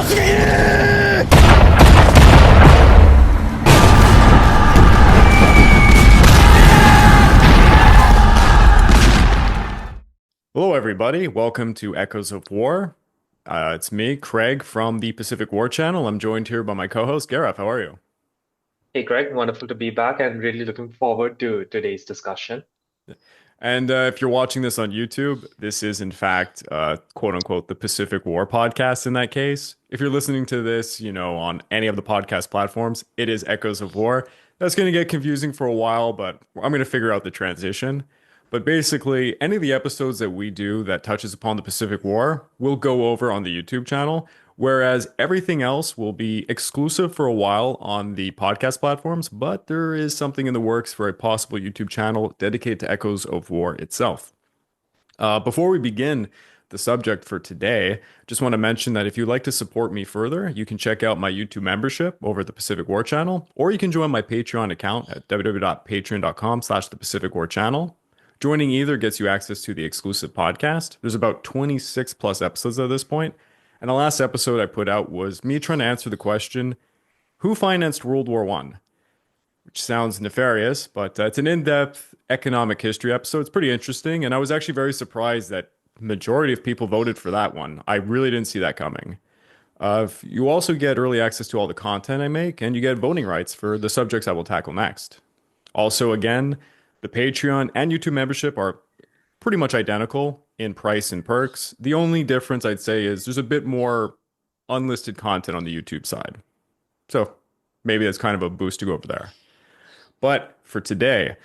Hello, everybody. Welcome to Echoes of War. It's me, Craig, from the Pacific War Channel. I'm joined here by my co-host, Gareth. How are you? Hey Greg, wonderful to be back and really looking forward to today's discussion. And if you're watching this on YouTube, this is, in fact, quote unquote, the Pacific War podcast in that case. If you're listening to this, on any of the podcast platforms, it is Echoes of War. That's going to get confusing for a while, but I'm going to figure out the transition. But basically, any of the episodes that we do that touches upon the Pacific War will go over on the YouTube channel, whereas everything else will be exclusive for a while on the podcast platforms. But there is something in the works for a possible YouTube channel dedicated to Echoes of War itself. Before we begin the subject for today, just want to mention that if you'd like to support me further, you can check out my YouTube membership over at the Pacific War Channel, or you can join my Patreon account at www.patreon.com/the Pacific War Channel. Joining either gets you access to the exclusive podcast. There's about 26 plus episodes at this point. And the last episode I put out was me trying to answer the question, who financed World War One? Which sounds nefarious, but it's an in-depth economic history episode. It's pretty interesting. And I was actually very surprised that the majority of people voted for that one. I really didn't see that coming. You also get early access to all the content I make, and you get voting rights for the subjects I will tackle next. Also, again, the Patreon and YouTube membership are pretty much identical in price and perks. The only difference I'd say is there's a bit more unlisted content on the YouTube side. So maybe that's kind of a boost to go over there. But for today,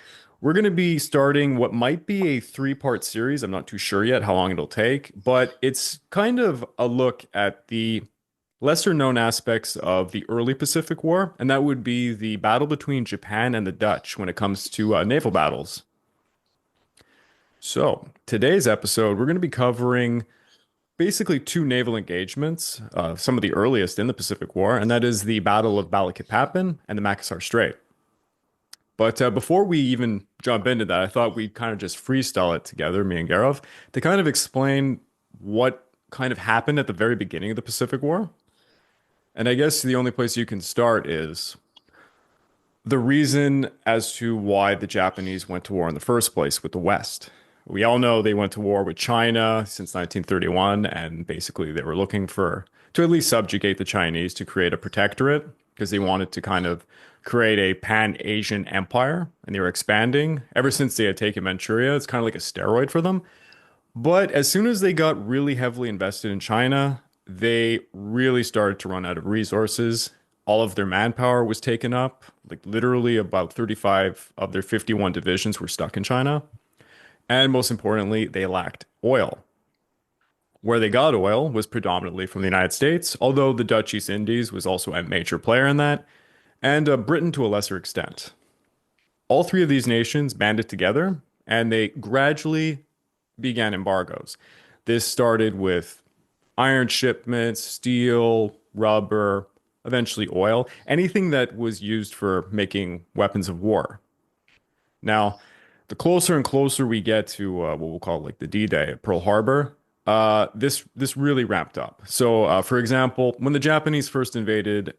we're going to be starting what might be a three-part series. I'm not too sure yet how long it'll take, but it's kind of a look at the lesser known aspects of the early Pacific War, and that would be the battle between Japan and the Dutch when it comes to naval battles. So, today's episode, we're going to be covering basically two naval engagements, some of the earliest in the Pacific War, and that is the Battle of Balikpapan and the Makassar Strait. But before we even jump into that, I thought we'd kind of just freestyle it together, me and Garov, to kind of explain what kind of happened at the very beginning of the Pacific War. And I guess the only place you can start is the reason as to why the Japanese went to war in the first place with the West. We all know they went to war with China since 1931, and basically they were looking to at least subjugate the Chinese to create a protectorate because they wanted to kind of create a pan-Asian empire, and they were expanding. Ever since they had taken Manchuria, it's kind of like a steroid for them. But as soon as they got really heavily invested in China, they really started to run out of resources. All of their manpower was taken up. Like literally about 35 of their 51 divisions were stuck in China. And most importantly, they lacked oil. Where they got oil was predominantly from the United States, although the Dutch East Indies was also a major player in that, and Britain to a lesser extent. All three of these nations banded together, and they gradually began embargoes. This started with iron shipments, steel, rubber, eventually oil, anything that was used for making weapons of war. Now, the closer and closer we get to what we'll call like the D-Day at Pearl Harbor, this really ramped up. So, for example, when the Japanese first invaded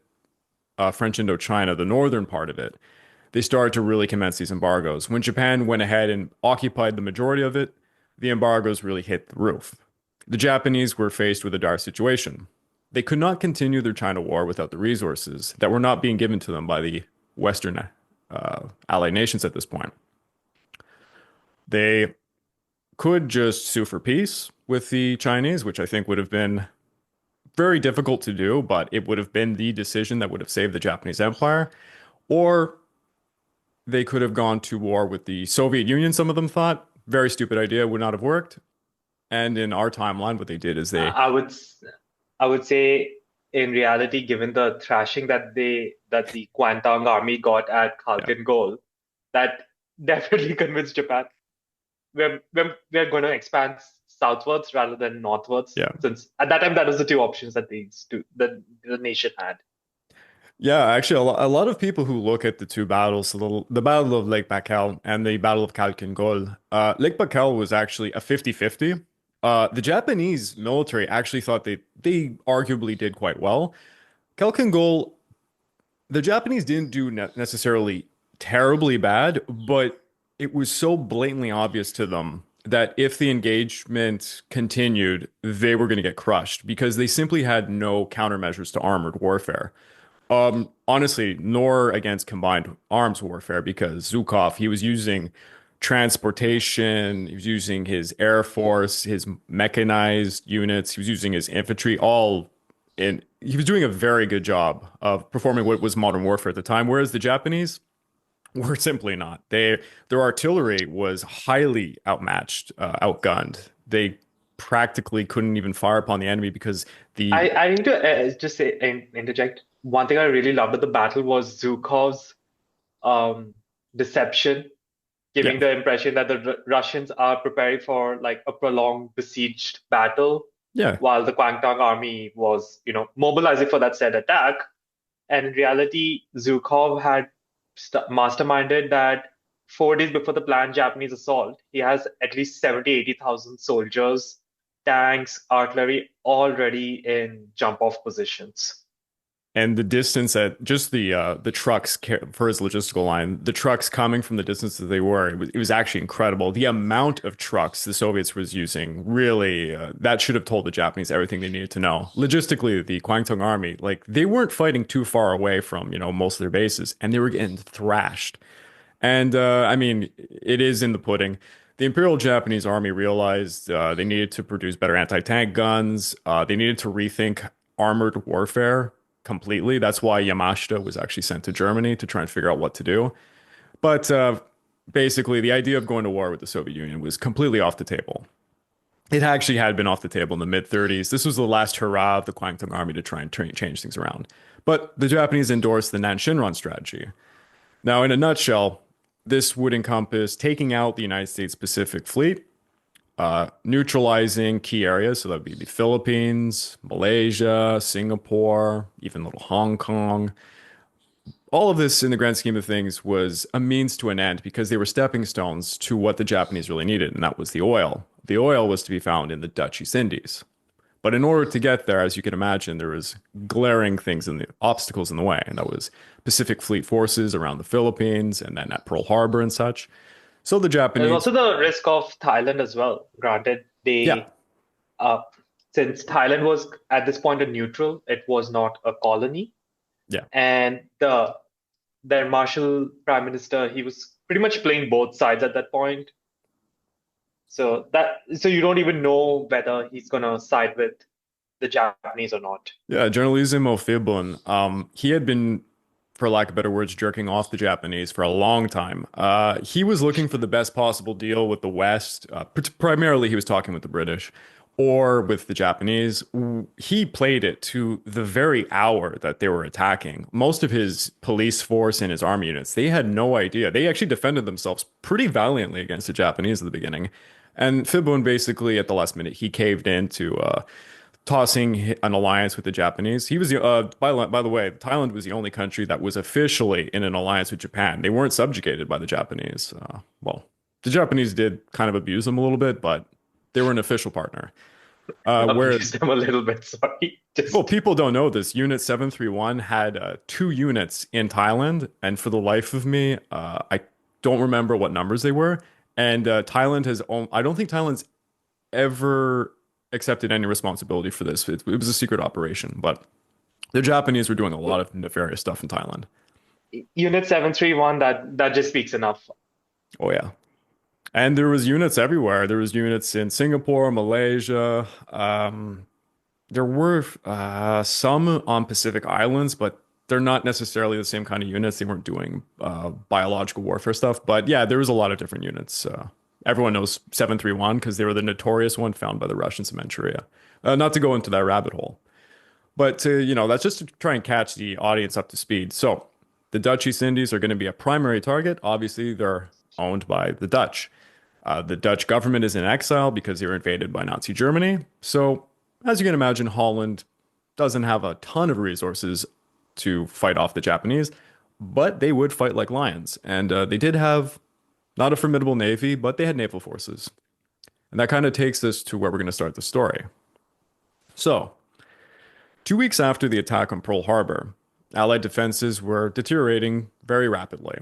French Indochina, the northern part of it, they started to really commence these embargoes. When Japan went ahead and occupied the majority of it, the embargoes really hit the roof. The Japanese were faced with a dire situation. They could not continue their China war without the resources that were not being given to them by the Western allied nations at this point. They could just sue for peace with the Chinese, which I think would have been very difficult to do, but it would have been the decision that would have saved the Japanese Empire. Or they could have gone to war with the Soviet Union, some of them thought. Very stupid idea, would not have worked. And in our timeline, what they did is they, I would say in reality, given the thrashing that the Kuomintang army got at yeah, Khalkhin Gol, that definitely convinced Japan we're going to expand southwards rather than northwards, yeah. since at that time that was the two options that the nation had. Yeah, actually, a lot of people who look at the two battles, the Battle of Lake Baikal and the Battle of Khalkhin Gol, Lake Baikal was actually a 50-50. The Japanese military actually thought they arguably did quite well. Kelkingol, the Japanese didn't do necessarily terribly bad, but it was so blatantly obvious to them that if the engagement continued, they were going to get crushed because they simply had no countermeasures to armored warfare. Honestly, nor against combined arms warfare because Zhukov, he was using transportation, he was using his air force, his mechanized units, he was using his infantry, all in. He was doing a very good job of performing what was modern warfare at the time, whereas the Japanese were simply not. Their artillery was highly outmatched, outgunned. They practically couldn't even fire upon the enemy because the I need to just say, interject. One thing I really loved at the battle was Zhukov's um, deception, yeah giving the impression that the Russians are preparing for like a prolonged besieged battle, yeah while the Kwangtung army was, mobilizing for that said attack. And in reality, Zhukov had masterminded that 4 days before the planned Japanese assault, he has at least 70, 80,000 soldiers, tanks, artillery already in jump off positions. And the distance at just the trucks for his logistical line, the trucks coming from the distance that they were, it was actually incredible. The amount of trucks the Soviets was using, really, that should have told the Japanese everything they needed to know. Logistically, the Kwangtung army, like they weren't fighting too far away from, most of their bases, and they were getting thrashed. And I mean, it is in the pudding. The Imperial Japanese Army realized they needed to produce better anti-tank guns. They needed to rethink armored warfare completely. That's why Yamashita was actually sent to Germany to try and figure out what to do. But basically, the idea of going to war with the Soviet Union was completely off the table. It actually had been off the table in the mid 30s. This was the last hurrah of the Kwangtung Army to try and change things around. But the Japanese endorsed the Nanshinran strategy. Now, in a nutshell, this would encompass taking out the United States Pacific Fleet, neutralizing key areas. So that would be the Philippines, Malaysia, Singapore, even little Hong Kong. All of this, in the grand scheme of things, was a means to an end because they were stepping stones to what the Japanese really needed, and that was the oil. The oil was to be found in the Dutch East Indies. But in order to get there, as you can imagine, there was glaring things in the obstacles in the way, and that was Pacific Fleet forces around the Philippines and then at Pearl Harbor and such. So the There's Japanese, also the risk of Thailand as well. Granted, yeah, uh, since Thailand was at this point a neutral, it was not a colony, yeah, and their Marshall Prime Minister, he was pretty much playing both sides at that point. So you don't even know whether he's gonna side with the Japanese or not. yeah, Generalissimo Fibun, he had been, for lack of better words, jerking off the Japanese for a long time. He was looking for the best possible deal with the West. Primarily, he was talking with the British or with the Japanese. He played it to the very hour that they were attacking. Most of his police force and his army units, they had no idea. They actually defended themselves pretty valiantly against the Japanese at the beginning. And Fibun basically, at the last minute, he caved in to tossing an alliance with the Japanese. He was by the way, Thailand was the only country that was officially in an alliance with Japan. They weren't subjugated by the Japanese. Well, the Japanese did kind of abuse them a little bit, but they were an official partner. Where Abuse them a little bit. Sorry, well, just people don't know this. Unit 731 had two units in Thailand, and for the life of me, I don't remember what numbers they were. And Thailand has, I don't think Thailand's ever accepted any responsibility for this. It was a secret operation, but the Japanese were doing a lot of nefarious stuff in Thailand. Unit 731. That just speaks enough. Oh yeah. And there was units everywhere. There was units in Singapore, Malaysia. There were some on Pacific Islands, but they're not necessarily the same kind of units. They weren't doing biological warfare stuff. But yeah, there was a lot of different units. Everyone knows 731 because they were the notorious one found by the Russians in Manchuria. Not to go into that rabbit hole, but that's just to try and catch the audience up to speed. So the Dutch East Indies are going to be a primary target. Obviously, they're owned by the Dutch. The Dutch government is in exile because they were invaded by Nazi Germany. So, as you can imagine, Holland doesn't have a ton of resources to fight off the Japanese, but they would fight like lions. And they did have not a formidable navy, but they had naval forces. And that kind of takes us to where we're going to start the story. So, 2 weeks after the attack on Pearl Harbor, Allied defenses were deteriorating very rapidly.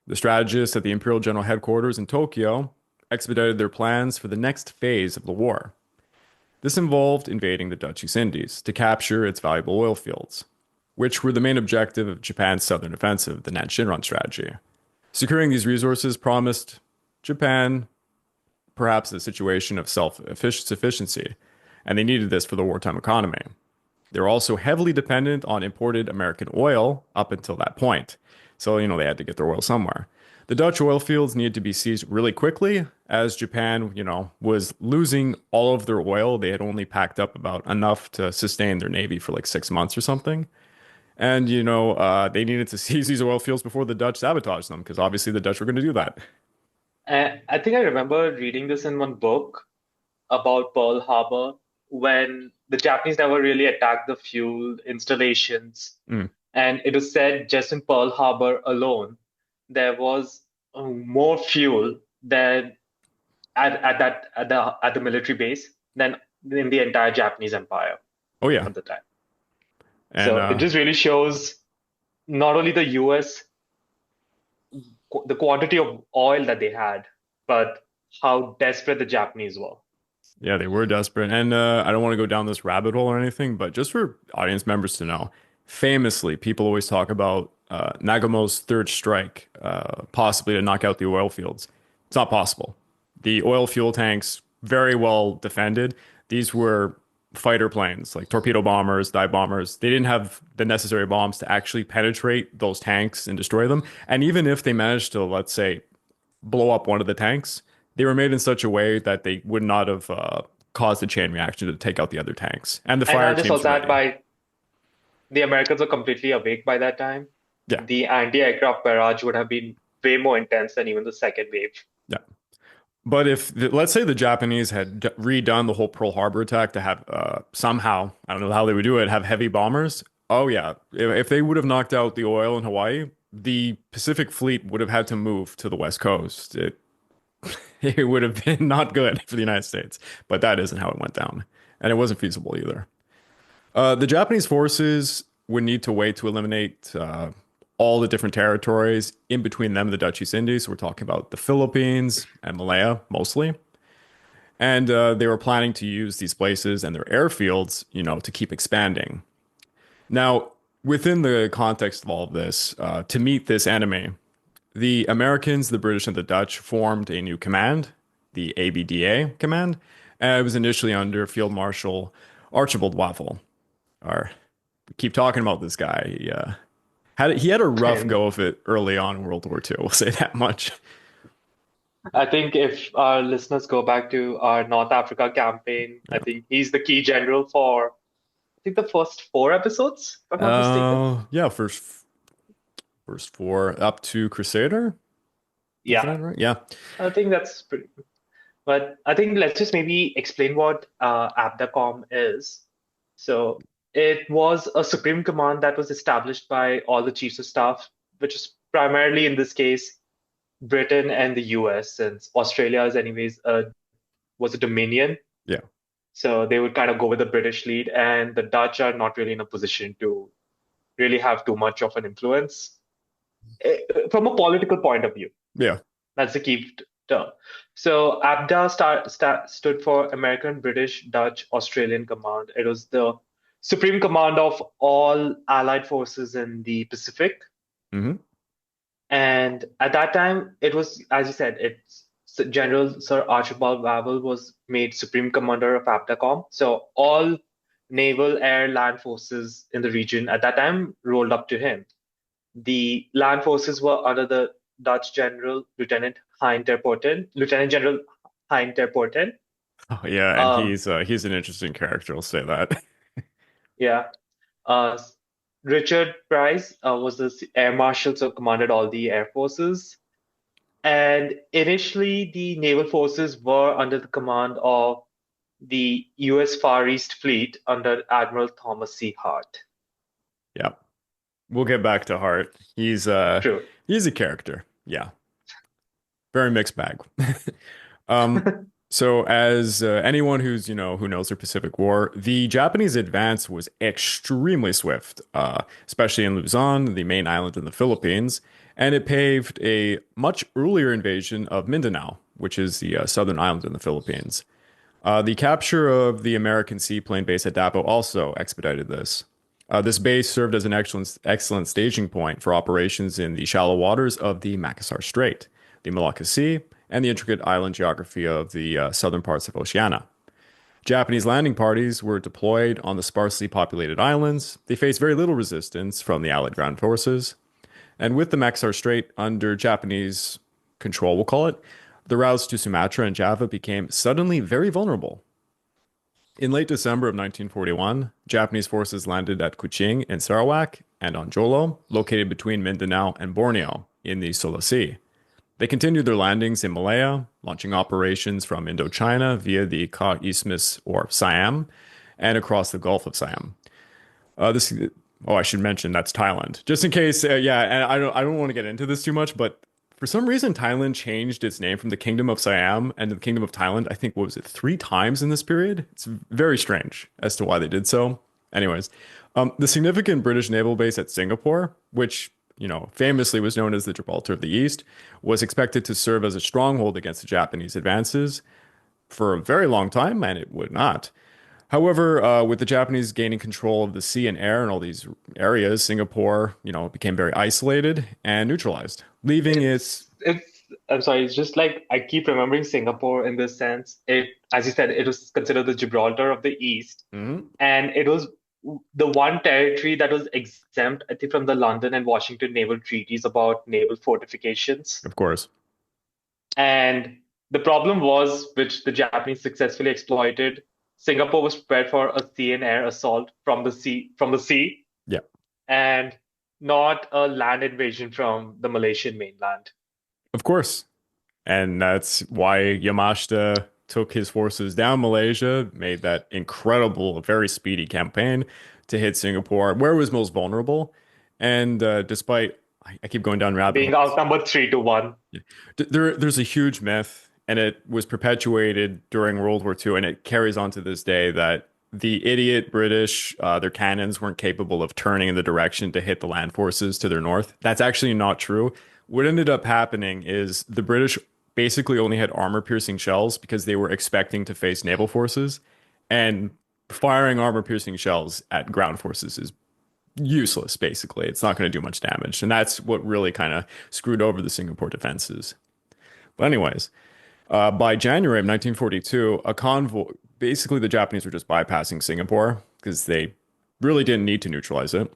The strategists at the Imperial General Headquarters in Tokyo expedited their plans for the next phase of the war. This involved invading the Dutch East Indies to capture its valuable oil fields, which were the main objective of Japan's southern offensive, the Nanshinran strategy. Securing these resources promised Japan perhaps a situation of self-sufficiency, and they needed this for the wartime economy. They were also heavily dependent on imported American oil up until that point. So, they had to get their oil somewhere. The Dutch oil fields needed to be seized really quickly as Japan, was losing all of their oil. They had only packed up about enough to sustain their navy for like 6 months or something. And, they needed to seize these oil fields before the Dutch sabotaged them because obviously the Dutch were going to do that. I think I remember reading this in one book about Pearl Harbor when the Japanese never really attacked the fuel installations. Mm. And it was said just in Pearl Harbor alone, there was more fuel than at the military base than in the entire Japanese empire Oh, yeah. at the time. And So it just really shows not only the US, the quantity of oil that they had, but how desperate the Japanese were. yeah, they were desperate. And I don't want to go down this rabbit hole or anything, but just for audience members to know, famously, people always talk about Nagamo's third strike, possibly to knock out the oil fields. It's not possible. The oil fuel tanks, very well defended. These were fighter planes, like torpedo bombers, dive bombers. They didn't have the necessary bombs to actually penetrate those tanks and destroy them. And even if they managed to, let's say, blow up one of the tanks, they were made in such a way that they would not have caused a chain reaction to take out the other tanks. And the And fire not just teams also were that, ready. by the Americans were completely awake by that time. Yeah, The anti-aircraft barrage would have been way more intense than even the second wave. yeah. But if, let's say, the Japanese had redone the whole Pearl Harbor attack to have somehow, I don't know how they would do it, have heavy bombers. Oh, yeah. If they would have knocked out the oil in Hawaii, the Pacific Fleet would have had to move to the West Coast. It would have been not good for the United States. But that isn't how it went down. And it wasn't feasible either. The Japanese forces would need to wait to eliminate all the different territories in between them and the Dutch East Indies. So we're talking about the Philippines and Malaya mostly. And they were planning to use these places and their airfields, to keep expanding. Now, within the context of all of this, to meet this enemy, the Americans, the British, and the Dutch formed a new command, the ABDA command. And it was initially under Field Marshal Archibald Wavell. Or we keep talking about this guy. He had a rough And go of it early on in World War II. We'll say that much. I think if our listeners go back to our North Africa campaign, I think he's the key general for, I think, the first four episodes, if I'm not mistaken. Yeah, first four up to Crusader. Is Yeah, that right? Yeah. I think that's pretty. But I think let's just maybe explain what ABDACOM is. So it was a supreme command that was established by all the chiefs of staff, which is primarily in this case Britain and the US, since Australia is anyways was a dominion. Yeah. So they would kind of go with the British lead, and the Dutch are not really in a position to really have too much of an influence from a political point of view. Yeah. That's the key term. So ABDA stood for American, British, Dutch, Australian Command. It was the supreme command of all Allied forces in the Pacific. Hmm. And at that time, it was, as you said, it's General Sir Archibald Wavell was made Supreme Commander of ABDACOM. So all naval, air, land forces in the region at that time rolled up to him. The land forces were under the Dutch General Lieutenant General Hein ter Poorten. Oh, yeah, and Um, he's an interesting character. I'll say that. yeah. Uh, Richard Price was the air marshal, so commanded all the air forces. And initially, the naval forces were under the command of the U.S. Far East Fleet under Admiral Thomas C. Hart. Yeah. We'll get back to Hart. True. He's a character. Yeah. Very mixed bag. Um, So, as anyone who knows their Pacific War, the Japanese advance was extremely swift, especially in Luzon, the main island in the Philippines, and it paved a much earlier invasion of Mindanao, which is the southern island in the Philippines. The capture of the American seaplane base at Davao also expedited this. This base served as an excellent staging point for operations in the shallow waters of the Makassar Strait, the Malacca Sea, and the intricate island geography of the southern parts of Oceania. Japanese landing parties were deployed on the sparsely populated islands. They faced very little resistance from the Allied ground forces. And with the Makassar Strait under Japanese control, we'll call it, the routes to Sumatra and Java became suddenly very vulnerable. In late December of 1941, Japanese forces landed at Kuching in Sarawak and on Jolo, located between Mindanao and Borneo in the Sula Sea. They continued their landings in Malaya, launching operations from Indochina via the Ka Isthmus or Siam and across the Gulf of Siam. This Oh, I should mention that's Thailand. Just in case, yeah, and I don't want to get into this too much, but for some reason Thailand changed its name from the Kingdom of Siam and the Kingdom of Thailand, I think what was it, three times in this period? It's very strange as to why they did so. Anyways, the significant British naval base at Singapore, which famously was known as the Gibraltar of the East, was expected to serve as a stronghold against the Japanese advances for a very long time, and it would not. However, with the Japanese gaining control of the sea and air in all these areas, Singapore, became very isolated and neutralized, leaving its. It's I'm sorry, it's just like I keep remembering Singapore in this sense. It, as you said, it was considered the Gibraltar of the East, Mhm. and it was the one territory that was exempt, I think, from the London and Washington naval treaties about naval fortifications. Of course. And the problem was, which the Japanese successfully exploited, Singapore was prepared for a sea and air assault from the sea, Yeah, and not a land invasion from the Malaysian mainland. of course. And that's why Yamashita took his forces down Malaysia, made that incredible, very speedy campaign to hit Singapore, where it was most vulnerable. And despite, I keep going down rabbit Being holes. outnumbered 3-1. There's a huge myth, and it was perpetuated during World War II, and it carries on to this day that the idiot British, their cannons weren't capable of turning in the direction to hit the land forces to their north. That's actually not true. What ended up happening is the British basically only had armor-piercing shells because they were expecting to face naval forces, and firing armor-piercing shells at ground forces is useless, basically. It's not going to do much damage. And that's what really kind of screwed over the Singapore defenses. But, anyways, by January of 1942, a convoy, basically, the Japanese were just bypassing Singapore because they really didn't need to neutralize it.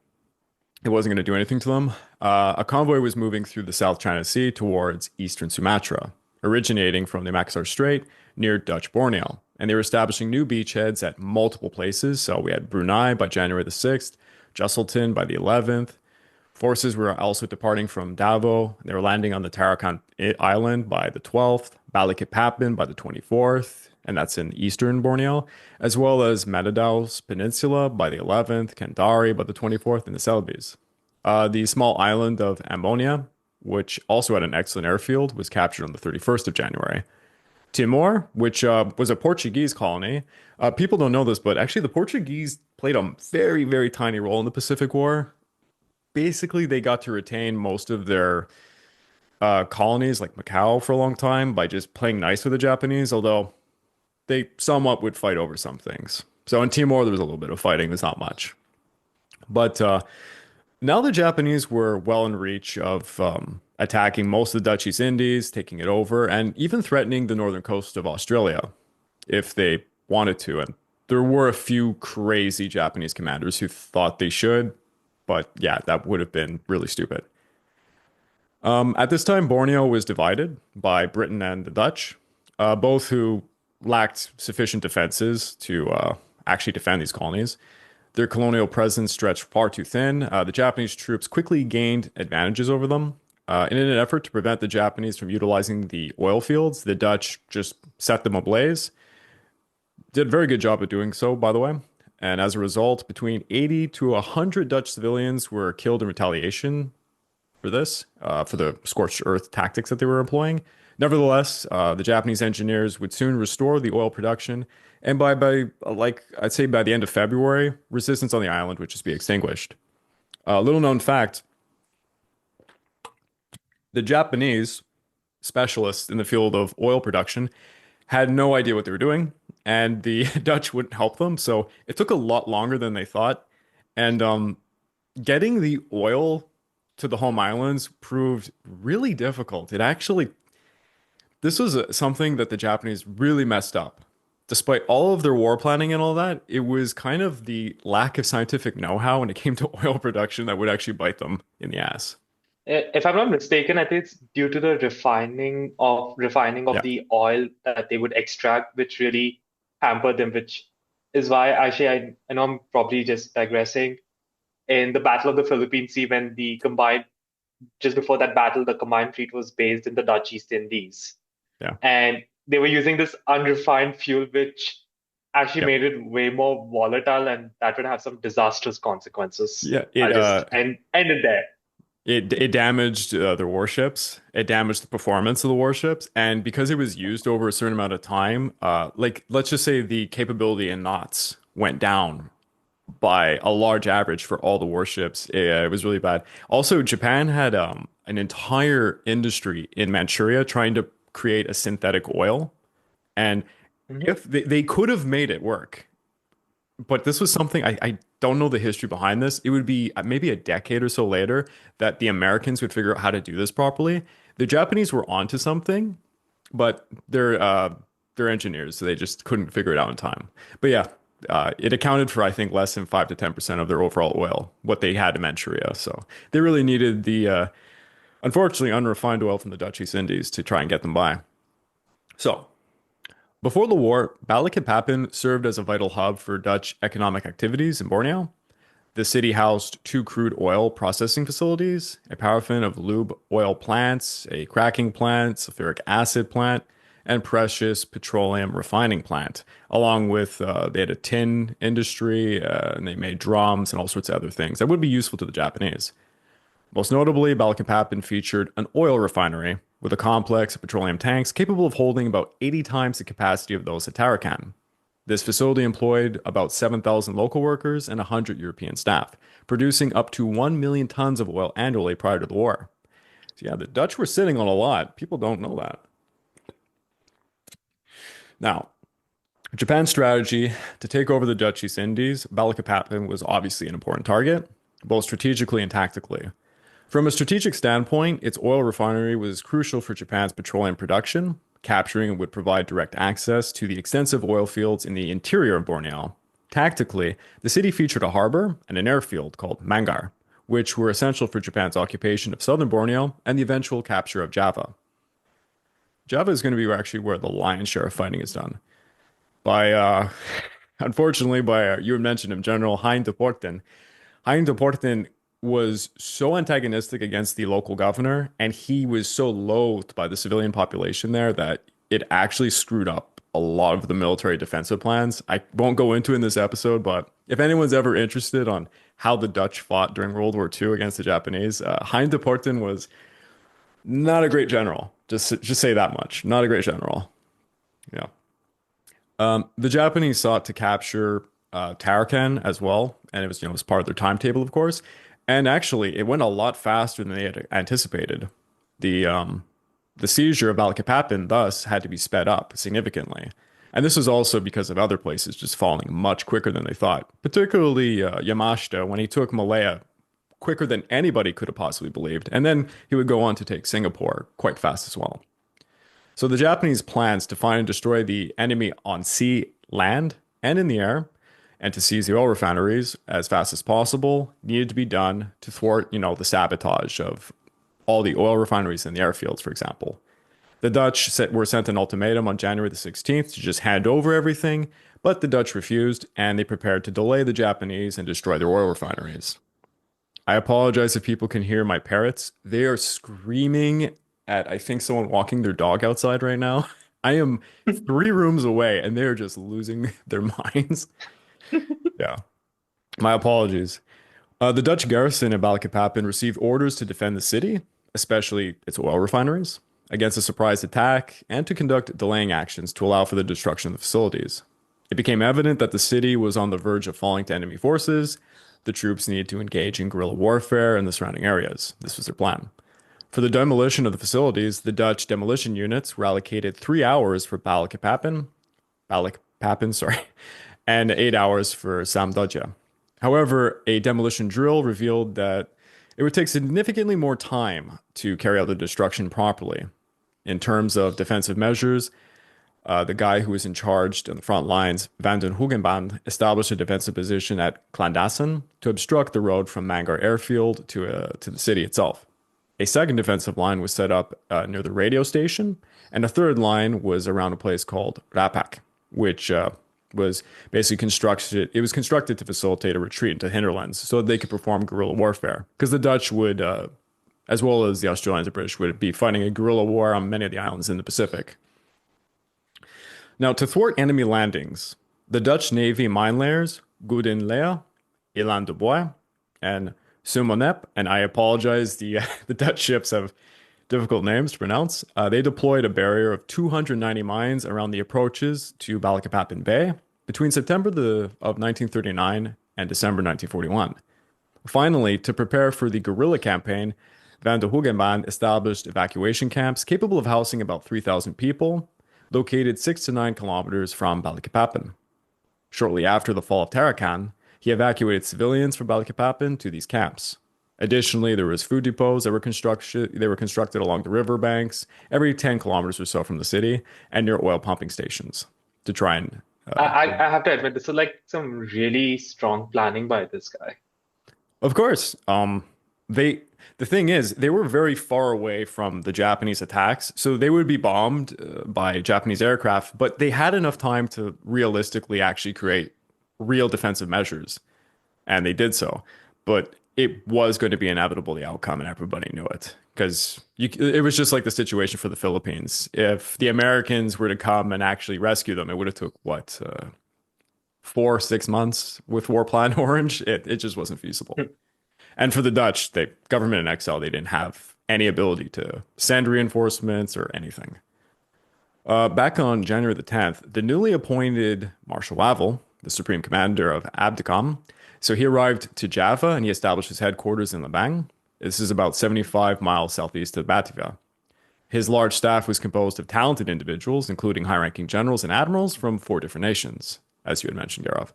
It wasn't going to do anything to them. A convoy was moving through the South China Sea towards eastern Sumatra, originating from the Makassar Strait near Dutch Borneo. And they were establishing new beachheads at multiple places. So we had Brunei by January the 6th, Jusselton by the 11th. Forces were also departing from Davao. They were landing on the Tarakan Island by the 12th, Balikat Papin by the 24th, and that's in eastern Borneo, as well as Matadaos Peninsula by the 11th, Kendari by the 24th, and the Celebes. The small island of Ammonia, which also had an excellent airfield, was captured on the 31st of January. Timor, which was a Portuguese colony. People don't know this, but actually the Portuguese played a very, very tiny role in the Pacific War. Basically, they got to retain most of their colonies, like Macau, for a long time by just playing nice with the Japanese, although they somewhat would fight over some things. So in Timor, there was a little bit of fighting, there's not much. But now the Japanese were well in reach of attacking most of the Dutch East Indies, taking it over, and even threatening the northern coast of Australia if they wanted to. And there were a few crazy Japanese commanders who thought they should, but yeah, that would have been really stupid. At this time, Borneo was divided by Britain and the Dutch, both who lacked sufficient defenses to actually defend these colonies. Their colonial presence stretched far too thin. The Japanese troops quickly gained advantages over them. In an effort to prevent the Japanese from utilizing the oil fields, the Dutch just set them ablaze. Did a very good job of doing so, by the way. And as a result, between 80 to 100 Dutch civilians were killed in retaliation for this, for the scorched earth tactics that they were employing. Nevertheless, the Japanese engineers would soon restore the oil production, and like I'd say by the end of February, resistance on the island would just be extinguished. Little known fact: the Japanese specialists in the field of oil production had no idea what they were doing, and the Dutch wouldn't help them. So it took a lot longer than they thought. And getting the oil to the home islands proved really difficult. This was something that the Japanese really messed up. Despite all of their war planning and all that, it was kind of the lack of scientific know-how when it came to oil production that would actually bite them in the ass. If I'm not mistaken, I think it's due to the refining of Yeah, the oil that they would extract, which really hampered them, which is why actually I know I'm probably just digressing. In the Battle of the Philippine Sea, when the combined just before that battle, the combined fleet was based in the Dutch East Indies. yeah, And they were using this unrefined fuel, which actually yep. made it way more volatile, and that would have some disastrous consequences. Yeah, I'll just end it there. it damaged their warships. It damaged the performance of the warships, and because it was used over a certain amount of time, like let's just say the capability in knots went down by a large average for all the warships. It was really bad. Also, Japan had an entire industry in Manchuria trying to create a synthetic oil, and Mhm. if they could have made it work, but this was something I don't know the history behind this. It would be maybe a decade or so later that the Americans would figure out how to do this properly. The Japanese were onto something, but they're engineers, so they just couldn't figure it out in time. But yeah, it accounted for I think less than 5 to 10% of their overall oil, what they had in Manchuria. So they really needed the unfortunately unrefined oil from the Dutch East Indies to try and get them by. So before the war, Balikpapan served as a vital hub for Dutch economic activities in Borneo. The city housed two crude oil processing facilities, a paraffin of lube oil plants, a cracking plant, sulfuric acid plant, and precious petroleum refining plant. Along with they had a tin industry, and they made drums and all sorts of other things that would be useful to the Japanese. Most notably, Balikpapan featured an oil refinery with a complex of petroleum tanks capable of holding about 80 times the capacity of those at Tarakan. This facility employed about 7,000 local workers and 100 European staff, producing up to 1 million tons of oil annually prior to the war. So, yeah, the Dutch were sitting on a lot. People don't know that. Now, Japan's strategy to take over the Dutch East Indies, Balikpapan was obviously an important target, both strategically and tactically. From a strategic standpoint, its oil refinery was crucial for Japan's petroleum production. Capturing it would provide direct access to the extensive oil fields in the interior of Borneo. Tactically, the city featured a harbor and an airfield called Mangar, which were essential for Japan's occupation of southern Borneo and the eventual capture of Java. Java is going to be actually where the lion's share of fighting is done. By, unfortunately, by you had mentioned him, General Hein de Porten. Hein de Porten was so antagonistic against the local governor, and he was so loathed by the civilian population there that it actually screwed up a lot of the military defensive plans. I won't go into in this episode, but if anyone's ever interested on how the Dutch fought during World War II against the Japanese, Hein de Porten was not a great general. Just say that much. Not a great general. Yeah. The Japanese sought to capture Tarakan as well, and it was, it was part of their timetable, of course. And actually, it went a lot faster than they had anticipated. The um, the seizure of Balikpapan thus had to be sped up significantly. And this was also because of other places just falling much quicker than they thought, particularly Yamashita when he took Malaya quicker than anybody could have possibly believed. And then he would go on to take Singapore quite fast as well. So the Japanese plans to find and destroy the enemy on sea, land, and in the air, and to seize the oil refineries as fast as possible needed to be done to thwart, the sabotage of all the oil refineries in the airfields, for example. The were sent an ultimatum on January the 16th to just hand over everything, but the Dutch refused and they prepared to delay the Japanese and destroy their oil refineries. I apologize if people can hear my parrots. They are screaming at, I think, someone walking their dog outside right now. I am 3 rooms away and they're just losing their minds. Yeah. My apologies. The Dutch garrison in Balikpapan received orders to defend the city, especially its oil refineries. against a surprise attack and to conduct delaying actions to allow for the destruction of the facilities. It became evident that the city was on the verge of falling to enemy forces. The troops needed to engage in guerrilla warfare in the surrounding areas. This was their plan. For the demolition of the facilities, the Dutch demolition units were allocated 3 hours for Balikpapan, sorry, and 8 hours for Samdodja. However, a demolition drill revealed that it would take significantly more time to carry out the destruction properly. In terms of defensive measures, the guy who was in charge on the front lines, Van den Hogenband, established a defensive position at Clandassen to obstruct the road from Mangar Airfield to the city itself. A second defensive line was set up near the radio station, and a third line was around a place called Rapak, which was basically constructed. It was constructed to facilitate a retreat into hinterlands so that they could perform guerrilla warfare. Because the Dutch would, as well as the Australians and British, would be fighting a guerrilla war on many of the islands in the Pacific. Now, to thwart enemy landings, the Dutch Navy mine layers, Goudenlea, Elan de Bois, and Sumonep, and I apologize, the Dutch ships have difficult names to pronounce. They deployed a barrier of 290 mines around the approaches to Balikpapan Bay between September of 1939 and December 1941. Finally, to prepare for the guerrilla campaign, Van de Hogenband established evacuation camps capable of housing about 3,000 people, located 6 to 9 kilometers from Balikpapan. Shortly after the fall of Tarakan, he evacuated civilians from Balikpapan to these camps. Additionally, there was food depots that were constructed along the riverbanks every 10 kilometers or so from the city and near oil pumping stations to try and I have to admit, this is like some really strong planning by this guy. of course, they the thing is they were very far away from the Japanese attacks, so they would be bombed by Japanese aircraft, but they had enough time to realistically actually create real defensive measures, and they did so. But it was going to be inevitable, the outcome, and everybody knew it because it was just like the situation for the Philippines. If the Americans were to come and actually rescue them, it would have took what 4 6 months with War Plan Orange. It just wasn't feasible. And for the Dutch, the government in exile, they didn't have any ability to send reinforcements or anything. Back on January the 10th, the newly appointed Marshal Wavel, the supreme commander of ABDA, so he arrived to Java and he established his headquarters in Labang. This is about 75 miles southeast of Batavia. His large staff was composed of talented individuals, including high-ranking generals and admirals from 4 different nations, as you had mentioned, Garov.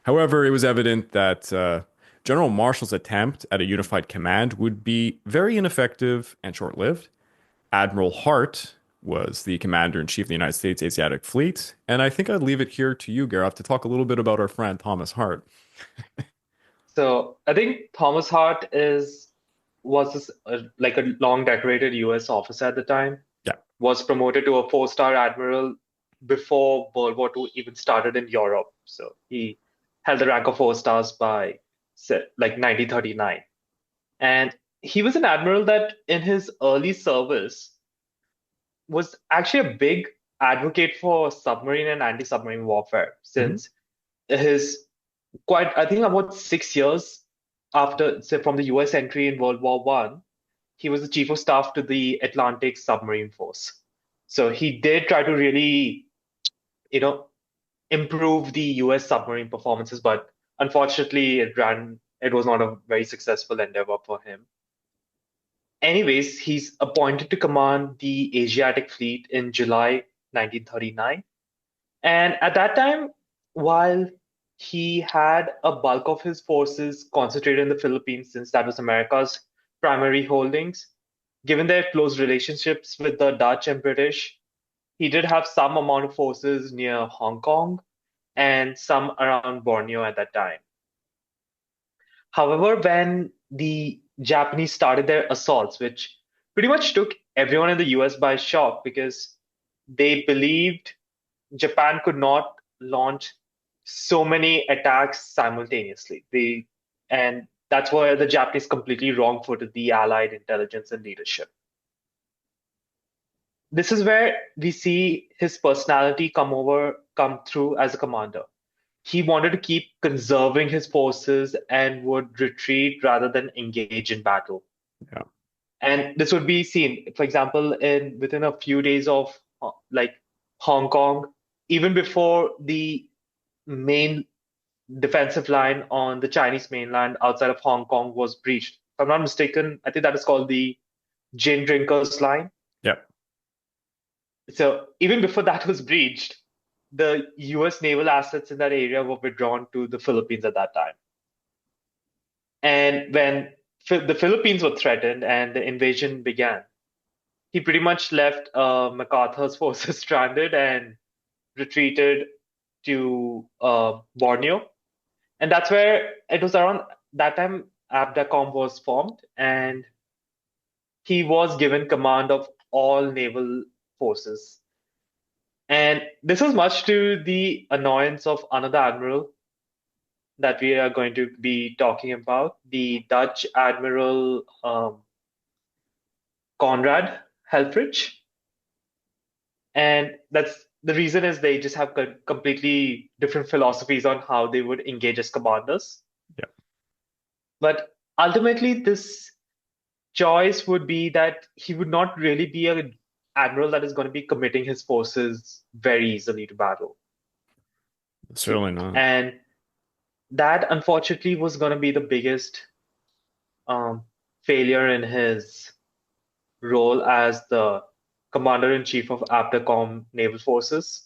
However, it was evident that General Marshall's attempt at a unified command would be very ineffective and short-lived. Admiral Hart was the commander-in-chief of the United States Asiatic Fleet, and I think I'd leave it here to you, Garov, to talk a little bit about our friend Thomas Hart. So I think Thomas Hart was this, like a long decorated U.S. officer at the time. Yeah. Was promoted to a 4-star admiral before World War II even started in Europe. So he held the rank of 4 stars by like 1939. And he was an admiral that in his early service was actually a big advocate for submarine and anti-submarine warfare since his I think about 6 years after, say, from the US entry in World War One, he was the chief of staff to the Atlantic Submarine Force. So he did try to really, improve the US submarine performances, but unfortunately it was not a very successful endeavor for him. Anyways, he's appointed to command the Asiatic Fleet in July 1939. And at that time, while he had a bulk of his forces concentrated in the Philippines, since that was America's primary holdings, given their close relationships with the Dutch and British, he did have some amount of forces near Hong Kong and some around Borneo at that time. However, when the Japanese started their assaults, which pretty much took everyone in the US by shock because they believed Japan could not launch so many attacks simultaneously. And that's why the Japanese completely wrong-footed the Allied intelligence and leadership. This is where we see his personality come through as a commander. He wanted to keep conserving his forces and would retreat rather than engage in battle. Yeah. And this would be seen, for example, in within a few days of like Hong Kong, even before the main defensive line on the Chinese mainland outside of Hong Kong was breached. If I'm not mistaken, I think that is called the Gin Drinkers Line. Yep. So even before that was breached, the US naval assets in that area were withdrawn to the Philippines at that time. And when the Philippines were threatened and the invasion began, he pretty much left MacArthur's forces stranded and retreated to Borneo. And that's where it was around that time ABDACOM was formed, and he was given command of all naval forces. And this was much to the annoyance of another admiral that we are going to be talking about, the Dutch Admiral Conrad Helfrich. And that's the reason is they just have completely different philosophies on how they would engage as commanders. Yep. But ultimately, this choice would be that he would not really be an admiral that is going to be committing his forces very easily to battle. Certainly not. And that, unfortunately, was going to be the biggest failure in his role as the commander in chief of ABDACOM naval forces,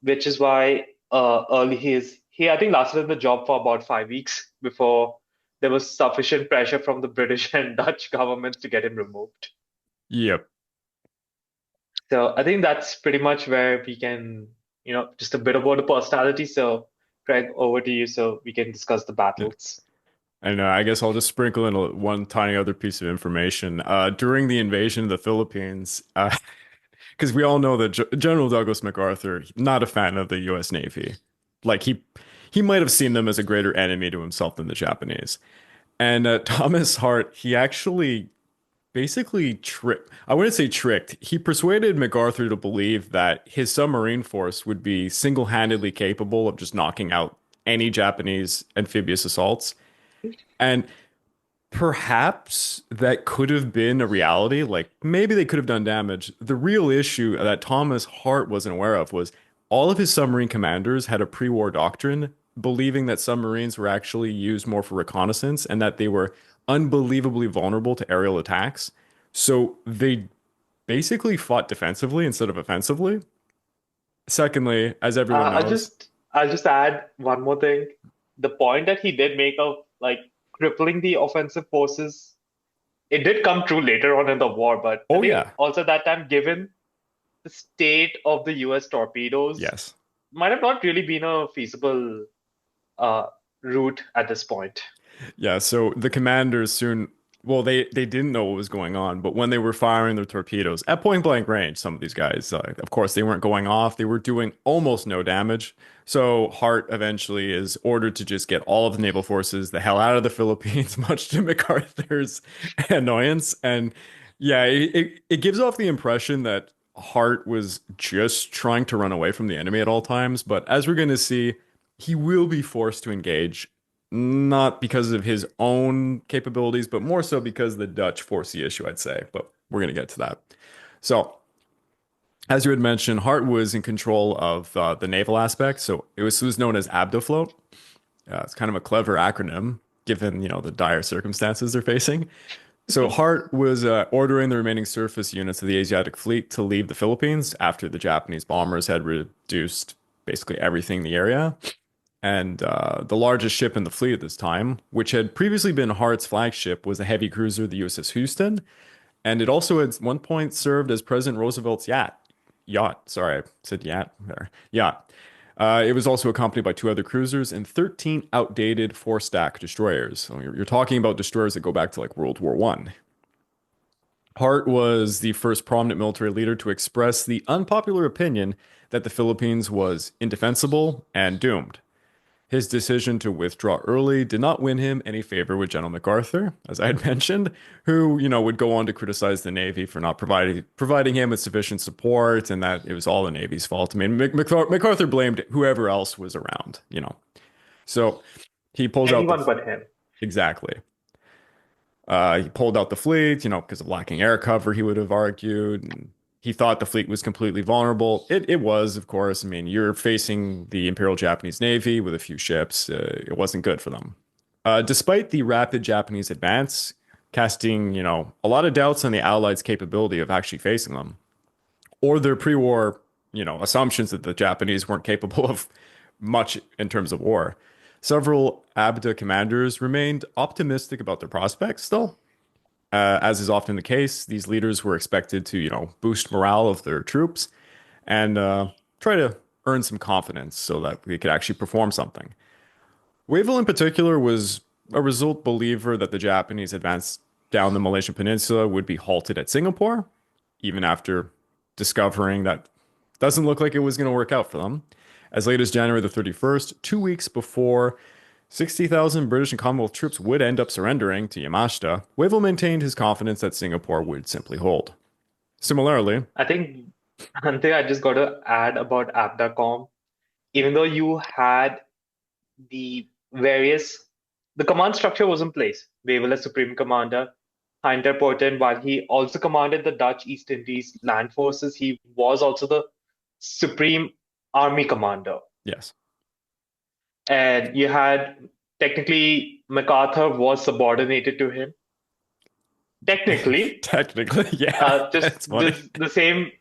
which is why early he I think lasted in the job for about 5 weeks before there was sufficient pressure from the British and Dutch governments to get him removed. Yep. So I think that's pretty much where we can, just a bit about the personality. So Craig, over to you so we can discuss the battles. And I guess I'll just sprinkle in one tiny other piece of information. During the invasion of the Philippines, because we all know that General Douglas MacArthur, not a fan of the U.S. Navy. Like he might have seen them as a greater enemy to himself than the Japanese. And Thomas Hart, he actually basically tricked, I wouldn't say tricked, he persuaded MacArthur to believe that his submarine force would be single-handedly capable of just knocking out any Japanese amphibious assaults. And perhaps that could have been a reality. Like maybe they could have done damage. The real issue that Thomas Hart wasn't aware of was all of his submarine commanders had a pre-war doctrine believing that submarines were actually used more for reconnaissance and that they were unbelievably vulnerable to aerial attacks. So they basically fought defensively instead of offensively. Secondly, as everyone I'll knows, just I'll just add one more thing. The point that he did make of like crippling the offensive forces, it did come true later on in the war, but I oh think yeah, also at that time, given the state of the US torpedoes, yes. might have not really been a feasible uh, route at this point. Yeah, so the commanders soon, well, they didn't know what was going on, but when they were firing their torpedoes at point blank range, some of these guys, of course, they weren't going off. They were doing almost no damage. So Hart eventually is ordered to just get all of the naval forces the hell out of the Philippines, much to MacArthur's annoyance. And yeah, it gives off the impression that Hart was just trying to run away from the enemy at all times. But as we're going to see, he will be forced to engage not because of his own capabilities, but more so because the Dutch force the issue, I'd say. But we're going to get to that. So, as you had mentioned, Hart was in control of the naval aspect. So it was known as ABDA float. It's kind of a clever acronym given the dire circumstances they're facing. So Hart was ordering the remaining surface units of the Asiatic fleet to leave the Philippines after the Japanese bombers had reduced basically everything in the area. And the largest ship in the fleet at this time, which had previously been Hart's flagship, was the heavy cruiser, the USS Houston. And it also at one point served as President Roosevelt's yacht. Sorry, I said yacht there. Yacht. It was also accompanied by two other cruisers and 13 outdated four-stack destroyers. So you're talking about destroyers that go back to like World War One. Hart was the first prominent military leader to express the unpopular opinion that the Philippines was indefensible and doomed. His decision to withdraw early did not win him any favor with General MacArthur, as I had mentioned, who would go on to criticize the Navy for not providing him with sufficient support and that it was all the Navy's fault. I mean, MacArthur blamed whoever else was around. So he pulls out Anyone but him. exactly. He pulled out the fleet, because of lacking air cover, he would have argued. And he thought the fleet was completely vulnerable. It was, of course. I mean, you're facing the Imperial Japanese Navy with a few ships. It wasn't good for them. Despite the rapid Japanese advance, casting, a lot of doubts on the Allies' capability of actually facing them, or their pre-war, assumptions that the Japanese weren't capable of much in terms of war. Several ABDA commanders remained optimistic about their prospects still. As is often the case, these leaders were expected to, boost morale of their troops and try to earn some confidence so that they could actually perform something. Wavell, in particular, was a result believer that the Japanese advance down the Malaysian Peninsula would be halted at Singapore, even after discovering that doesn't look like it was going to work out for them. As late as January the 31st, 2 weeks before 60,000 British and Commonwealth troops would end up surrendering to Yamashita, Wavell maintained his confidence that Singapore would simply hold. Similarly, I think one thing I just got to add about ABDACOM, even though you had the various, the command structure was in place. Wavell as Supreme Commander, Hunter Porten, while he also commanded the Dutch East Indies land forces, he was also the Supreme Army Commander. yes. And you had technically MacArthur was subordinated to him. Technically, Technically, yeah. just It's funny. the same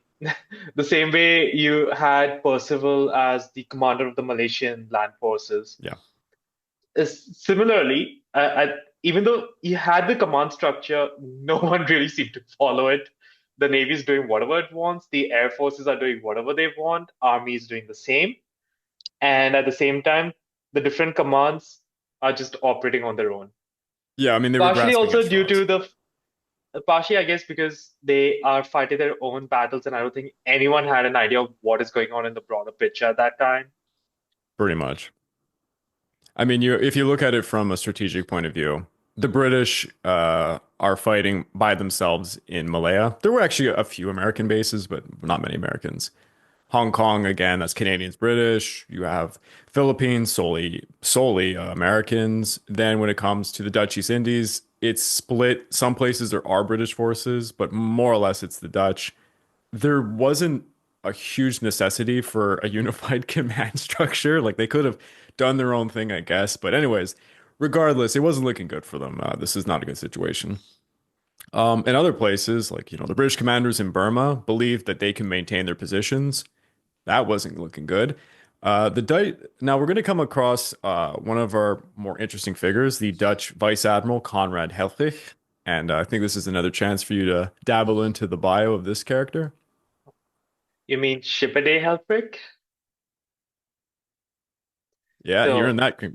the same way you had Percival as the commander of the Malaysian land forces. Yeah. Similarly, even though you had the command structure, no one really seemed to follow it. The Navy is doing whatever it wants. The Air Forces are doing whatever they want. Army is doing the same. And at the same time, the different commands are just operating on their own. Yeah, I mean, they were Partially grasping at also due straws. to partially, I guess, because they are fighting their own battles, and I don't think anyone had an idea of what is going on in the broader picture at that time. Pretty much. I mean, if you look at it from a strategic point of view, the British are fighting by themselves in Malaya. There were actually a few American bases, but not many Americans. Hong Kong, again, that's Canadians, British. You have Philippines, solely Americans. Then when it comes to the Dutch East Indies, it's split. Some places there are British forces, but more or less it's the Dutch. There wasn't a huge necessity for a unified command structure. Like they could have done their own thing, I guess. But anyways, regardless, it wasn't looking good for them. This is not a good situation. In other places, like the British commanders in Burma believed that they can maintain their positions. That wasn't looking good. The Dutch. Now we're going to come across one of our more interesting figures, the Dutch Vice Admiral Conrad Helfrich, and I think this is another chance for you to dabble into the bio of this character. You mean ship a day, Helfrich? Yeah, So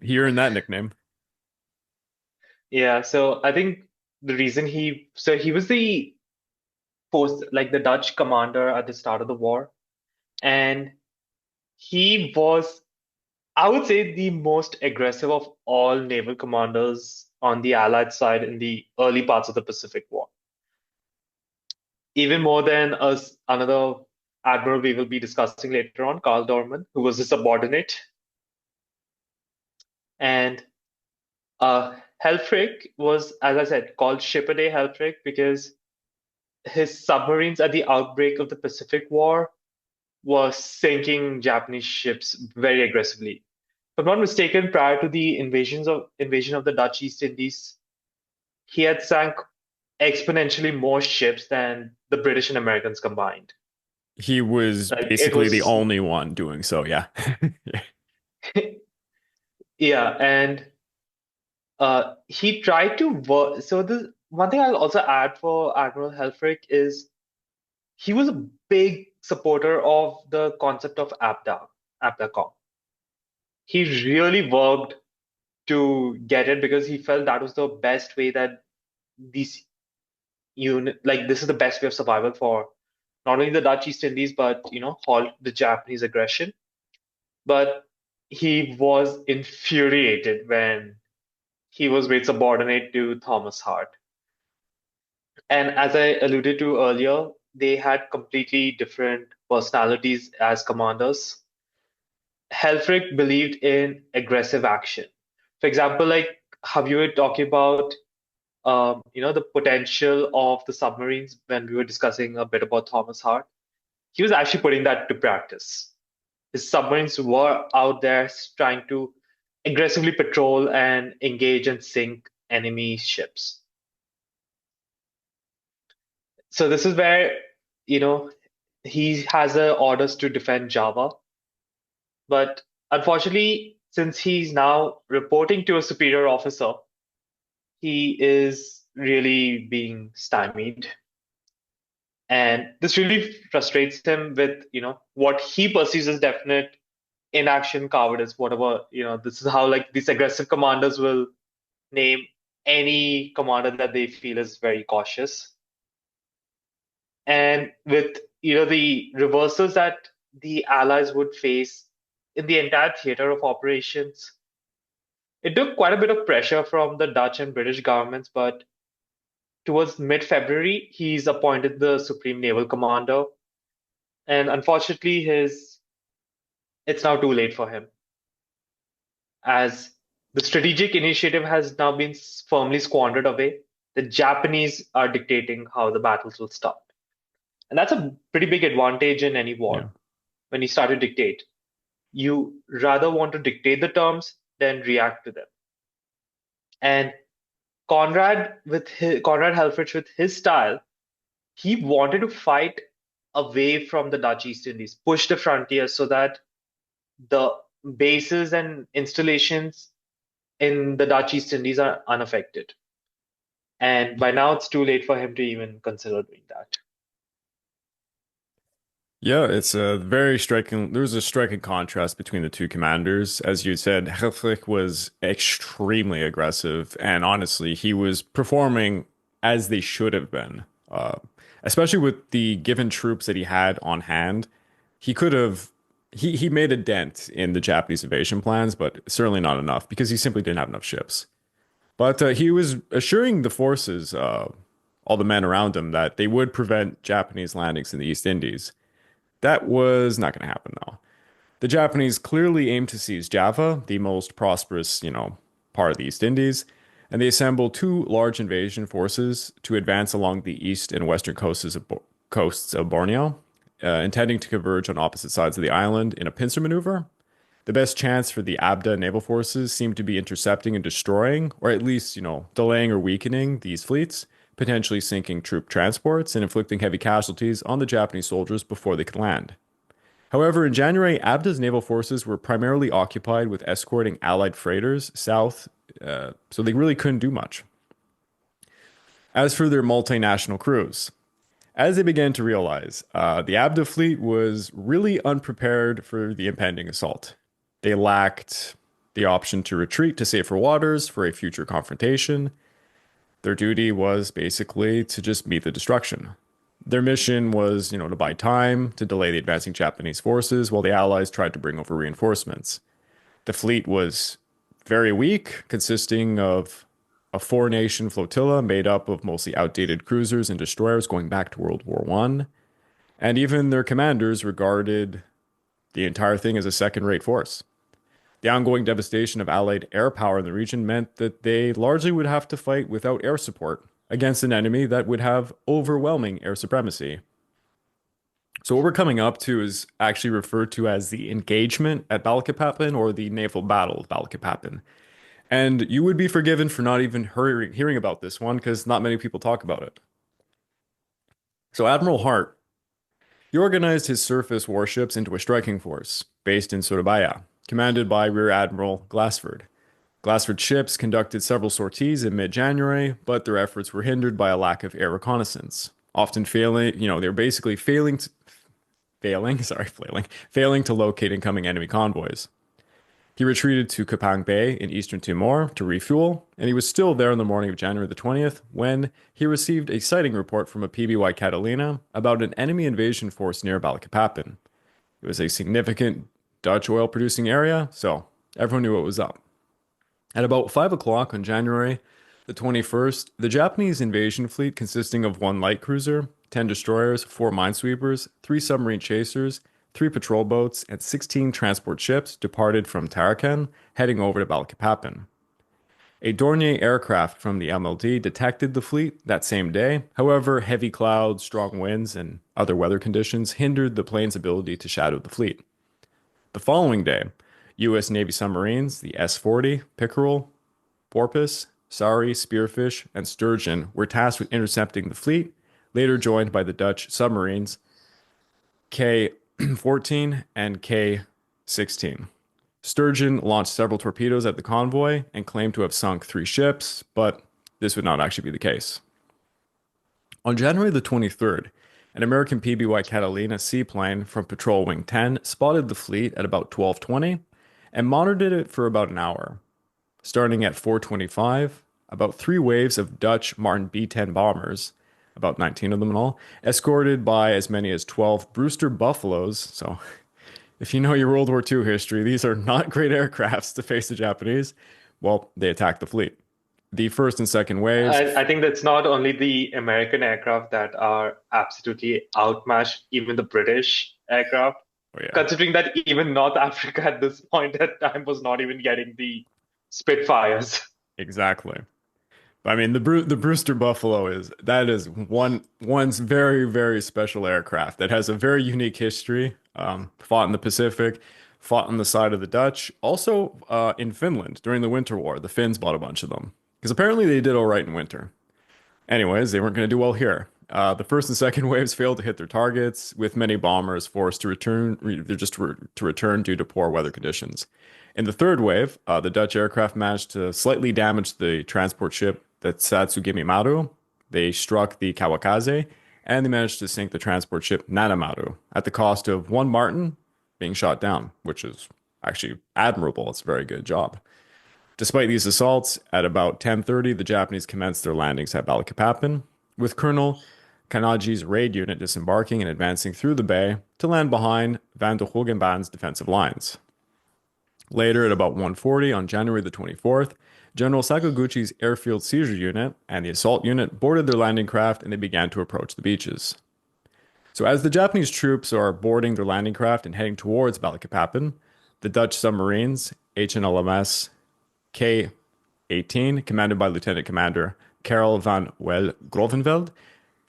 he earned that nickname. yeah, so I think the reason he was the post like the Dutch commander at the start of the war, and he was, I would say, the most aggressive of all naval commanders on the Allied side in the early parts of the Pacific War. Even more than us, another admiral we will be discussing later on, Carl Dorman, who was a subordinate. And Helfrich was, as I said, called Ship a Day Helfrich because his submarines at the outbreak of the Pacific War were sinking Japanese ships very aggressively. If I'm not mistaken, prior to the invasion of the Dutch East Indies, he had sank exponentially more ships than the British and Americans combined. He was Like it basically the was, only one doing so. Yeah. yeah, and he tried to work. So the one thing I'll also add for Admiral Helfrich is he was a big supporter of the concept of ABDA, ABDACOM. He really worked to get it because he felt that was the best way that these unit, like this is the best way of survival for not only the Dutch East Indies, but halt the Japanese aggression. But he was infuriated when he was made subordinate to Thomas Hart. And as I alluded to earlier, they had completely different personalities as commanders. Helfrich believed in aggressive action. For example, like how you were talking about the potential of the submarines when we were discussing a bit about Thomas Hart. He was actually putting that to practice. His submarines were out there trying to aggressively patrol and engage and sink enemy ships. So this is where, you know, he has orders to defend Java, but unfortunately, since he's now reporting to a superior officer, he is really being stymied. And this really frustrates him with, what he perceives as definite inaction, cowardice, whatever, this is how like these aggressive commanders will name any commander that they feel is very cautious. And with, the reversals that the Allies would face in the entire theater of operations, it took quite a bit of pressure from the Dutch and British governments, but towards mid-February, he's appointed the Supreme Naval Commander. And unfortunately, it's now too late for him, as the strategic initiative has now been firmly squandered away. The Japanese are dictating how the battles will start. And that's a pretty big advantage in any Yeah. war. When you start to dictate, you rather want to dictate the terms than react to them. And Conrad Helfrich, with his style, he wanted to fight away from the Dutch East Indies, push the frontier so that the bases and installations in the Dutch East Indies are unaffected. And by now, it's too late for him to even consider doing that. Yeah, it's a very striking. There's a striking contrast between the two commanders. As you said, Helfrich was extremely aggressive, and honestly, he was performing as they should have been. Especially with the given troops that he had on hand, he could have he made a dent in the Japanese invasion plans, but certainly not enough because he simply didn't have enough ships. But he was assuring the forces, all the men around him, that they would prevent Japanese landings in the East Indies. That was not going to happen, though. The Japanese clearly aimed to seize Java, the most prosperous, part of the East Indies, and they assembled two large invasion forces to advance along the east and western coasts of Borneo, intending to converge on opposite sides of the island in a pincer maneuver. The best chance for the ABDA naval forces seemed to be intercepting and destroying, or at least, delaying or weakening these fleets, potentially sinking troop transports and inflicting heavy casualties on the Japanese soldiers before they could land. However, in January, ABDA's naval forces were primarily occupied with escorting Allied freighters south, so they really couldn't do much. As for their multinational crews, as they began to realize, the ABDA fleet was really unprepared for the impending assault. They lacked the option to retreat to safer waters for a future confrontation. Their duty was basically to just meet the destruction. Their mission was, to buy time, to delay the advancing Japanese forces while the Allies tried to bring over reinforcements. The fleet was very weak, consisting of a four-nation flotilla made up of mostly outdated cruisers and destroyers going back to World War One, and even their commanders regarded the entire thing as a second-rate force. The ongoing devastation of Allied air power in the region meant that they largely would have to fight without air support against an enemy that would have overwhelming air supremacy. So what we're coming up to is actually referred to as the engagement at Balikpapan or the naval battle of Balikpapan. And you would be forgiven for not even hearing about this one because not many people talk about it. So Admiral Hart, he organized his surface warships into a striking force based in Surabaya, commanded by Rear Admiral Glassford. Glassford's ships conducted several sorties in mid-January, but their efforts were hindered by a lack of air reconnaissance, often failing, they were basically failing to locate incoming enemy convoys. He retreated to Kapang Bay in eastern Timor to refuel, and he was still there on the morning of January the 20th when he received a sighting report from a PBY Catalina about an enemy invasion force near Balikpapan. It was a significant Dutch oil producing area, so everyone knew what was up. At about 5 o'clock on January the 21st, the Japanese invasion fleet, consisting of one light cruiser, 10 destroyers, 4 minesweepers, 3 submarine chasers, 3 patrol boats, and 16 transport ships, departed from Tarakan, heading over to Balikpapan. A Dornier aircraft from the MLD detected the fleet that same day. However, heavy clouds, strong winds, and other weather conditions hindered the plane's ability to shadow the fleet. The following day, U.S. Navy submarines, the S-40, Pickerel, Porpoise, Sari, Spearfish, and Sturgeon, were tasked with intercepting the fleet, later joined by the Dutch submarines K-14 and K-16. Sturgeon launched several torpedoes at the convoy and claimed to have sunk 3 ships, but this would not actually be the case. On January the 23rd, an American PBY Catalina seaplane from Patrol Wing 10 spotted the fleet at about 12:20 and monitored it for about an hour. Starting at 4:25, about 3 waves of Dutch Martin B-10 bombers, about 19 of them in all, escorted by as many as 12 Brewster Buffaloes. So, if you know your World War II history, these are not great aircrafts to face the Japanese. Well, they attacked the fleet. The first and second waves, I think that's not only the American aircraft that are absolutely outmatched, even the British aircraft, oh yeah, considering that even North Africa at this point at time was not even getting the Spitfires. exactly. I mean, the Brewster Buffalo is one's very very special aircraft that has a very unique history. Fought in the Pacific, fought on the side of the Dutch, also in Finland during the Winter War. The Finns bought a bunch of them because apparently they did all right in winter. Anyways, they weren't going to do well here. The first and second waves failed to hit their targets, with many bombers forced to return, to return due to poor weather conditions. In the third wave, the Dutch aircraft managed to slightly damage the transport ship, the Satsugimi Maru. They struck the Kawakaze, and they managed to sink the transport ship Nanamaru at the cost of one Martin being shot down, which is actually admirable. It's a very good job. Despite these assaults, at about 10:30, the Japanese commenced their landings at Balikpapan, with Colonel Kanaji's raid unit disembarking and advancing through the bay to land behind Van der Hogenbahn's defensive lines. Later, at about 1:40 on January the 24th, General Sakaguchi's airfield seizure unit and the assault unit boarded their landing craft and they began to approach the beaches. So, as the Japanese troops are boarding their landing craft and heading towards Balikpapan, the Dutch submarines, HNLMS K-18, commanded by Lieutenant Commander Karel van Wel Grovenveld,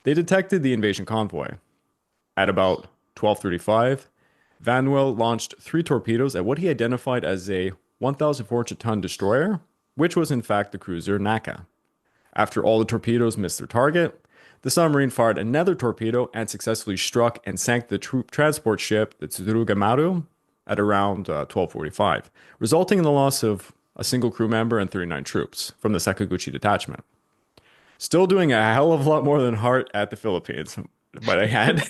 they detected the invasion convoy. At about 12:35, Van Wel launched 3 torpedoes at what he identified as a 1,400-ton destroyer, which was in fact the cruiser Naka. After all the torpedoes missed their target, the submarine fired another torpedo and successfully struck and sank the troop transport ship, the Tsuruga Maru, at around 12:45, resulting in the loss of a single crew member and 39 troops from the Sakaguchi detachment. Still doing a hell of a lot more than Hart at the Philippines, but I had.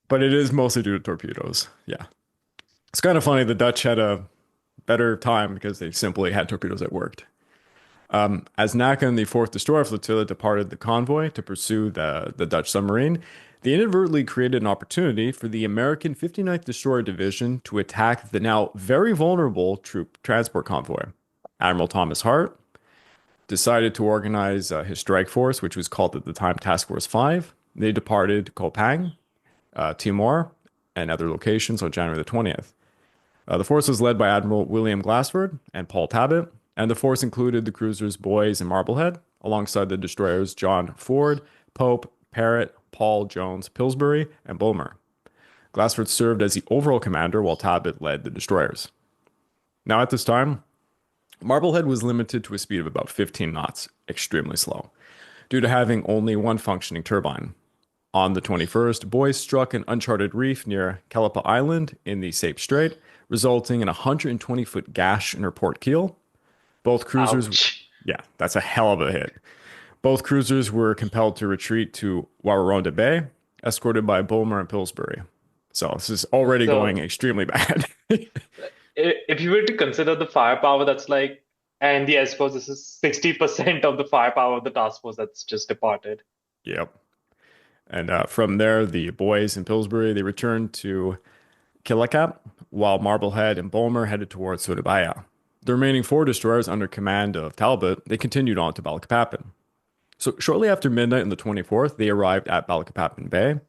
But it is mostly due to torpedoes. Yeah. It's kind of funny. The Dutch had a better time because they simply had torpedoes that worked. As Naka and the 4th Destroyer Flotilla departed the convoy to pursue the Dutch submarine, they inadvertently created an opportunity for the American 59th Destroyer Division to attack the now very vulnerable troop transport convoy. Admiral Thomas Hart decided to organize his strike force, which was called at the time Task Force 5. They departed Kopang, Timor, and other locations on January the 20th. The force was led by Admiral William Glassford and Paul Tabbitt, and the force included the cruisers Boys and Marblehead, alongside the destroyers John Ford, Pope, Parrott, Paul, Jones, Pillsbury, and Bulmer. Glassford served as the overall commander while Tabbitt led the destroyers. Now, at this time, Marblehead was limited to a speed of about 15 knots, extremely slow, due to having only one functioning turbine. On the 21st, Boys struck an uncharted reef near Calipa Island in the Sape Strait, resulting in a 120-foot gash in her port keel. Both cruisers, Ouch. yeah, that's a hell of a hit. Both cruisers were compelled to retreat to Wawaronda Bay, escorted by Bulmer and Pillsbury. So this is already going So extremely bad. if you were to consider the firepower that's like, and yeah, I suppose this is 60% of the firepower of the task force that's just departed. Yep. And from there, the Boys in Pillsbury, they returned to Kilakap, while Marblehead and Bulmer headed towards Surabaya. The remaining 4 destroyers under command of Talbot, they continued on to Balikpapan. So shortly after midnight on the 24th, they arrived at Balikpapan Bay.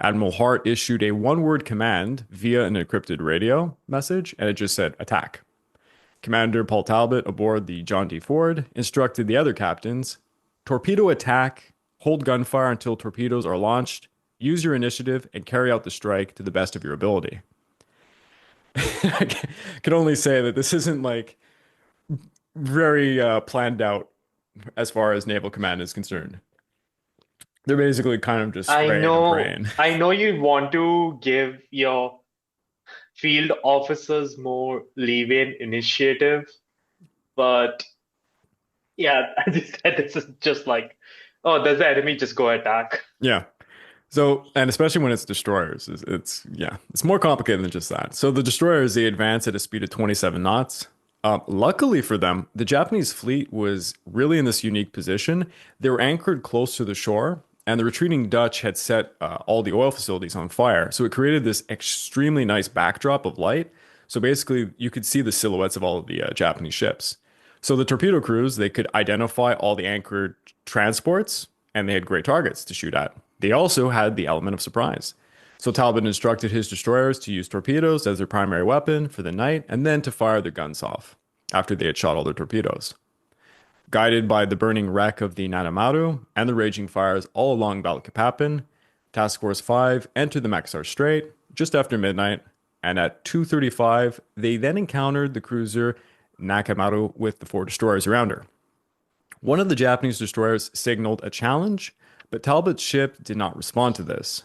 Admiral Hart issued a one-word command via an encrypted radio message, and it just said, attack. Commander Paul Talbot aboard the John D. Ford instructed the other captains torpedo attack, hold gunfire until torpedoes are launched, use your initiative, and carry out the strike to the best of your ability. I can only say that this isn't like very planned out as far as naval command is concerned. They're basically kind of just spraying and praying. I know you want to give your field officers more leeway in initiative, but yeah, this is just like, oh, there's the enemy, just go attack. Yeah. So, and especially when it's destroyers, yeah, it's more complicated than just that. So the destroyers, they advance at a speed of 27 knots. Luckily for them, the Japanese fleet was really in this unique position. They were anchored close to the shore, and the retreating Dutch had set all the oil facilities on fire. So it created this extremely nice backdrop of light. So basically, you could see the silhouettes of all of the Japanese ships. So the torpedo crews, they could identify all the anchored transports, and they had great targets to shoot at. They also had the element of surprise. So Talbot instructed his destroyers to use torpedoes as their primary weapon for the night and then to fire their guns off after they had shot all their torpedoes. Guided by the burning wreck of the Nanamaru and the raging fires all along Balikpapan, Task Force 5 entered the Makassar Strait just after midnight, and at 2:35, they then encountered the cruiser Nakamaru with the four destroyers around her. One of the Japanese destroyers signaled a challenge, but Talbot's ship did not respond to this.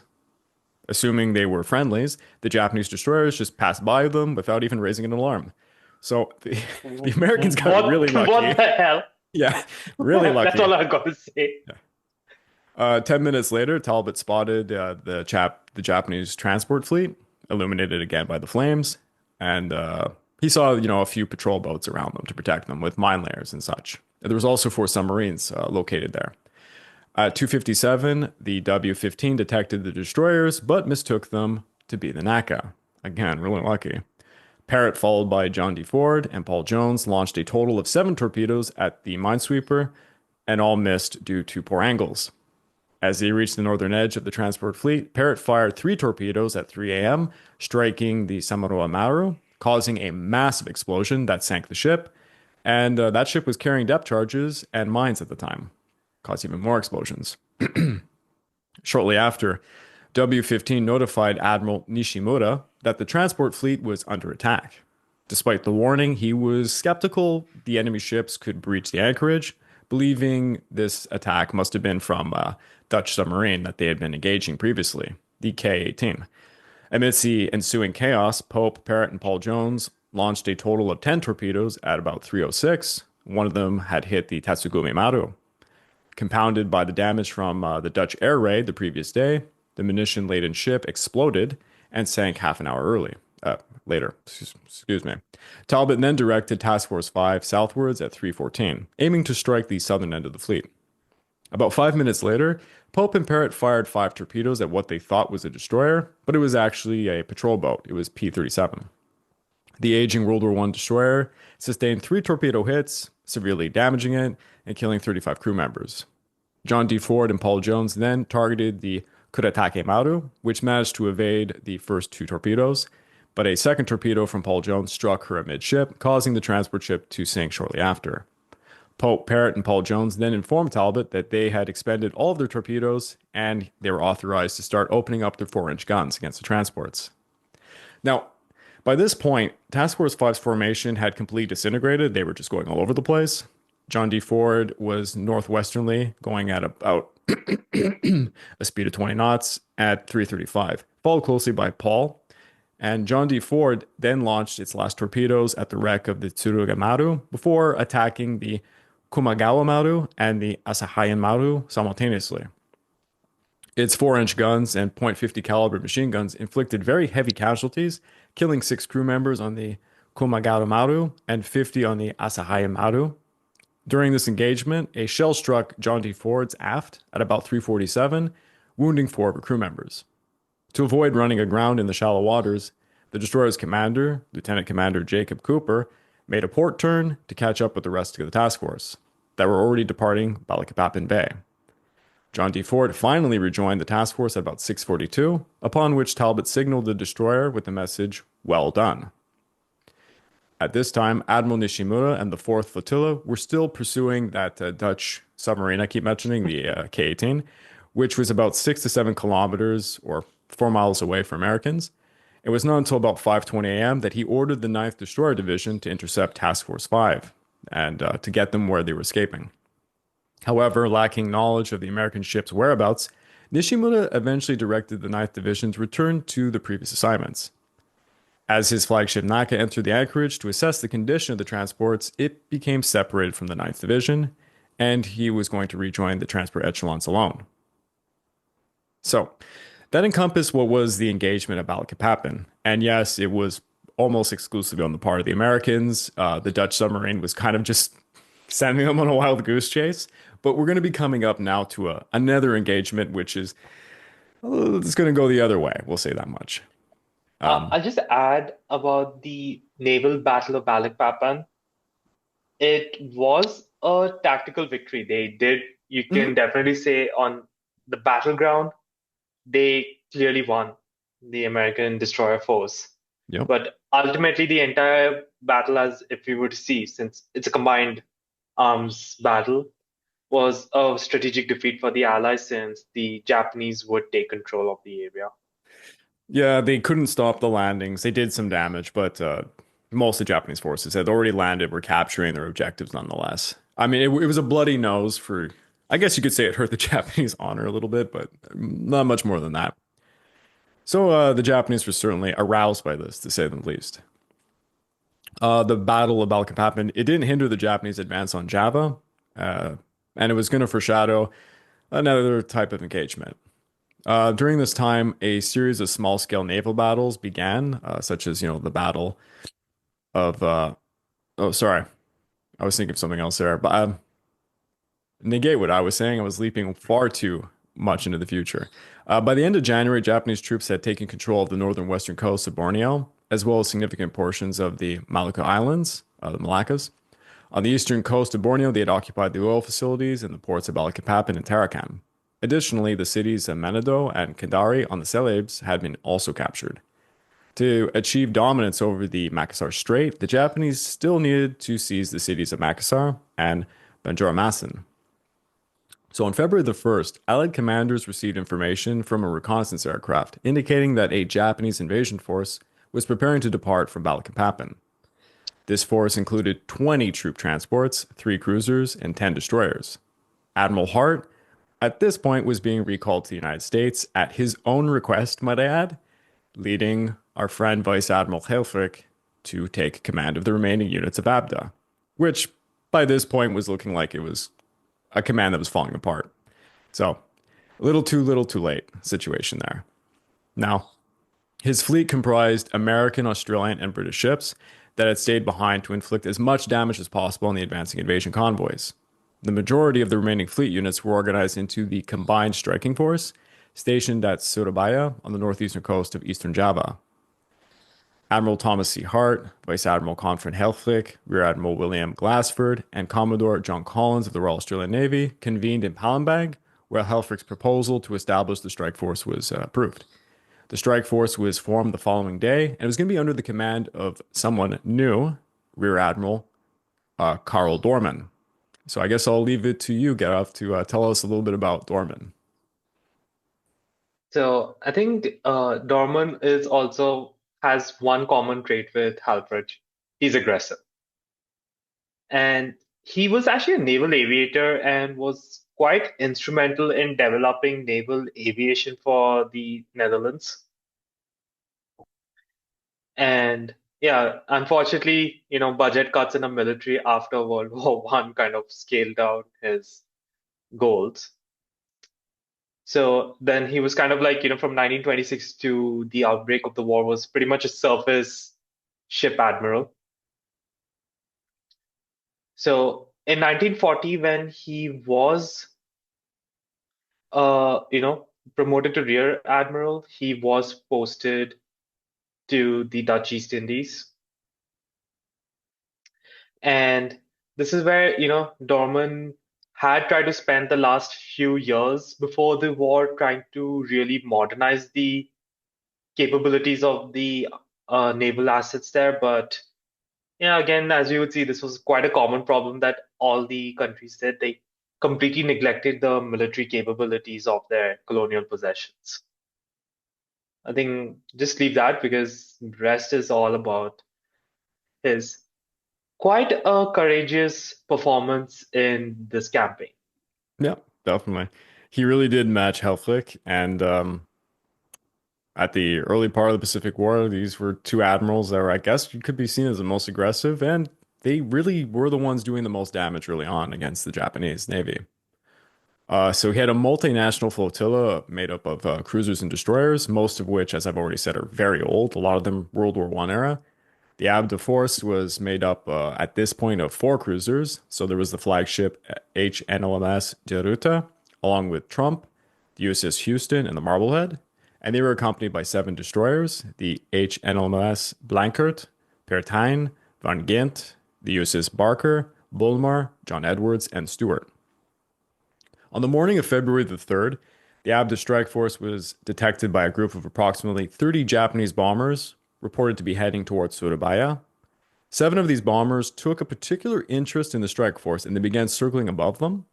Assuming they were friendlies, the Japanese destroyers just passed by them without even raising an alarm. So the Americans got really What lucky. the hell? Yeah, really That's lucky. all I got to say. 10 minutes later, Talbot spotted the Japanese transport fleet, illuminated again by the flames, and he saw a few patrol boats around them to protect them with mine layers and such. There was also four submarines located there. At 2:57, the W-15 detected the destroyers, but mistook them to be the Naka. Again, really lucky. Parrott, followed by John D. Ford and Paul Jones, launched a total of 7 torpedoes at the minesweeper, and all missed due to poor angles. As they reached the northern edge of the transport fleet, Parrott fired 3 torpedoes at 3 a.m., striking the Samaroa Maru, causing a massive explosion that sank the ship. And that ship was carrying depth charges and mines at the time, caused even more explosions. Shortly after, W-15 notified Admiral Nishimura that the transport fleet was under attack. Despite the warning, he was skeptical the enemy ships could breach the anchorage, believing this attack must have been from a Dutch submarine that they had been engaging previously, the K-18. Amidst the ensuing chaos, Pope, Parrott, and Paul Jones launched a total of 10 torpedoes at about 3:06. One of them had hit the Tatsugumi Maru. Compounded by the damage from the Dutch air raid the previous day, the munition-laden ship exploded and sank half an hour later. Excuse me. Talbot then directed Task Force 5 southwards at 3:14, aiming to strike the southern end of the fleet. About 5 minutes later, Pope and Parrott fired 5 torpedoes at what they thought was a destroyer, but it was actually a patrol boat. It was P-37. The aging World War I destroyer sustained 3 torpedo hits, severely damaging it and killing 35 crew members. John D. Ford and Paul Jones then targeted the Kuretake Maru, which managed to evade the first 2 torpedoes, but a second torpedo from Paul Jones struck her amidship, causing the transport ship to sink shortly after. Pope, Parrott, and Paul Jones then informed Talbot that they had expended all of their torpedoes and they were authorized to start opening up their 4-inch guns against the transports. Now, by this point, Task Force 5's formation had completely disintegrated. They were just going all over the place. John D. Ford was northwesternly, going at about a speed of 20 knots at 3:35, followed closely by Paul. And John D. Ford then launched its last torpedoes at the wreck of the Tsuruga Maru before attacking the Kumagawa Maru and the Asahayan Maru simultaneously. Its 4-inch guns and .50 caliber machine guns inflicted very heavy casualties, killing 6 crew members on the Kumagawa Maru and 50 on the Asahayan Maru. During this engagement, a shell struck John D. Ford's aft at about 3:47, wounding 4 of her crew members. To avoid running aground in the shallow waters, the destroyer's commander, Lieutenant Commander Jacob Cooper, made a port turn to catch up with the rest of the task force that were already departing Balikpapan Bay. John D. Ford finally rejoined the task force at about 6:42, upon which Talbot signaled the destroyer with the message, "Well done." At this time, Admiral Nishimura and the 4th Flotilla were still pursuing that Dutch submarine I keep mentioning, the K-18, which was about 6 to 7 kilometers or 4 miles away from Americans. It was not until about 5:20 a.m. that he ordered the Ninth Destroyer Division to intercept Task Force 5 and to get them where they were escaping. However, lacking knowledge of the American ship's whereabouts, Nishimura eventually directed the Ninth Division to return to the previous assignments. As his flagship Naka entered the anchorage to assess the condition of the transports, it became separated from the Ninth Division, and he was going to rejoin the transport echelons alone. So, that encompassed what was the engagement at Balikpapan. And yes, it was almost exclusively on the part of the Americans. The Dutch submarine was kind of just sending them on a wild goose chase. But we're going to be coming up now to another engagement, which is it's going to go the other way. We'll say that much. I'll just add about the naval battle of Balikpapan. It was a tactical victory. They did, you can Mhm. definitely say on the battleground, they clearly won the American destroyer force. Yep. But ultimately, the entire battle, as if we were to see, since it's a combined arms battle, was a strategic defeat for the Allies since the Japanese would take control of the area. Yeah, they couldn't stop the landings. They did some damage, but most of the Japanese forces had already landed, were capturing their objectives nonetheless. I mean, it was a bloody nose for, I guess you could say it hurt the Japanese honor a little bit, but not much more than that. So the Japanese were certainly aroused by this, to say the least. The Battle of Balikpapan, it didn't hinder the Japanese advance on Java, uh, and it was going to foreshadow another type of engagement. During this time, a series of small-scale naval battles began, such as, the Battle of, oh, sorry, I was thinking of something else there, but negate what I was saying. I was leaping far too much into the future. By the end of January, Japanese troops had taken control of the northern western coast of Borneo, as well as significant portions of the Maluku Islands, the Malaccas. On the eastern coast of Borneo, they had occupied the oil facilities and the ports of Balikpapan and Tarakan. Additionally, the cities of Manado and Kandari on the Celebes had been also captured. To achieve dominance over the Makassar Strait, the Japanese still needed to seize the cities of Makassar and Banjarmasin. So on February the 1st, Allied commanders received information from a reconnaissance aircraft indicating that a Japanese invasion force was preparing to depart from Balikpapan. This force included 20 troop transports, 3 cruisers, and 10 destroyers. Admiral Hart, at this point, was being recalled to the United States at his own request, might I add, leading our friend Vice Admiral Helfrich to take command of the remaining units of ABDA, which by this point was looking like it was a command that was falling apart. So, little too late situation there. Now, his fleet comprised American, Australian, and British ships that had stayed behind to inflict as much damage as possible on the advancing invasion convoys. The majority of the remaining fleet units were organized into the Combined Striking Force, stationed at Surabaya on the northeastern coast of eastern Java. Admiral Thomas C. Hart, Vice Admiral Confred Helfrich, Rear Admiral William Glassford, and Commodore John Collins of the Royal Australian Navy convened in Palembang, where Helfrich's proposal to establish the strike force was approved. The strike force was formed the following day, and it was going to be under the command of someone new, Rear Admiral Carl Dorman. So I guess I'll leave it to you, Gareth, to tell us a little bit about Dorman. So I think Dorman is also has one common trait with Halford. He's aggressive. And he was actually a naval aviator and was quite instrumental in developing naval aviation for the Netherlands. And yeah, unfortunately, budget cuts in the military after World War One kind of scaled down his goals. So then he was kind of like, from 1926 to the outbreak of the war was pretty much a surface ship admiral. So in 1940, when he was, promoted to rear admiral, he was posted to the Dutch East Indies. And this is where, Dorman had tried to spend the last few years before the war trying to really modernize the capabilities of the naval assets there. But Yeah, again, as you would see, this was quite a common problem that all the countries did. They completely neglected the military capabilities of their colonial possessions. I think just leave that because rest is all about his quite a courageous performance in this campaign. Yeah, definitely. He really did match Helfrich, and at the early part of the Pacific War, these were two admirals that were, I guess, you could be seen as the most aggressive, and they really were the ones doing the most damage early on against the Japanese Navy. So he had a multinational flotilla made up of cruisers and destroyers, most of which, as I've already said, are very old. A lot of them World War One era. The ABDA force was made up at this point of four cruisers. So there was the flagship HNLMS Deruta, along with Trump, the USS Houston, and the Marblehead. And they were accompanied by seven destroyers, the HNLMS Blankert, Pertine, Van Ghent, the USS Barker, Bulmar, John Edwards, and Stewart. On the morning of February the 3rd, the ABDA Strike Force was detected by a group of approximately 30 Japanese bombers reported to be heading towards Surabaya. Seven of these bombers took a particular interest in the strike force and they began circling above them.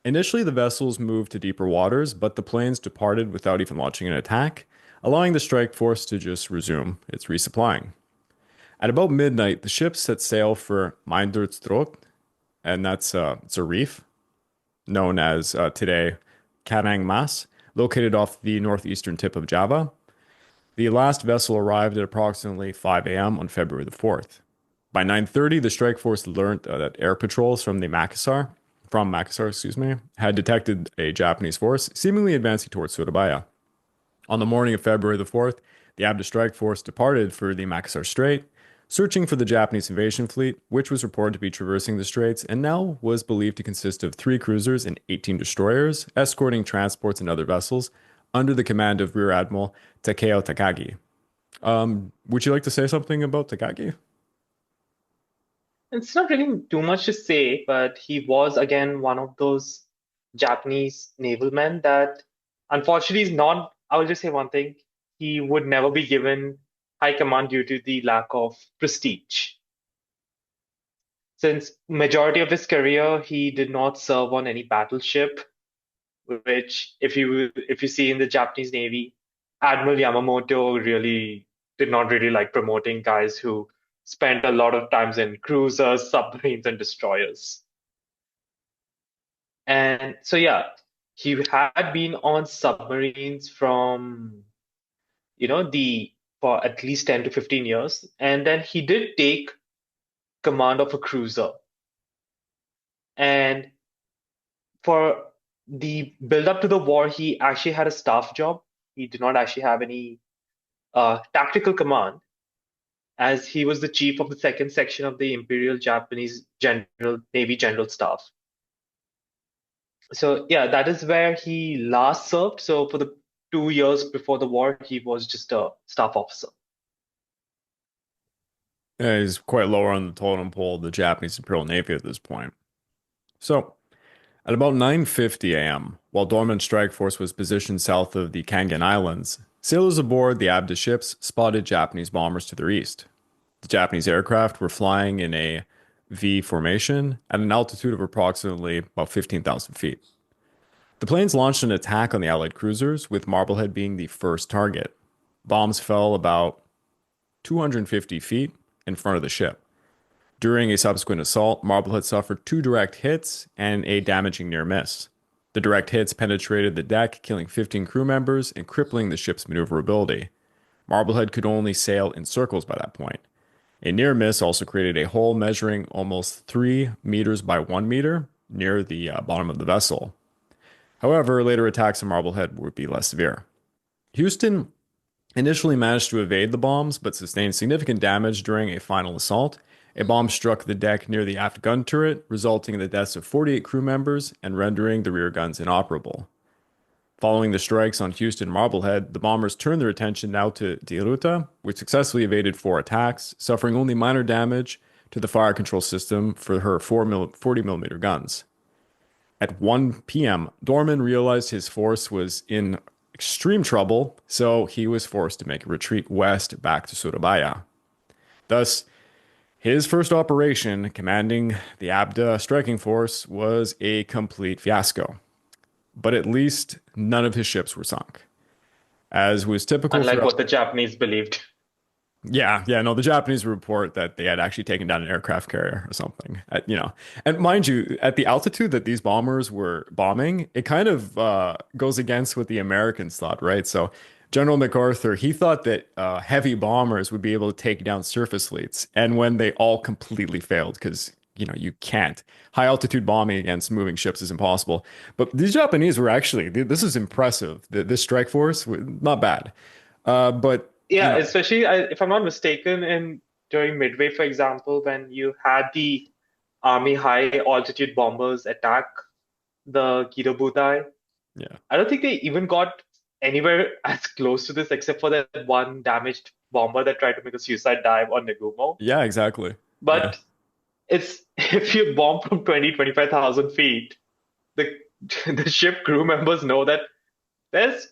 Initially, the vessels moved to deeper waters, but the planes departed without even launching an attack, allowing the strike force to just resume its resupplying. At about midnight, the ship set sail for Mindertstrot, and it's a reef known as today Karang Mas, located off the northeastern tip of Java. The last vessel arrived at approximately 5 a.m. on February the 4th. By 9:30, the strike force learned that air patrols from Makassar, excuse me, had detected a Japanese force seemingly advancing towards Surabaya. On the morning of February the 4th, the ABDA Strike Force departed for the Makassar Strait, searching for the Japanese invasion fleet, which was reported to be traversing the straits and now was believed to consist of three cruisers and 18 destroyers, escorting transports and other vessels under the command of Rear Admiral Takeo Takagi. Would you like to say something about Takagi? It's not really too much to say, but he was again one of those Japanese naval men that unfortunately is not, I will just say one thing, he would never be given high command due to the lack of prestige. Since majority of his career he did not serve on any battleship, which if you see in the Japanese Navy, Admiral Yamamoto really did not really like promoting guys who spent a lot of times in cruisers, submarines, and destroyers. And so yeah, he had been on submarines from the for at least 10 to 15 years, and then he did take command of a cruiser. And for the build up to the war, he actually had a staff job. He did not actually have any tactical command, as he was the chief of the second section of the Imperial Japanese General Navy General Staff. So yeah, that is where he last served. So for the 2 years before the war, he was just a staff officer. Yeah, he's quite lower on the totem pole of the Japanese Imperial Navy at this point. So, at about 9:50 a.m., while Dorman's strike force was positioned south of the Kangen Islands, sailors aboard the ABDA ships spotted Japanese bombers to their east. The Japanese aircraft were flying in a V formation at an altitude of approximately about 15,000 feet. The planes launched an attack on the Allied cruisers, with Marblehead being the first target. Bombs fell about 250 feet in front of the ship. During a subsequent assault, Marblehead suffered two direct hits and a damaging near miss. The direct hits penetrated the deck, killing 15 crew members and crippling the ship's maneuverability. Marblehead could only sail in circles by that point. A near miss also created a hole measuring almost 3 meters by 1 meter near the bottom of the vessel. However, later attacks on Marblehead would be less severe. Houston initially managed to evade the bombs, but sustained significant damage during a final assault. A bomb struck the deck near the aft gun turret, resulting in the deaths of 48 crew members and rendering the rear guns inoperable. Following the strikes on Houston and Marblehead, the bombers turned their attention now to Diruta, which successfully evaded four attacks, suffering only minor damage to the fire control system for her 40 millimeter guns. At 1 p.m., Dorman realized his force was in extreme trouble, so he was forced to make a retreat west back to Surabaya. Thus, His first operation, commanding the ABDA Striking Force, was a complete fiasco. But at least none of his ships were sunk. As was typical Unlike for what the Japanese believed. yeah, no, the Japanese report that they had actually taken down an aircraft carrier or something, And mind you, at the altitude that these bombers were bombing, it kind of goes against what the Americans thought, right? So General MacArthur, he thought that heavy bombers would be able to take down surface fleets, and when they all completely failed, because you can't. High altitude bombing against moving ships is impossible. But these Japanese were actually, this is impressive. This strike force, not bad. But Yeah, especially if I'm not mistaken, in during Midway, for example, when you had the Army high altitude bombers attack the Kido butai, yeah. I don't think they even got anywhere as close to this except for that one damaged bomber that tried to make a suicide dive on Nagumo. Yeah, exactly. Yeah. But it's if you bomb from 25,000 feet, the the ship crew members know that there's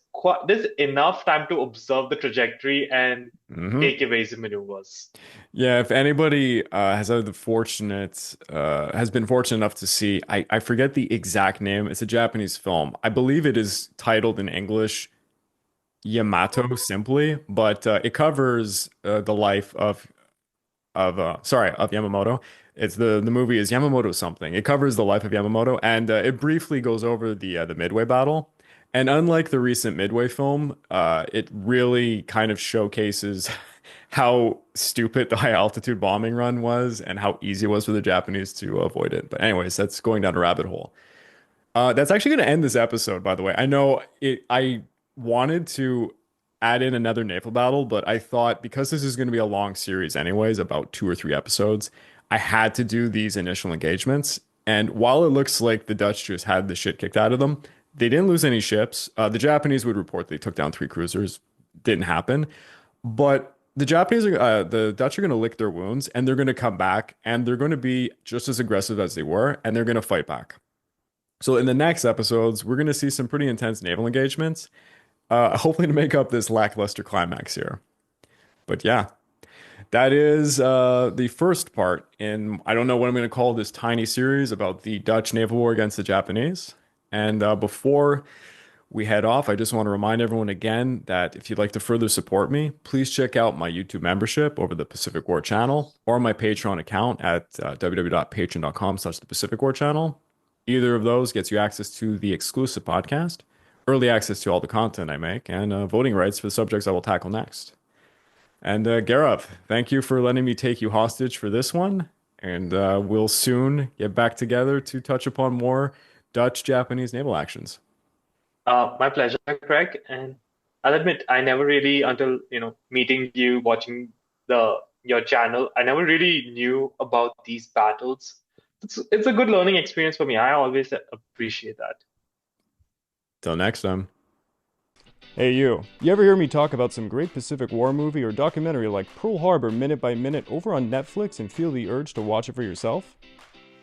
enough time to observe the trajectory and Hmm. take evasive maneuvers. Yeah, if anybody has been fortunate enough to see, I forget the exact name. It's a Japanese film. I believe it is titled in English Yamato simply, but it covers the life of Yamamoto. It's the movie is Yamamoto something. It covers the life of Yamamoto, and it briefly goes over the Midway battle. And unlike the recent Midway film, it really kind of showcases how stupid the high altitude bombing run was and how easy it was for the Japanese to avoid it. But anyways, that's going down a rabbit hole. That's actually going to end this episode, by the way. I know it. I wanted to add in another naval battle, but I thought because this is going to be a long series, anyways, about 2 or 3 episodes, I had to do these initial engagements. And while it looks like the Dutch just had the shit kicked out of them, they didn't lose any ships. The Japanese would report they took down 3 cruisers. Didn't happen. But the Dutch are going to lick their wounds and they're going to come back and they're going to be just as aggressive as they were and they're going to fight back. So in the next episodes, we're going to see some pretty intense naval engagements, hopefully to make up this lackluster climax here. But yeah, that is the first part in, I don't know what I'm going to call this tiny series about the Dutch naval war against the Japanese. And before we head off, I just want to remind everyone again that if you'd like to further support me, please check out my YouTube membership over the Pacific War channel or my Patreon account at www.patreon.com/the Pacific War channel. Either of those gets you access to the exclusive podcast, early access to all the content I make, and voting rights for the subjects I will tackle next. And Gaurav, thank you for letting me take you hostage for this one. And we'll soon get back together to touch upon more Dutch-Japanese naval actions. My pleasure, Craig. And I'll admit, I never really, until meeting you, watching your channel, I never really knew about these battles. It's a good learning experience for me. I always appreciate that. Till next time. Hey you ever hear me talk about some great Pacific War movie or documentary like Pearl Harbor minute by minute over on Netflix and feel the urge to watch it for yourself?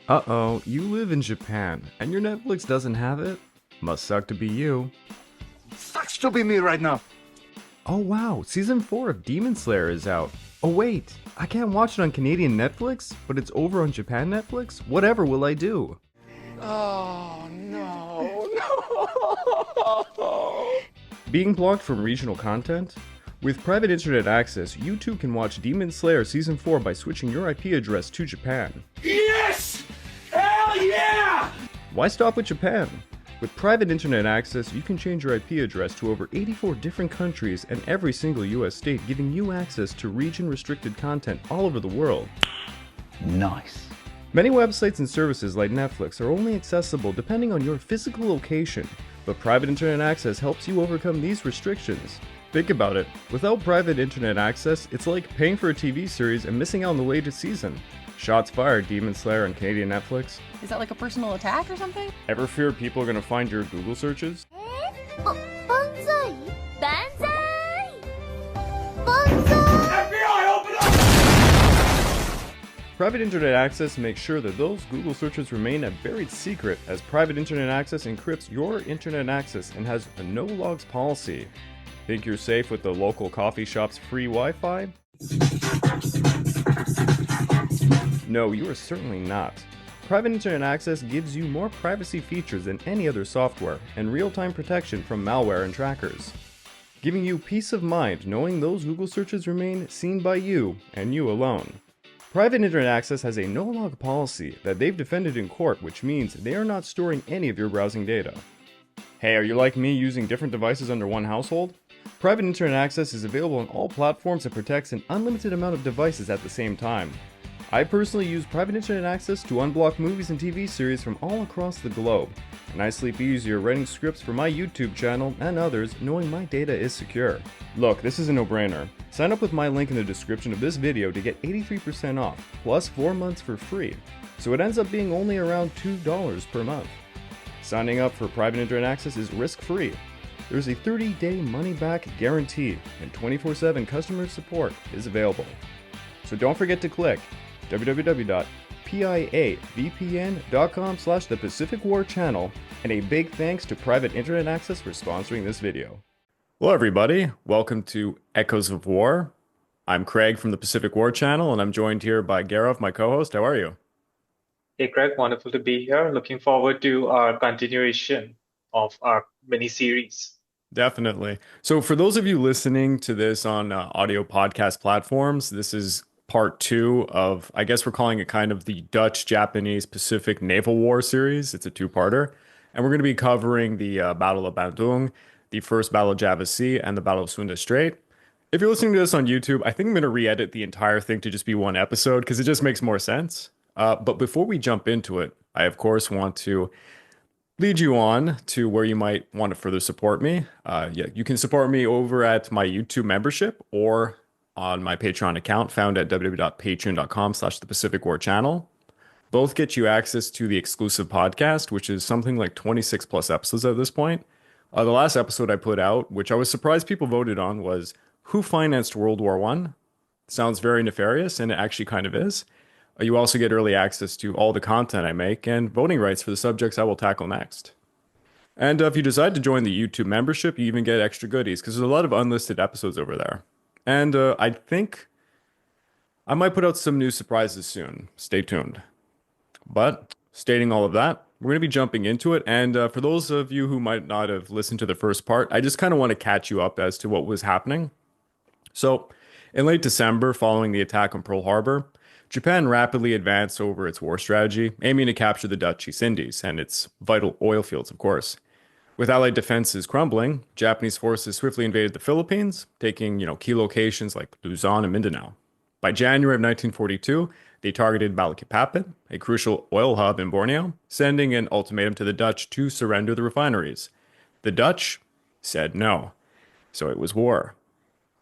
Uh-oh, you live in Japan and your Netflix doesn't have it? Must suck to be you. Sucks to be me right now. Oh wow, season 4 of Demon Slayer is out. Oh wait, I can't watch it on Canadian Netflix, but it's over on Japan Netflix? Whatever will I do? Oh, no, no. Being blocked from regional content? With private internet access, you too can watch Demon Slayer Season 4 by switching your IP address to Japan. Yes! Hell yeah! Why stop with Japan? With private internet access, you can change your IP address to over 84 different countries and every single US state, giving you access to region-restricted content all over the world. Nice. Many websites and services like Netflix are only accessible depending on your physical location, but private internet access helps you overcome these restrictions. Think about it. Without private internet access, it's like paying for a TV series and missing out on the latest season. Shots fired, Demon Slayer on Canadian Netflix. Is that like a personal attack or something? Ever fear people are gonna find your Google searches? Banzai! Banzai! Banzai! FBI, open up! Private internet access makes sure that those Google searches remain a buried secret, as private internet access encrypts your internet access and has a no logs policy. Think you're safe with the local coffee shop's free Wi-Fi? No, you are certainly not. Private Internet Access gives you more privacy features than any other software and real-time protection from malware and trackers, giving you peace of mind knowing those Google searches remain seen by you and you alone. Private Internet Access has a no-log policy that they've defended in court, which means they are not storing any of your browsing data. Hey, are you like me using different devices under one household? Private Internet Access is available on all platforms and protects an unlimited amount of devices at the same time. I personally use Private Internet Access to unblock movies and TV series from all across the globe, and I sleep easier writing scripts for my YouTube channel and others knowing my data is secure. Look, this is a no-brainer. Sign up with my link in the description of this video to get 83% off, plus 4 months for free, so it ends up being only around $2 per month. Signing up for Private Internet Access is risk-free. There's a 30-day money-back guarantee, and 24/7 customer support is available. So don't forget to click www.piavpn.com/the Pacific War Channel, and a big thanks to Private Internet Access for sponsoring this video. Hello everybody, welcome to Echoes of War. I'm Craig from the Pacific War Channel, and I'm joined here by Gaurav, my co-host. How are you? Hey, Craig, wonderful to be here. Looking forward to our continuation of our mini-series. Definitely. So for those of you listening to this on audio podcast platforms, this is part 2 of, I guess we're calling it kind of the Dutch-Japanese Pacific Naval War series. It's a 2-parter. And we're going to be covering the Battle of Badung, the First Battle of Java Sea, and the Battle of Sunda Strait. If you're listening to this on YouTube, I think I'm going to re-edit the entire thing to just be one episode because it just makes more sense. But before we jump into it, I, of course, want to lead you on to where you might want to further support me. You can support me over at my YouTube membership or on my Patreon account found at www.patreon.com/the Pacific War Channel. Both get you access to the exclusive podcast, which is something like 26 plus episodes at this point. The last episode I put out, which I was surprised people voted on, was Who Financed World War I? Sounds very nefarious, and it actually kind of is. You also get early access to all the content I make and voting rights for the subjects I will tackle next. And if you decide to join the YouTube membership, you even get extra goodies because there's a lot of unlisted episodes over there. And I think I might put out some new surprises soon. Stay tuned. But stating all of that, we're going to be jumping into it. And for those of you who might not have listened to the first part, I just kind of want to catch you up as to what was happening. So in late December, following the attack on Pearl Harbor, Japan rapidly advanced over its war strategy, aiming to capture the Dutch East Indies and its vital oil fields, of course. With Allied defenses crumbling, Japanese forces swiftly invaded the Philippines, taking, key locations like Luzon and Mindanao. By January of 1942, they targeted Balikpapan, a crucial oil hub in Borneo, sending an ultimatum to the Dutch to surrender the refineries. The Dutch said no, so it was war.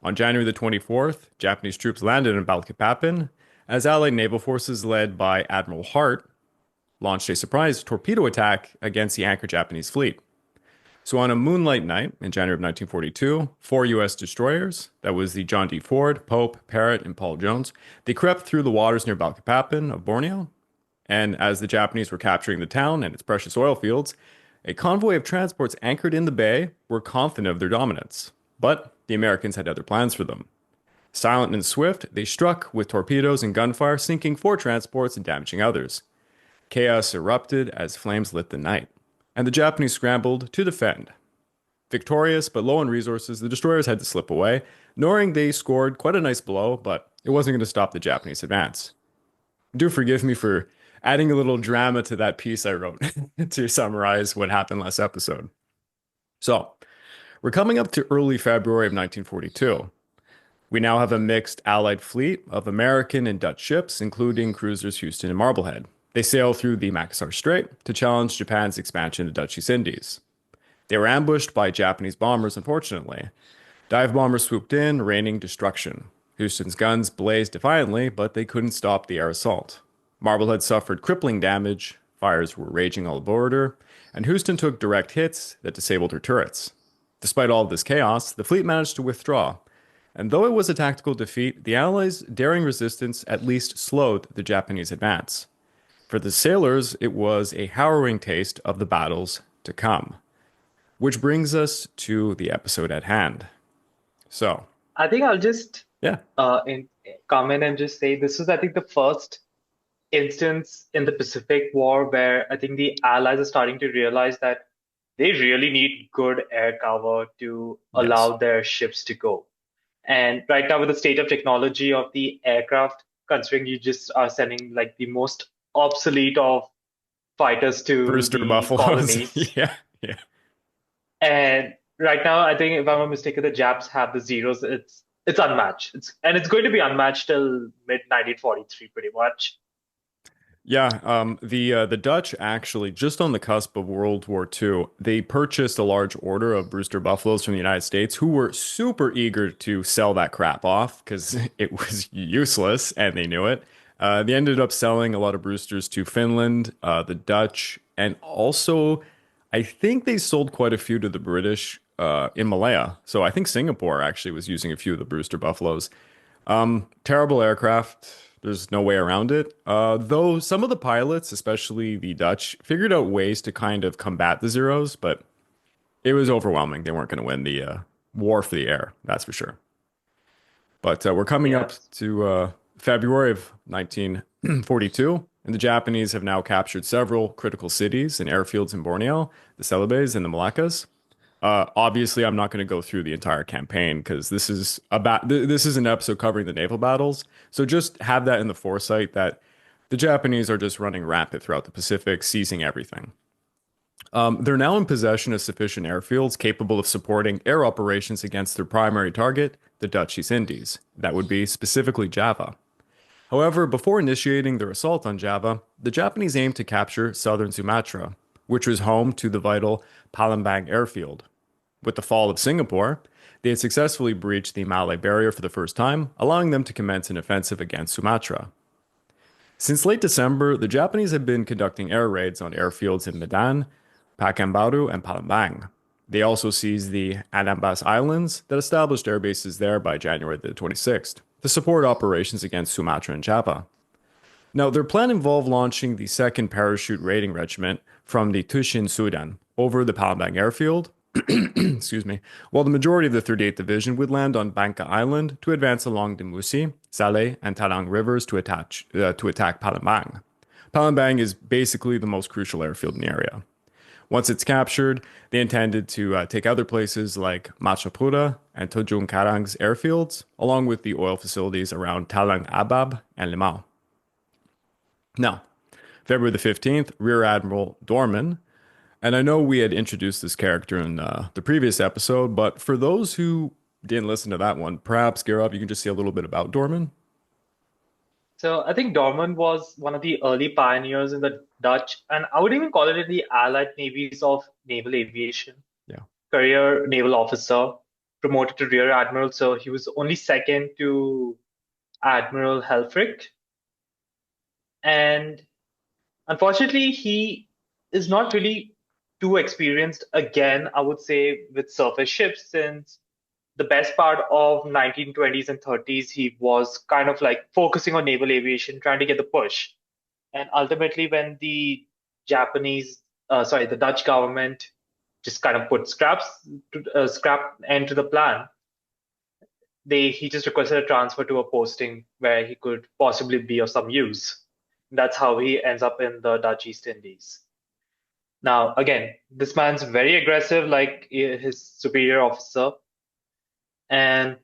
On January the 24th, Japanese troops landed in Balikpapan, as Allied naval forces led by Admiral Hart launched a surprise torpedo attack against the anchored Japanese fleet. So on a moonlight night in January of 1942, 4 U.S. destroyers, that was the John D. Ford, Pope, Parrott, and Paul Jones, they crept through the waters near Balikpapan of Borneo, and as the Japanese were capturing the town and its precious oil fields, a convoy of transports anchored in the bay were confident of their dominance. But the Americans had other plans for them. Silent and swift, they struck with torpedoes and gunfire, sinking 4 transports and damaging others. Chaos erupted as flames lit the night, and the Japanese scrambled to defend. Victorious but low on resources, the destroyers had to slip away, knowing they scored quite a nice blow, but it wasn't going to stop the Japanese advance. Do forgive me for adding a little drama to that piece I wrote to summarize what happened last episode. So, we're coming up to early February of 1942. We now have a mixed Allied fleet of American and Dutch ships, including cruisers Houston and Marblehead. They sail through the Makassar Strait to challenge Japan's expansion to Dutch East Indies. They were ambushed by Japanese bombers, unfortunately. Dive bombers swooped in, raining destruction. Houston's guns blazed defiantly, but they couldn't stop the air assault. Marblehead suffered crippling damage, fires were raging all aboard her, and Houston took direct hits that disabled her turrets. Despite all of this chaos, the fleet managed to withdraw, and though it was a tactical defeat, the Allies' daring resistance at least slowed the Japanese advance. For the sailors, it was a harrowing taste of the battles to come. Which brings us to the episode at hand. So, I think I'll just yeah. come in and just say this is, I think, the first instance in the Pacific War where I think the Allies are starting to realize that they really need good air cover to Yes. allow their ships to go. And right now, with the state of technology of the aircraft, considering you just are sending like the most obsolete of fighters to Brewster the Buffaloes. colonies, Yeah. Yeah. and right now, I think if I'm not mistaken, the Japs have the zeros. It's unmatched. It's going to be unmatched till mid 1943, pretty much. Yeah, the Dutch actually, just on the cusp of World War II, they purchased a large order of Brewster Buffaloes from the United States, who were super eager to sell that crap off because it was useless and they knew it. They ended up selling a lot of Brewsters to Finland, the Dutch, and also I think they sold quite a few to the British in Malaya. So I think Singapore actually was using a few of the Brewster Buffaloes. Terrible aircraft. There's no way around it. Though some of the pilots, especially the Dutch, figured out ways to kind of combat the Zeros, but it was overwhelming. They weren't going to win the war for the air, that's for sure. But we're coming up Yes. to February of 1942, and the Japanese have now captured several critical cities and airfields in Borneo, the Celebes, and the Moluccas. Obviously, I'm not going to go through the entire campaign because this is an episode covering the naval battles. So just have that in the foresight that the Japanese are just running rapid throughout the Pacific, seizing everything. They're now in possession of sufficient airfields capable of supporting air operations against their primary target, the Dutch East Indies. That would be specifically Java. However, before initiating their assault on Java, the Japanese aimed to capture southern Sumatra, which was home to the vital Palembang airfield. With the fall of Singapore, they had successfully breached the Malay Barrier for the first time, allowing them to commence an offensive against Sumatra. Since late December, the Japanese had been conducting air raids on airfields in Medan, Pekanbaru, and Palembang. They also seized the Anambas Islands that established air bases there by January the 26th to support operations against Sumatra and Java. Now, their plan involved launching the 2nd Parachute Raiding Regiment from the Tushin Sudan over the Palembang airfield, excuse me, while the majority of the 38th Division would land on Bangka Island to advance along the Musi, Saleh, and Talang rivers to attack Palembang. Palembang is basically the most crucial airfield in the area. Once it's captured, they intended to take other places like Machapura and Tanjung Karang's airfields, along with the oil facilities around Talang Abab and Limau. Now, February the 15th, Rear Admiral Dorman, and I know we had introduced this character in the previous episode, but for those who didn't listen to that one, perhaps, Gaurav, you can just say a little bit about Dorman. So I think Dorman was one of the early pioneers in the Dutch, and I would even call it in the Allied navies of naval aviation. Yeah. Career naval officer, promoted to rear admiral. So he was only second to Admiral Helfrich. And unfortunately, he is not really too experienced again, I would say, with surface ships, since the best part of 1920s and 30s, he was kind of like focusing on naval aviation, trying to get the push. And ultimately, when the the Dutch government just kind of put scrap end to the plan, he just requested a transfer to a posting where he could possibly be of some use. That's how he ends up in the Dutch East Indies. Now, again, this man's very aggressive, like his superior officer. And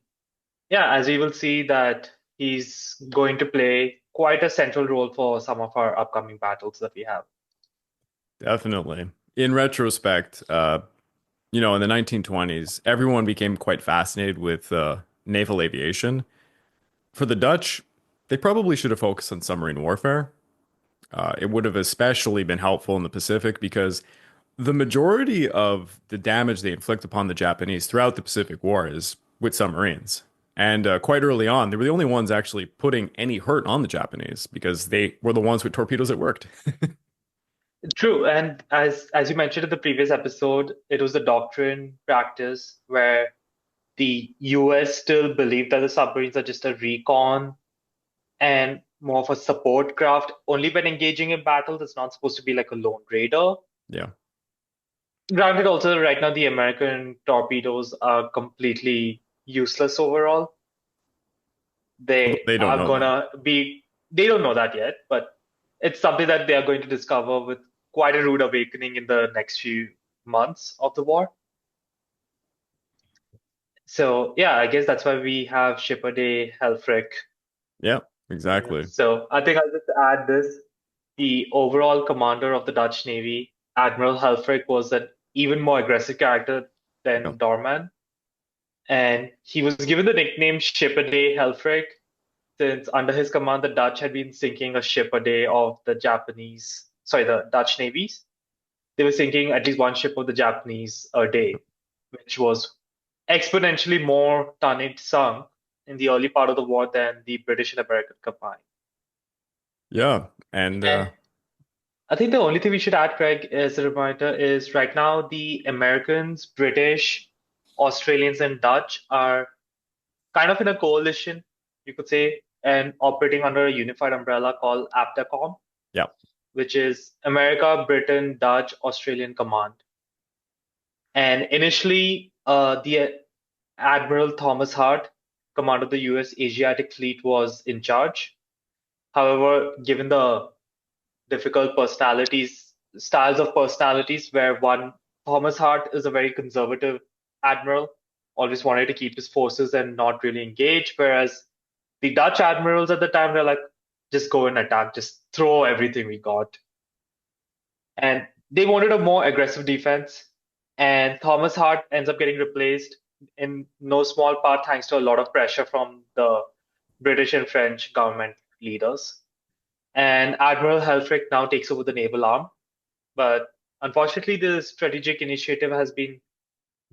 yeah, as we will see that he's going to play quite a central role for some of our upcoming battles that we have. Definitely. In retrospect, in the 1920s, everyone became quite fascinated with naval aviation. For the Dutch, they probably should have focused on submarine warfare. It would have especially been helpful in the Pacific because the majority of the damage they inflict upon the Japanese throughout the Pacific War is with submarines. And quite early on, they were the only ones actually putting any hurt on the Japanese because they were the ones with torpedoes that worked. True, and as you mentioned in the previous episode, it was the doctrine practice where the US still believed that the submarines are just a recon and more of a support craft. Only when engaging in battles, it's not supposed to be like a lone raider. Yeah. Granted, also right now the American torpedoes are completely useless overall. They They don't are know that. gonna be, they don't know that yet, but it's something that they are going to discover with quite a rude awakening in the next few months of the war. So yeah, I guess that's why we have Shipper Day Helfrich. Yeah, exactly. So I think I'll just add this. The overall commander of the Dutch Navy, Admiral Helfrich, was an even more aggressive character Yeah. than Dorman. And he was given the nickname Ship a Day Helfrich since under his command, the Dutch had been sinking a ship a day of the the Dutch navies. They were sinking at least one ship of the Japanese a day, which was exponentially more tonnage sunk in the early part of the war than the British and American combined. Yeah. And And I think the only thing we should add, Craig, as a reminder, is right now the Americans, British, Australians, and Dutch are kind of in a coalition, you could say, and operating under a unified umbrella called ABDACOM, yeah. which is America, Britain, Dutch, Australian Command. And initially, the Admiral Thomas Hart, commander of the US Asiatic Fleet, was in charge. However, given the difficult styles of personalities, where one, Thomas Hart is a very conservative admiral, always wanted to keep his forces and not really engage, whereas the Dutch admirals at the time were like, just go and attack, just throw everything we got. And they wanted a more aggressive defense. And Thomas Hart ends up getting replaced in no small part thanks to a lot of pressure from the British and French government leaders. And Admiral Helfrich now takes over the naval arm. But unfortunately, the strategic initiative has been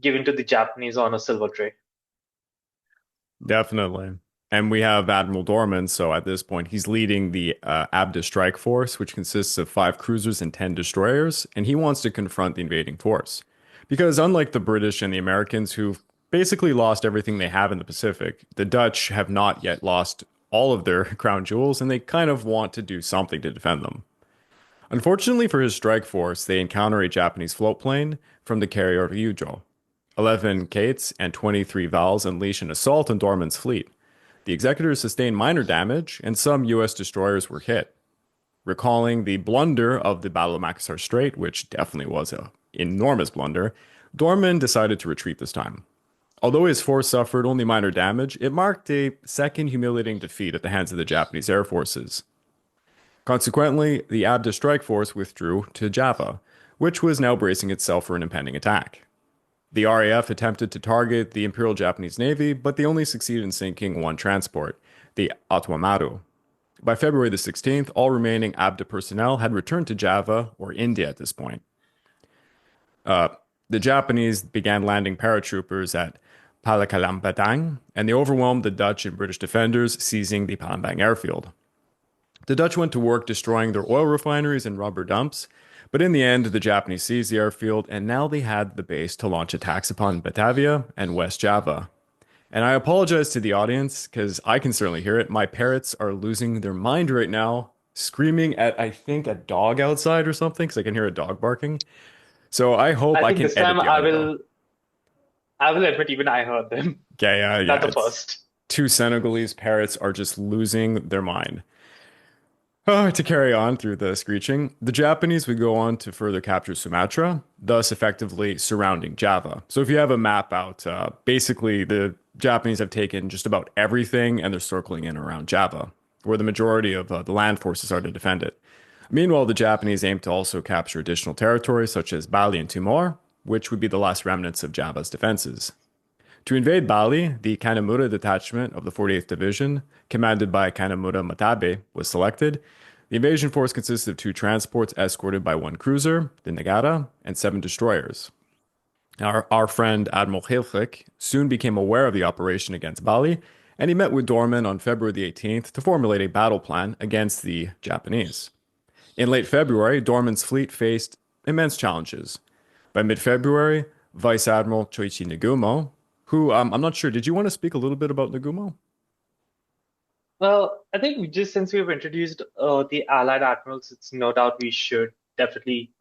given to the Japanese on a silver tray. Definitely. And we have Admiral Dorman. So at this point, he's leading the ABDA Strike Force, which consists of 5 cruisers and 10 destroyers. And he wants to confront the invading force. Because unlike the British and the Americans, who've basically lost everything they have in the Pacific, the Dutch have not yet lost all of their crown jewels, and they kind of want to do something to defend them. Unfortunately for his strike force, they encounter a Japanese float plane from the carrier Ryujo. 11 Kates and 23 Vals unleash an assault on Dorman's fleet. The executors sustained minor damage, and some U.S. destroyers were hit. Recalling the blunder of the Battle of Makassar Strait, which definitely was an enormous blunder, Dorman decided to retreat this time. Although his force suffered only minor damage, it marked a second humiliating defeat at the hands of the Japanese air forces. Consequently, the ABDA Strike Force withdrew to Java, which was now bracing itself for an impending attack. The RAF attempted to target the Imperial Japanese Navy, but they only succeeded in sinking one transport, the Atwamaru. By February the 16th, all remaining ABDA personnel had returned to Java, or India at this point. The Japanese began landing paratroopers at Palakalampatang, and they overwhelmed the Dutch and British defenders, seizing the Palembang airfield. The Dutch went to work destroying their oil refineries and rubber dumps, but in the end, the Japanese seized the airfield, and now they had the base to launch attacks upon Batavia and West Java. And I apologize to the audience, because I can certainly hear it. My parrots are losing their mind right now, screaming at, I think, a dog outside or something, because I can hear a dog barking. So I hope I I think can this edit time the audio. I will admit even I heard them. Okay, yeah, That's a it's first. 2 Senegalese parrots are just losing their mind. To carry on through the screeching, the Japanese would go on to further capture Sumatra, thus effectively surrounding Java. So if you have a map out, basically the Japanese have taken just about everything and they're circling in around Java, where the majority of the land forces are to defend it. Meanwhile, the Japanese aim to also capture additional territories such as Bali and Timor, which would be the last remnants of Java's defenses. To invade Bali, the Kanemura detachment of the 48th Division, commanded by Kanemura Matabe, was selected. The invasion force consisted of 2 transports escorted by 1 cruiser, the Nagara, and 7 destroyers. Our friend Admiral Hilfrich soon became aware of the operation against Bali, and he met with Dorman on February the 18th to formulate a battle plan against the Japanese. In late February, Dorman's fleet faced immense challenges. By mid-February, Vice Admiral Choichi Nagumo, who I'm not sure, did you want to speak a little bit about Nagumo? Well, I think since we've introduced the Allied admirals, it's no doubt we should definitely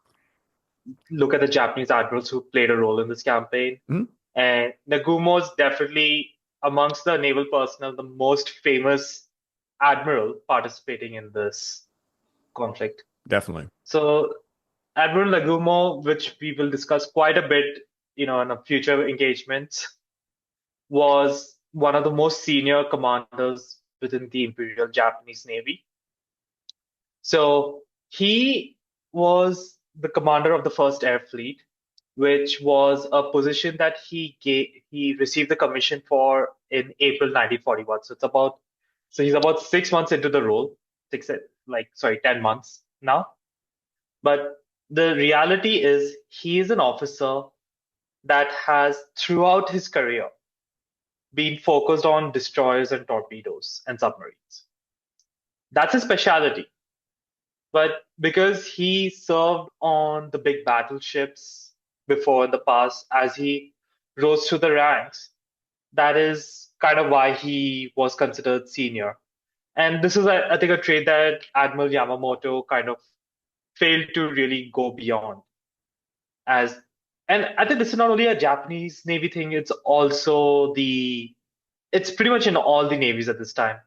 look at the Japanese admirals who played a role in this campaign. Mhm. And Nagumo's definitely amongst the naval personnel, the most famous admiral participating in this conflict. Definitely. So Admiral Nagumo, which we will discuss quite a bit, in a future engagements, was one of the most senior commanders within the Imperial Japanese Navy. So he was the commander of the First Air Fleet, which was a position that he received the commission for in April 1941. So he's about 6 months into the role, 10 months now. But the reality is he is an officer that has throughout his career been focused on destroyers and torpedoes and submarines. That's his specialty. But because he served on the big battleships before in the past, as he rose through the ranks, that is kind of why he was considered senior. And this is, I think, a trait that Admiral Yamamoto kind of failed to really go beyond. And I think this is not only a Japanese Navy thing, it's pretty much in all the navies at this time,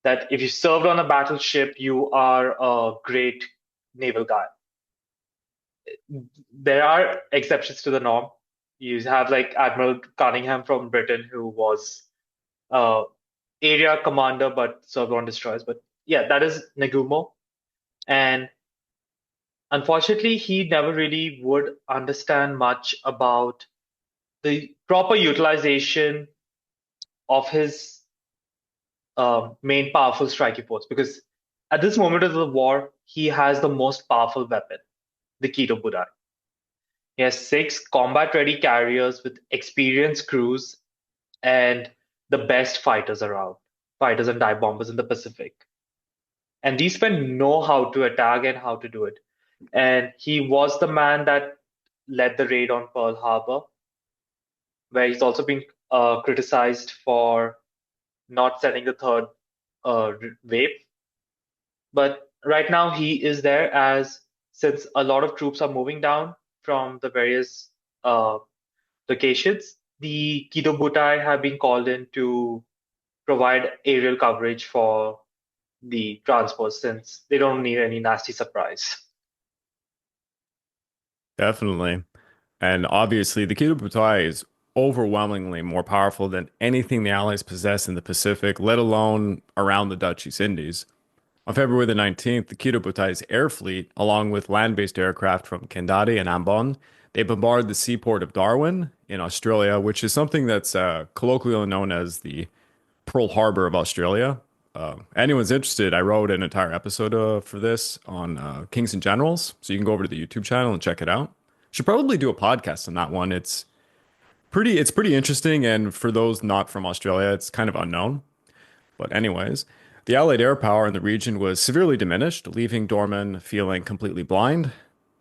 that if you served on a battleship, you are a great naval guy. There are exceptions to the norm. You have like Admiral Cunningham from Britain, who was area commander but served on destroyers. But yeah, that is Nagumo. And unfortunately, he never really would understand much about the proper utilization of his main powerful striking force, because at this moment of the war, he has the most powerful weapon, the Kido Burai. He has 6 combat-ready carriers with experienced crews and the best fighters around, fighters and dive bombers in the Pacific. And these men know how to attack and how to do it. And he was the man that led the raid on Pearl Harbor, where he's also been criticized for not sending the third wave. But right now he is there, since a lot of troops are moving down from the various locations, the Kido Butai have been called in to provide aerial coverage for the transport, since they don't need any nasty surprise. Definitely. And obviously, the Kido Butai is overwhelmingly more powerful than anything the Allies possess in the Pacific, let alone around the Dutch East Indies. On February the 19th, the Kido Butai's air fleet, along with land-based aircraft from Kendari and Ambon, they bombarded the seaport of Darwin in Australia, which is something that's colloquially known as the Pearl Harbor of Australia. Anyone's interested, I wrote an entire episode for this on Kings and Generals, so you can go over to the YouTube channel and check it out. Should probably do a podcast on that one. It's pretty interesting, and for those not from Australia, it's kind of unknown. But anyways, the Allied air power in the region was severely diminished, leaving Dorman feeling completely blind.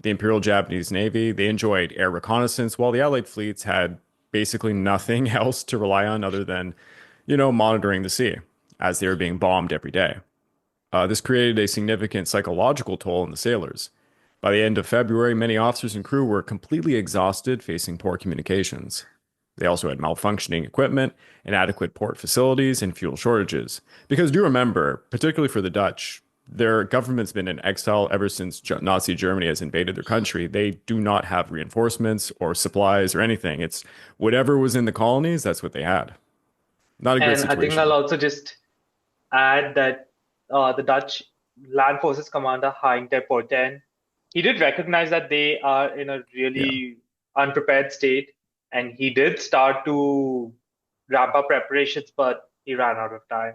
The Imperial Japanese Navy, they enjoyed air reconnaissance, while the Allied fleets had basically nothing else to rely on other than, monitoring the sea as they were being bombed every day. This created a significant psychological toll on the sailors. By the end of February, many officers and crew were completely exhausted, facing poor communications. They also had malfunctioning equipment, inadequate port facilities, and fuel shortages. Because do remember, particularly for the Dutch, their government's been in exile ever since Nazi Germany has invaded their country. They do not have reinforcements or supplies or anything. It's whatever was in the colonies, that's what they had. Not a great And I think situation. I'll also just add that the Dutch Land Forces Commander Hein ter Poorten, he did recognize that they are in a really unprepared state, and he did start to ramp up preparations, but he ran out of time.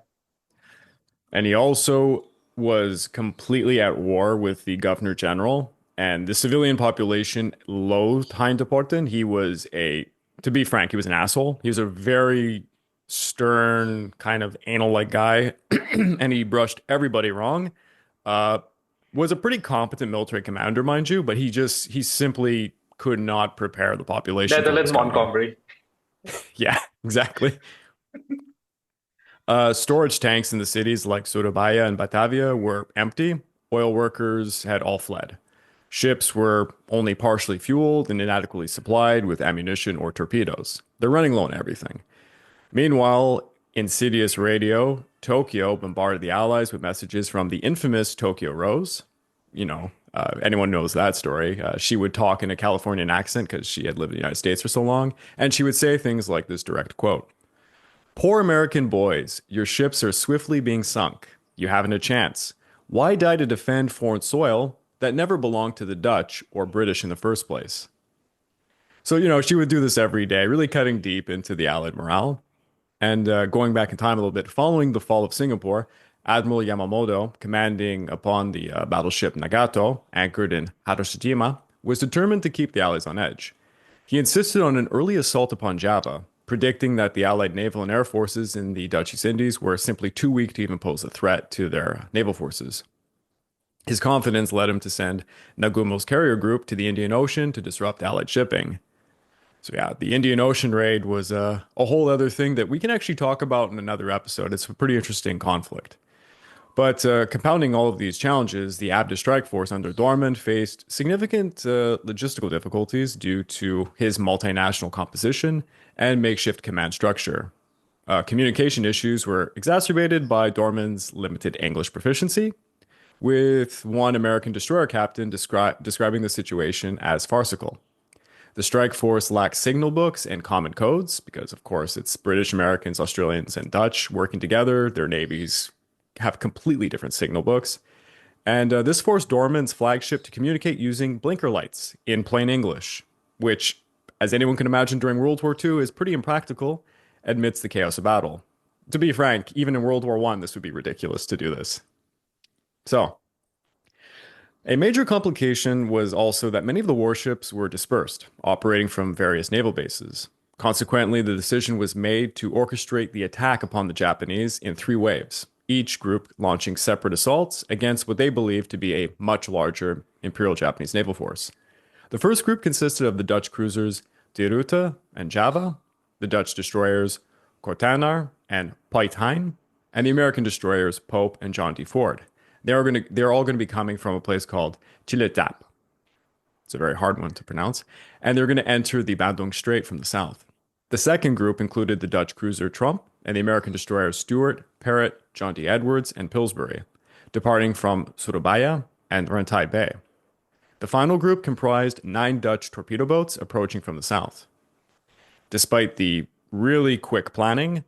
And he also was completely at war with the governor general, and the civilian population loathed Hein ter Poorten. To be frank, he was an asshole. He was a very stern, kind of anal-like guy, and he brushed everybody wrong. Was a pretty competent military commander, mind you, but he simply could not prepare the population. Netherlands Montgomery. Yeah, exactly. Storage tanks in the cities like Surabaya and Batavia were empty. Oil workers had all fled. Ships were only partially fueled and inadequately supplied with ammunition or torpedoes. They're running low on everything. Meanwhile, insidious radio, Tokyo bombarded the Allies with messages from the infamous Tokyo Rose. Anyone knows that story. She would talk in a Californian accent because she had lived in the United States for so long, and she would say things like this direct quote: "Poor American boys, your ships are swiftly being sunk. You haven't a chance. Why die to defend foreign soil that never belonged to the Dutch or British in the first place?" So, she would do this every day, really cutting deep into the Allied morale. And going back in time a little bit, following the fall of Singapore, Admiral Yamamoto, commanding upon the battleship Nagato, anchored in Hiroshima, was determined to keep the Allies on edge. He insisted on an early assault upon Java, predicting that the Allied naval and air forces in the Dutch East Indies were simply too weak to even pose a threat to their naval forces. His confidence led him to send Nagumo's carrier group to the Indian Ocean to disrupt Allied shipping. So yeah, the Indian Ocean raid was a whole other thing that we can actually talk about in another episode. It's a pretty interesting conflict. But compounding all of these challenges, the ABDA Strike Force under Dorman faced significant logistical difficulties due to his multinational composition and makeshift command structure. Communication issues were exacerbated by Dorman's limited English proficiency, with one American destroyer captain describing the situation as farcical. The strike force lacked signal books and common codes because, of course, it's British, Americans, Australians, and Dutch working together. Their navies have completely different signal books. And this forced Dorman's flagship to communicate using blinker lights in plain English, which, as anyone can imagine during World War II, is pretty impractical amidst the chaos of battle. To be frank, even in World War I, this would be ridiculous to do this. So, a major complication was also that many of the warships were dispersed, operating from various naval bases. Consequently, the decision was made to orchestrate the attack upon the Japanese in 3 waves, each group launching separate assaults against what they believed to be a much larger Imperial Japanese naval force. The first group consisted of the Dutch cruisers De Ruyter and Java, the Dutch destroyers Kortenaar and Pietijn, and the American destroyers Pope and John D. Ford. They're all going to be coming from a place called Chiletap. It's a very hard one to pronounce. And they're going to enter the Badung Strait from the south. The second group included the Dutch cruiser Trump and the American destroyers Stuart, Parrott, John D. Edwards, and Pillsbury, departing from Surabaya and Rantai Bay. The final group comprised 9 Dutch torpedo boats approaching from the south. Despite the really quick planning,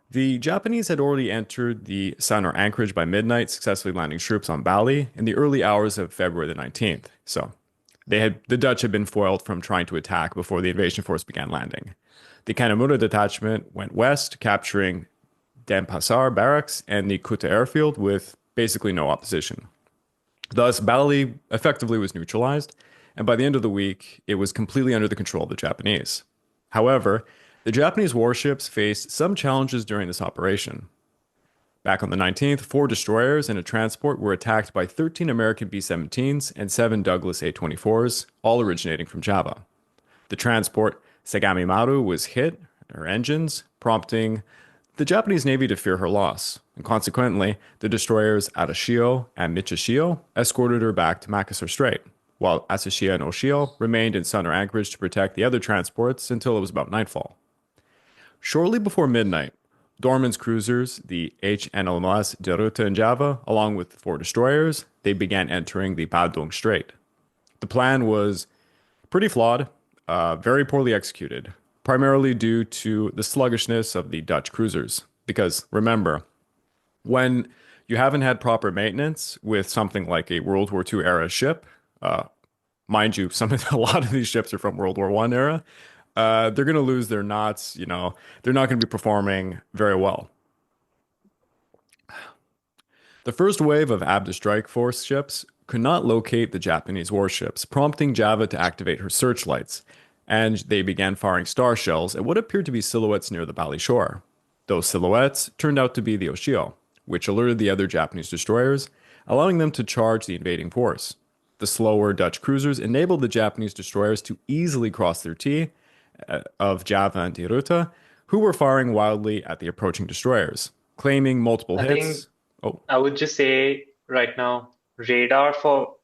the Japanese had already entered the Sanur anchorage by midnight, successfully landing troops on Bali in the early hours of February the 19th. So the Dutch had been foiled from trying to attack before the invasion force began landing. The Kanemura detachment went west, capturing Denpasar barracks and the Kuta airfield with basically no opposition. Thus, Bali effectively was neutralized, and by the end of the week, it was completely under the control of the Japanese. However, the Japanese warships faced some challenges during this operation. Back on the 19th, 4 destroyers and a transport were attacked by 13 American B-17s and 7 Douglas A-24s, all originating from Java. The transport Sagami Maru was hit, her engines, prompting the Japanese Navy to fear her loss, and consequently, the destroyers Arashio and Michishio escorted her back to Makassar Strait, while Asashio and Oshio remained in Sanur anchorage to protect the other transports until it was about nightfall. Shortly before midnight, Dorman's cruisers, the HNLMS De Ruyter and Java, along with 4 destroyers, they began entering the Badung Strait. The plan was pretty flawed, very poorly executed, primarily due to the sluggishness of the Dutch cruisers. Because remember, when you haven't had proper maintenance with something like a World War II era ship, mind you, a lot of these ships are from World War I era, they're going to lose their knots, they're not going to be performing very well. The first wave of ABDA Strike Force ships could not locate the Japanese warships, prompting Java to activate her searchlights, and they began firing star shells at what appeared to be silhouettes near the Bali shore. Those silhouettes turned out to be the Oshio, which alerted the other Japanese destroyers, allowing them to charge the invading force. The slower Dutch cruisers enabled the Japanese destroyers to easily cross their T of Java and De Ruyter, who were firing wildly at the approaching destroyers, claiming multiple hits. I would just say right now, radar for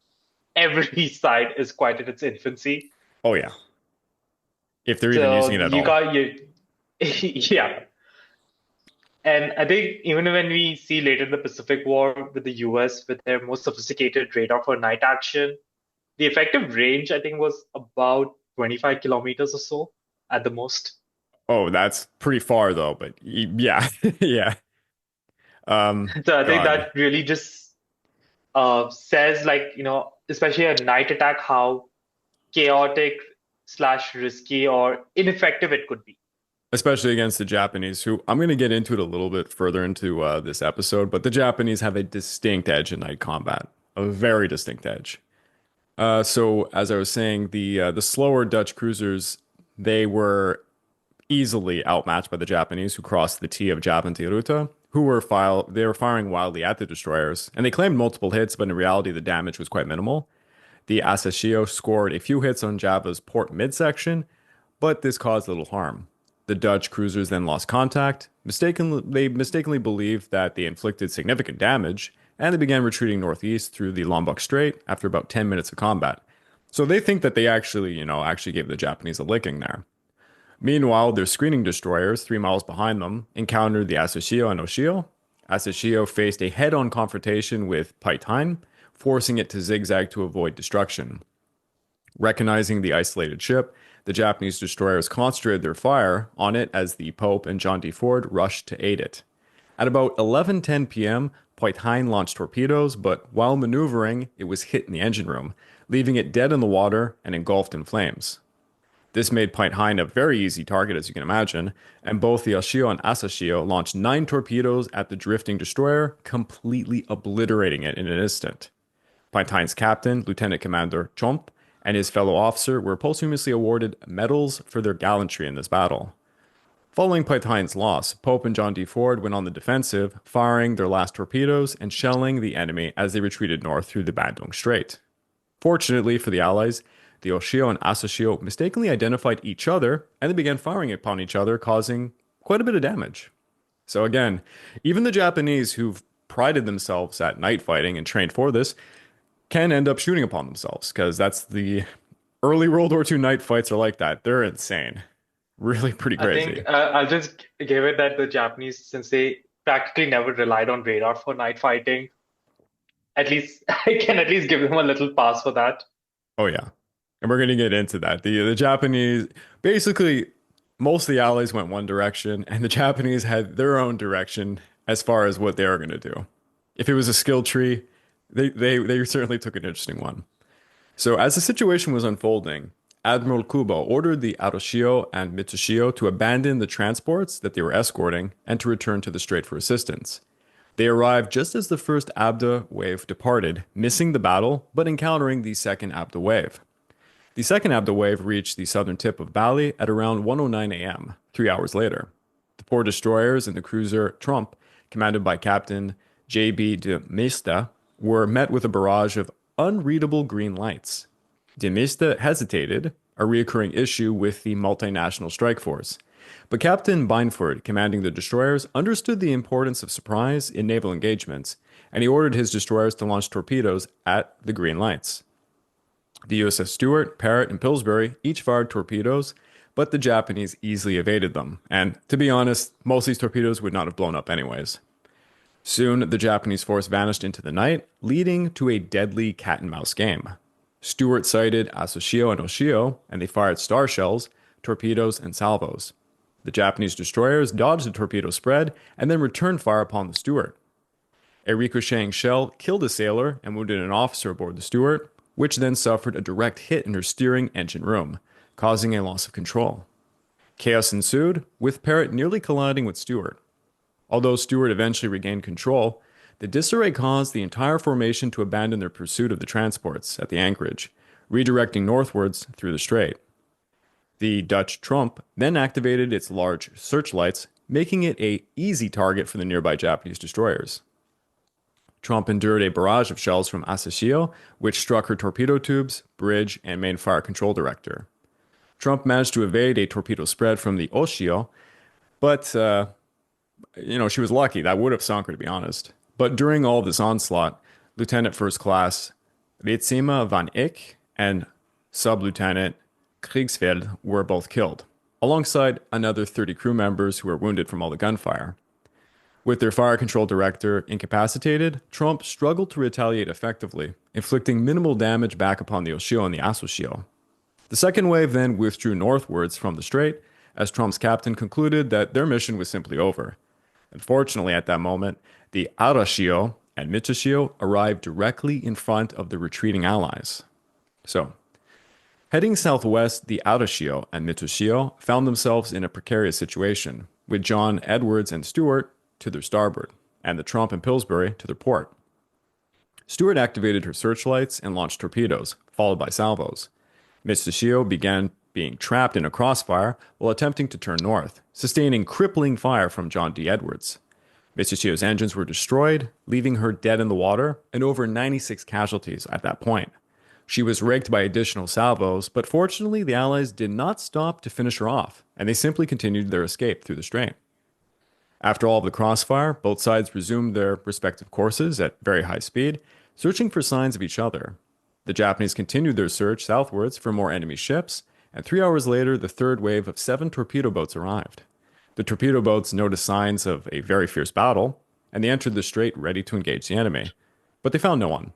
every side is quite in its infancy. Oh yeah, if they're even using it at all. Yeah. And I think even when we see later in the Pacific War with the US with their most sophisticated radar for night action, the effective range I think was about 25 kilometers or so at the most. Oh, that's pretty far though, but yeah, yeah. So I think God, that really just says like, especially a night attack, how chaotic slash risky or ineffective it could be. especially against the Japanese, who I'm going to get into it a little bit further into this episode, but the Japanese have a distinct edge in night combat, a very distinct edge. So as I was saying, the slower Dutch cruisers, they were easily outmatched by the Japanese, who crossed the T of Japan-Ruta, they were firing wildly at the destroyers, and they claimed multiple hits, but in reality, the damage was quite minimal. The Asashio scored a few hits on Java's port midsection, but this caused little harm. The Dutch cruisers then lost contact. They mistakenly believed that they inflicted significant damage, and they began retreating northeast through the Lombok Strait after about 10 minutes of combat. So they think that they actually gave the Japanese a licking there. Meanwhile, their screening destroyers, 3 miles behind them, encountered the Asashio and Oshio. Asashio faced a head-on confrontation with Paitain, forcing it to zigzag to avoid destruction. Recognizing the isolated ship, the Japanese destroyers concentrated their fire on it as the Pope and John D. Ford rushed to aid it. At about 11:10 p.m., Paitain launched torpedoes, but while maneuvering, it was hit in the engine room, leaving it dead in the water and engulfed in flames. This made Paitain a very easy target, as you can imagine, and both the Oshio and Asashio launched 9 torpedoes at the drifting destroyer, completely obliterating it in an instant. Paitain's captain, Lieutenant Commander Chomp, and his fellow officer were posthumously awarded medals for their gallantry in this battle. Following Paitain's loss, Pope and John D. Ford went on the defensive, firing their last torpedoes and shelling the enemy as they retreated north through the Badung Strait. Fortunately for the Allies, the Oshio and Asashio mistakenly identified each other and they began firing upon each other, causing quite a bit of damage. So again, even the Japanese, who've prided themselves at night fighting and trained for this, can end up shooting upon themselves, because that's the early World War II night fights are like that. They're insane. Really pretty I think crazy. I'll just give it that the Japanese, since they practically never relied on radar for night fighting, at least I can at least give them a little pass for that. Oh yeah. And we're gonna get into that. The Japanese basically most of the Allies went one direction, and the Japanese had their own direction as far as what they were gonna do. If it was a skill tree, they certainly took an interesting one. So as the situation was unfolding, Admiral Kubo ordered the Aroshio and Mitsushio to abandon the transports that they were escorting and to return to the strait for assistance. They arrived just as the first ABDA wave departed, missing the battle but encountering the second ABDA wave. The second ABDA wave reached the southern tip of Bali at around 1:09 a.m., 3 hours later. The four destroyers and the cruiser Trump, commanded by Captain J.B. de Meesta, were met with a barrage of unreadable green lights. De Meesta hesitated, a recurring issue with the multinational strike force. But Captain Bineford, commanding the destroyers, understood the importance of surprise in naval engagements, and he ordered his destroyers to launch torpedoes at the green lights. The USS Stuart, Parrott, and Pillsbury each fired torpedoes, but the Japanese easily evaded them, and to be honest, most of these torpedoes would not have blown up anyways. Soon, the Japanese force vanished into the night, leading to a deadly cat-and-mouse game. Stuart sighted Asashio and Oshio, and they fired star shells, torpedoes, and salvos. The Japanese destroyers dodged the torpedo spread and then returned fire upon the Stuart. A ricocheting shell killed a sailor and wounded an officer aboard the Stuart, which then suffered a direct hit in her steering engine room, causing a loss of control. Chaos ensued, with Parrott nearly colliding with Stuart. Although Stuart eventually regained control, the disarray caused the entire formation to abandon their pursuit of the transports at the anchorage, redirecting northwards through the strait. The Dutch Trump then activated its large searchlights, making it an easy target for the nearby Japanese destroyers. Trump endured a barrage of shells from Asashio, which struck her torpedo tubes, bridge, and main fire control director. Trump managed to evade a torpedo spread from the Oshio, but, she was lucky. That would have sunk her, to be honest. But during all of this onslaught, Lieutenant First Class Ritsima van Eyck and Sub-Lieutenant Kriegsveld were both killed, alongside another 30 crew members who were wounded from all the gunfire. With their fire control director incapacitated, Trump struggled to retaliate effectively, inflicting minimal damage back upon the Oshio and the Asoshio. The second wave then withdrew northwards from the strait, as Trump's captain concluded that their mission was simply over. Unfortunately, at that moment, the Arashio and Mitsushio arrived directly in front of the retreating allies. So, heading southwest, the Arashio and Mitsushio found themselves in a precarious situation, with John, Edwards, and Stewart to their starboard, and the Trump and Pillsbury to their port. Stewart activated her searchlights and launched torpedoes, followed by salvos. Mitsushio began being trapped in a crossfire while attempting to turn north, sustaining crippling fire from John D. Edwards. Mitsushio's engines were destroyed, leaving her dead in the water, and over 96 casualties at that point. She was raked by additional salvos, but fortunately the Allies did not stop to finish her off, and they simply continued their escape through the strait. After all of the crossfire, both sides resumed their respective courses at very high speed, searching for signs of each other. The Japanese continued their search southwards for more enemy ships, and 3 hours later, the third wave of 7 torpedo boats arrived. The torpedo boats noticed signs of a very fierce battle, and they entered the strait ready to engage the enemy. But they found no one.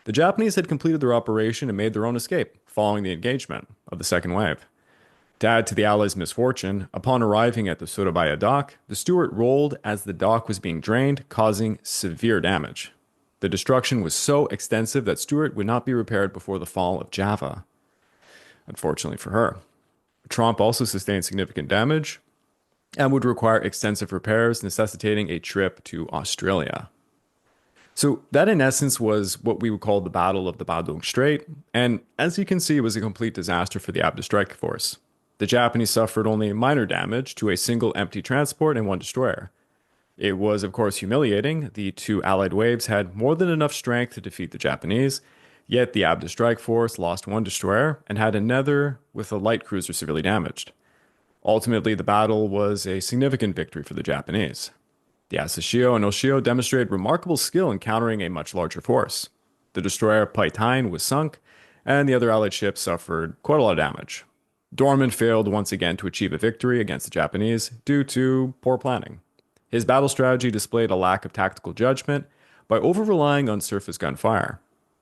The Japanese had completed their operation and made their own escape, following the engagement of the second wave. To add to the Allies' misfortune, upon arriving at the Surabaya dock, the Stuart rolled as the dock was being drained, causing severe damage. The destruction was so extensive that Stuart would not be repaired before the fall of Java. Unfortunately for her. Tromp also sustained significant damage and would require extensive repairs, necessitating a trip to Australia. So that in essence was what we would call the Battle of the Badung Strait, and as you can see, it was a complete disaster for the ABDA Strike Force. The Japanese suffered only minor damage to a single empty transport and 1 destroyer. It was, of course, humiliating. The 2 Allied waves had more than enough strength to defeat the Japanese, yet the ABDA Strike Force lost 1 destroyer and had another with a light cruiser severely damaged. Ultimately, the battle was a significant victory for the Japanese. The Asashio and Oshio demonstrated remarkable skill in countering a much larger force. The destroyer Paitain was sunk, and the other Allied ships suffered quite a lot of damage. Dorman failed once again to achieve a victory against the Japanese due to poor planning. His battle strategy displayed a lack of tactical judgment by over-relying on surface gunfire.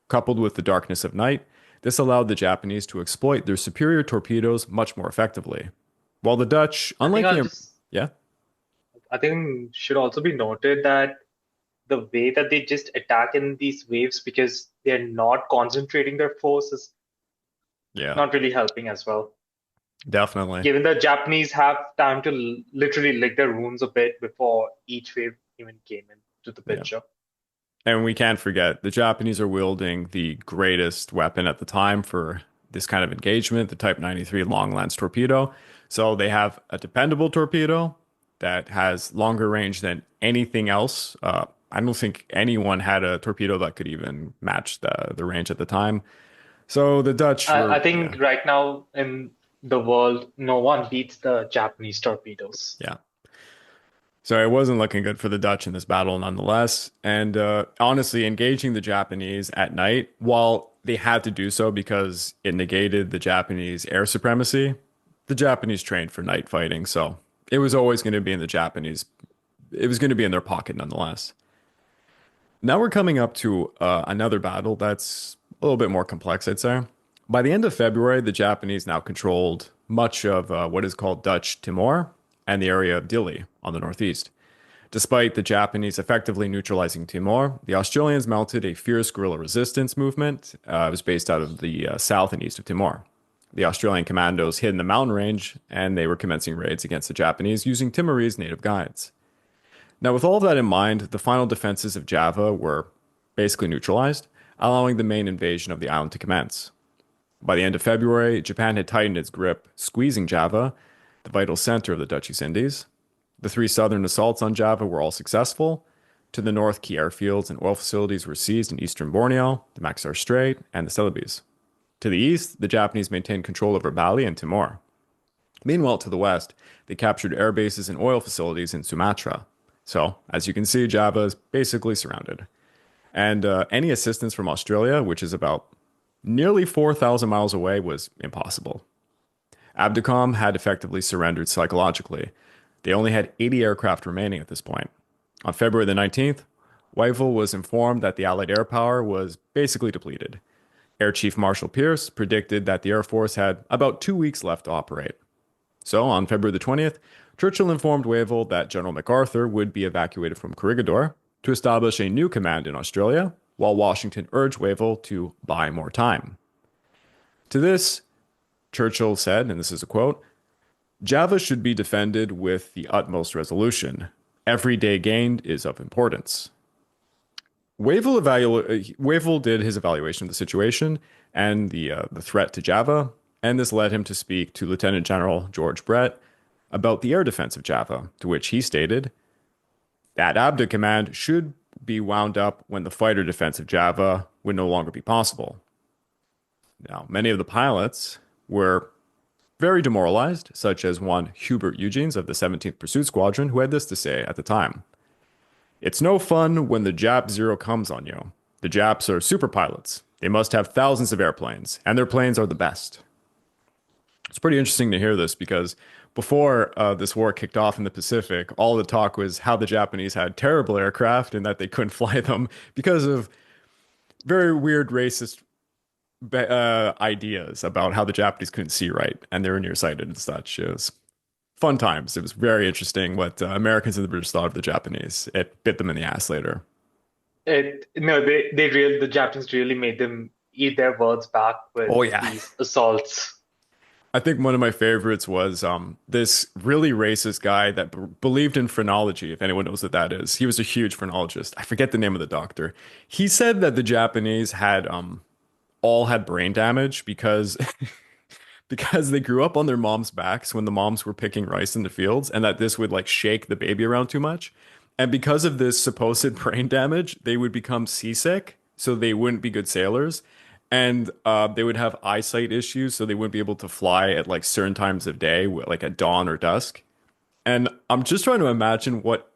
Coupled with the darkness of night, this allowed the Japanese to exploit their superior torpedoes much more effectively. While the Dutch, unlike I think should also be noted that the way that they just attack in these waves, because they're not concentrating their forces, not really helping as well. Definitely. Given the Japanese have time to literally lick their wounds a bit before each wave even came into the picture. And we can't forget, the Japanese are wielding the greatest weapon at the time for this kind of engagement, the Type 93 long lance torpedo. So they have a dependable torpedo that has longer range than anything else. I don't think anyone had a torpedo that could even match the range at the time. So the Dutch I think right now in the world, no one beats the Japanese torpedoes. Yeah. So it wasn't looking good for the Dutch in this battle nonetheless. And honestly, engaging the Japanese at night, while they had to do so because it negated the Japanese air supremacy, the Japanese trained for night fighting. So it was always going to be in the Japanese. It was going to be in their pocket nonetheless. Now we're coming up to another battle that's a little bit more complex, I'd say. By the end of February, the Japanese now controlled much of what is called Dutch Timor and the area of Dili on the northeast. Despite the Japanese effectively neutralizing Timor, the Australians mounted a fierce guerrilla resistance movement. It was based out of the south and east of Timor. The Australian commandos hid in the mountain range, and they were commencing raids against the Japanese using Timorese native guides. Now, with all of that in mind, the final defenses of Java were basically neutralized, allowing the main invasion of the island to commence. By the end of February, Japan had tightened its grip, squeezing Java, the vital center of the Dutch East Indies. The 3 southern assaults on Java were all successful. To the north, key airfields and oil facilities were seized in eastern Borneo, the Makassar Strait, and the Celebes. To the east, the Japanese maintained control over Bali and Timor. Meanwhile, to the west, they captured air bases and oil facilities in Sumatra. So, as you can see, Java is basically surrounded. And any assistance from Australia, which is about nearly 4,000 miles away, was impossible. Abdicom had effectively surrendered psychologically. They only had 80 aircraft remaining at this point. On February the 19th, Wavell was informed that the Allied air power was basically depleted. Air Chief Marshal Pierce predicted that the Air Force had about 2 weeks left to operate. So, on February the 20th, Churchill informed Wavell that General MacArthur would be evacuated from Corregidor to establish a new command in Australia, while Washington urged Wavell to buy more time. To this, Churchill said, and this is a quote, Java should be defended with the utmost resolution. Every day gained is of importance. Wavell did his evaluation of the situation and the threat to Java, and this led him to speak to Lieutenant General George Brett about the air defense of Java, to which he stated that ABDA command should be wound up when the fighter defense of Java would no longer be possible. Now, many of the pilots were very demoralized, such as one Hubert Eugenes of the 17th Pursuit Squadron, who had this to say at the time. It's no fun when the Jap Zero comes on you. The Japs are super pilots. They must have thousands of airplanes, and their planes are the best. It's pretty interesting to hear this because before this war kicked off in the Pacific, all the talk was how the Japanese had terrible aircraft and that they couldn't fly them because of very weird racist ideas about how the Japanese couldn't see right and they were nearsighted and such. It was fun times. It was very interesting what Americans and the British thought of the Japanese. It bit them in the ass later. The Japanese really made them eat their words back with these assaults. I think one of my favorites was this really racist guy that believed in phrenology, if anyone knows what that is. He was a huge phrenologist. I forget the name of the doctor. He said that the Japanese had all had brain damage because because they grew up on their moms' backs when the moms were picking rice in the fields, and that this would like shake the baby around too much. And because of this supposed brain damage, they would become seasick, so they wouldn't be good sailors. And they would have eyesight issues, so they wouldn't be able to fly at like certain times of day, like at dawn or dusk. And I'm just trying to imagine what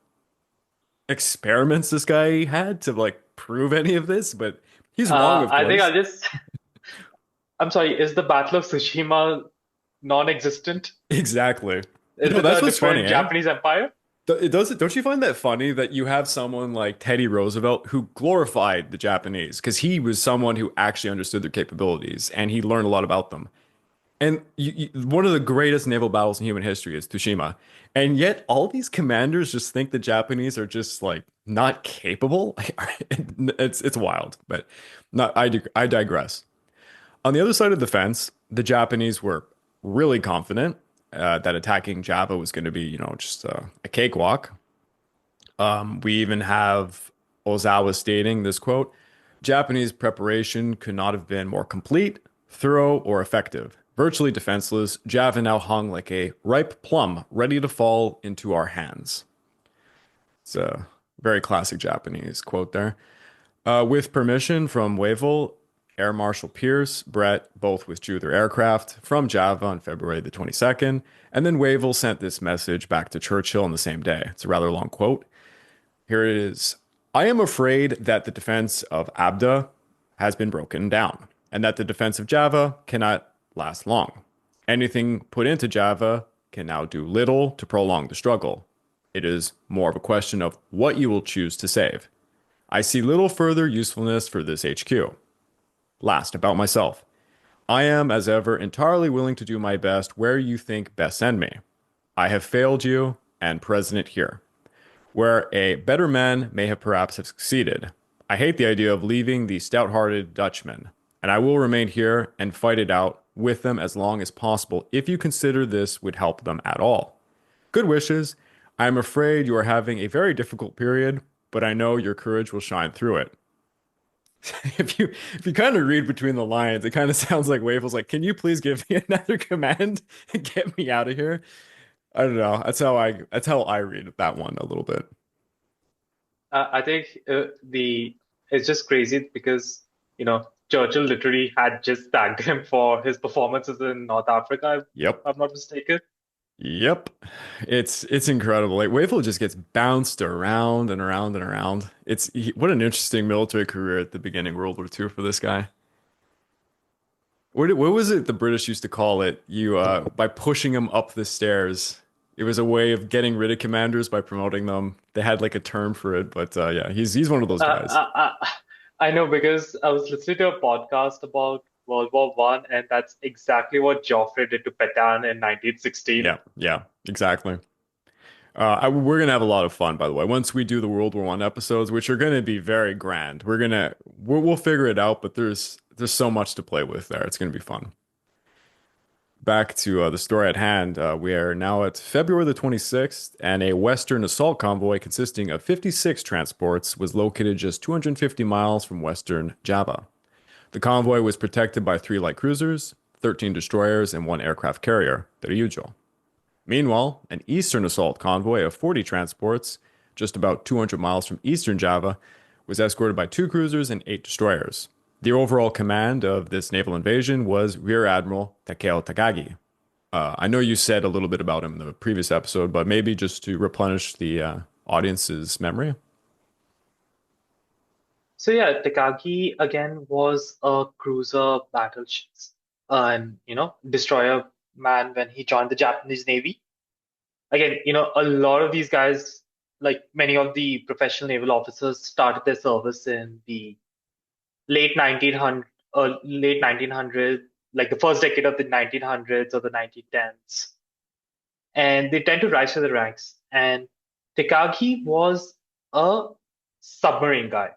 experiments this guy had to like prove any of this, but he's wrong, of course. I'm sorry, is the Battle of Tsushima non-existent? Exactly. Is it that's a what's different funny, Japanese empire? Don't you find that funny that you have someone like Teddy Roosevelt who glorified the Japanese because he was someone who actually understood their capabilities and he learned a lot about them. And one of the greatest naval battles in human history is Tsushima. And yet all these commanders just think the Japanese are just like not capable. It's wild, but I digress. On the other side of the fence, the Japanese were really confident that attacking Java was going to be, just a cakewalk. We even have Ozawa stating this quote, Japanese preparation could not have been more complete, thorough, or effective. Virtually defenseless, Java now hung like a ripe plum ready to fall into our hands. It's a very classic Japanese quote there. With permission from Wavell, Air Marshal Pierce, Brett both withdrew their aircraft from Java on February the 22nd, and then Wavell sent this message back to Churchill on the same day. It's a rather long quote. Here it is. I am afraid that the defense of ABDA has been broken down, and that the defense of Java cannot last long. Anything put into Java can now do little to prolong the struggle. It is more of a question of what you will choose to save. I see little further usefulness for this HQ. Last, about myself. I am, as ever, entirely willing to do my best where you think best send me. I have failed you and President here, where a better man may have perhaps have succeeded. I hate the idea of leaving the stout-hearted Dutchmen, and I will remain here and fight it out with them as long as possible if you consider this would help them at all. Good wishes. I am afraid you are having a very difficult period, but I know your courage will shine through it. If you kind of read between the lines, it kind of sounds like Wavell's like, can you please give me another command and get me out of here? I don't know. That's how I read that one a little bit. I think it's just crazy because Churchill literally had just thanked him for his performances in North Africa. Yep. If I'm not mistaken. Yep. It's incredible. Like Wavell just gets bounced around and around and around. What an interesting military career at the beginning of World War II for this guy. What was it the British used to call it? By pushing them up the stairs. It was a way of getting rid of commanders by promoting them. They had like a term for it, but yeah, he's one of those guys. I know because I was listening to a podcast about World War One, and that's exactly what Joffrey did to Petain in 1916. Yeah, yeah, exactly. We're gonna have a lot of fun, by the way. Once we do the World War One episodes, which are gonna be very grand, we'll figure it out. But there's so much to play with there. It's gonna be fun. Back to the story at hand. We are now at February the 26th, and a Western assault convoy consisting of 56 transports was located just 250 miles from Western Java. The convoy was protected by 3 light cruisers, 13 destroyers, and 1 aircraft carrier, the Ryujo. Meanwhile, an Eastern assault convoy of 40 transports, just about 200 miles from Eastern Java, was escorted by 2 cruisers and 8 destroyers. The overall command of this naval invasion was Rear Admiral Takeo Takagi. I know you said a little bit about him in the previous episode, but maybe just to replenish the audience's memory. So yeah, Takagi again was a cruiser and destroyer man when he joined the Japanese Navy. Again, a lot of these guys, like many of the professional naval officers, started their service in the late 1900, like the first decade of the 1900s or the 1910s, and they tend to rise to the ranks. And Takagi was a submarine guy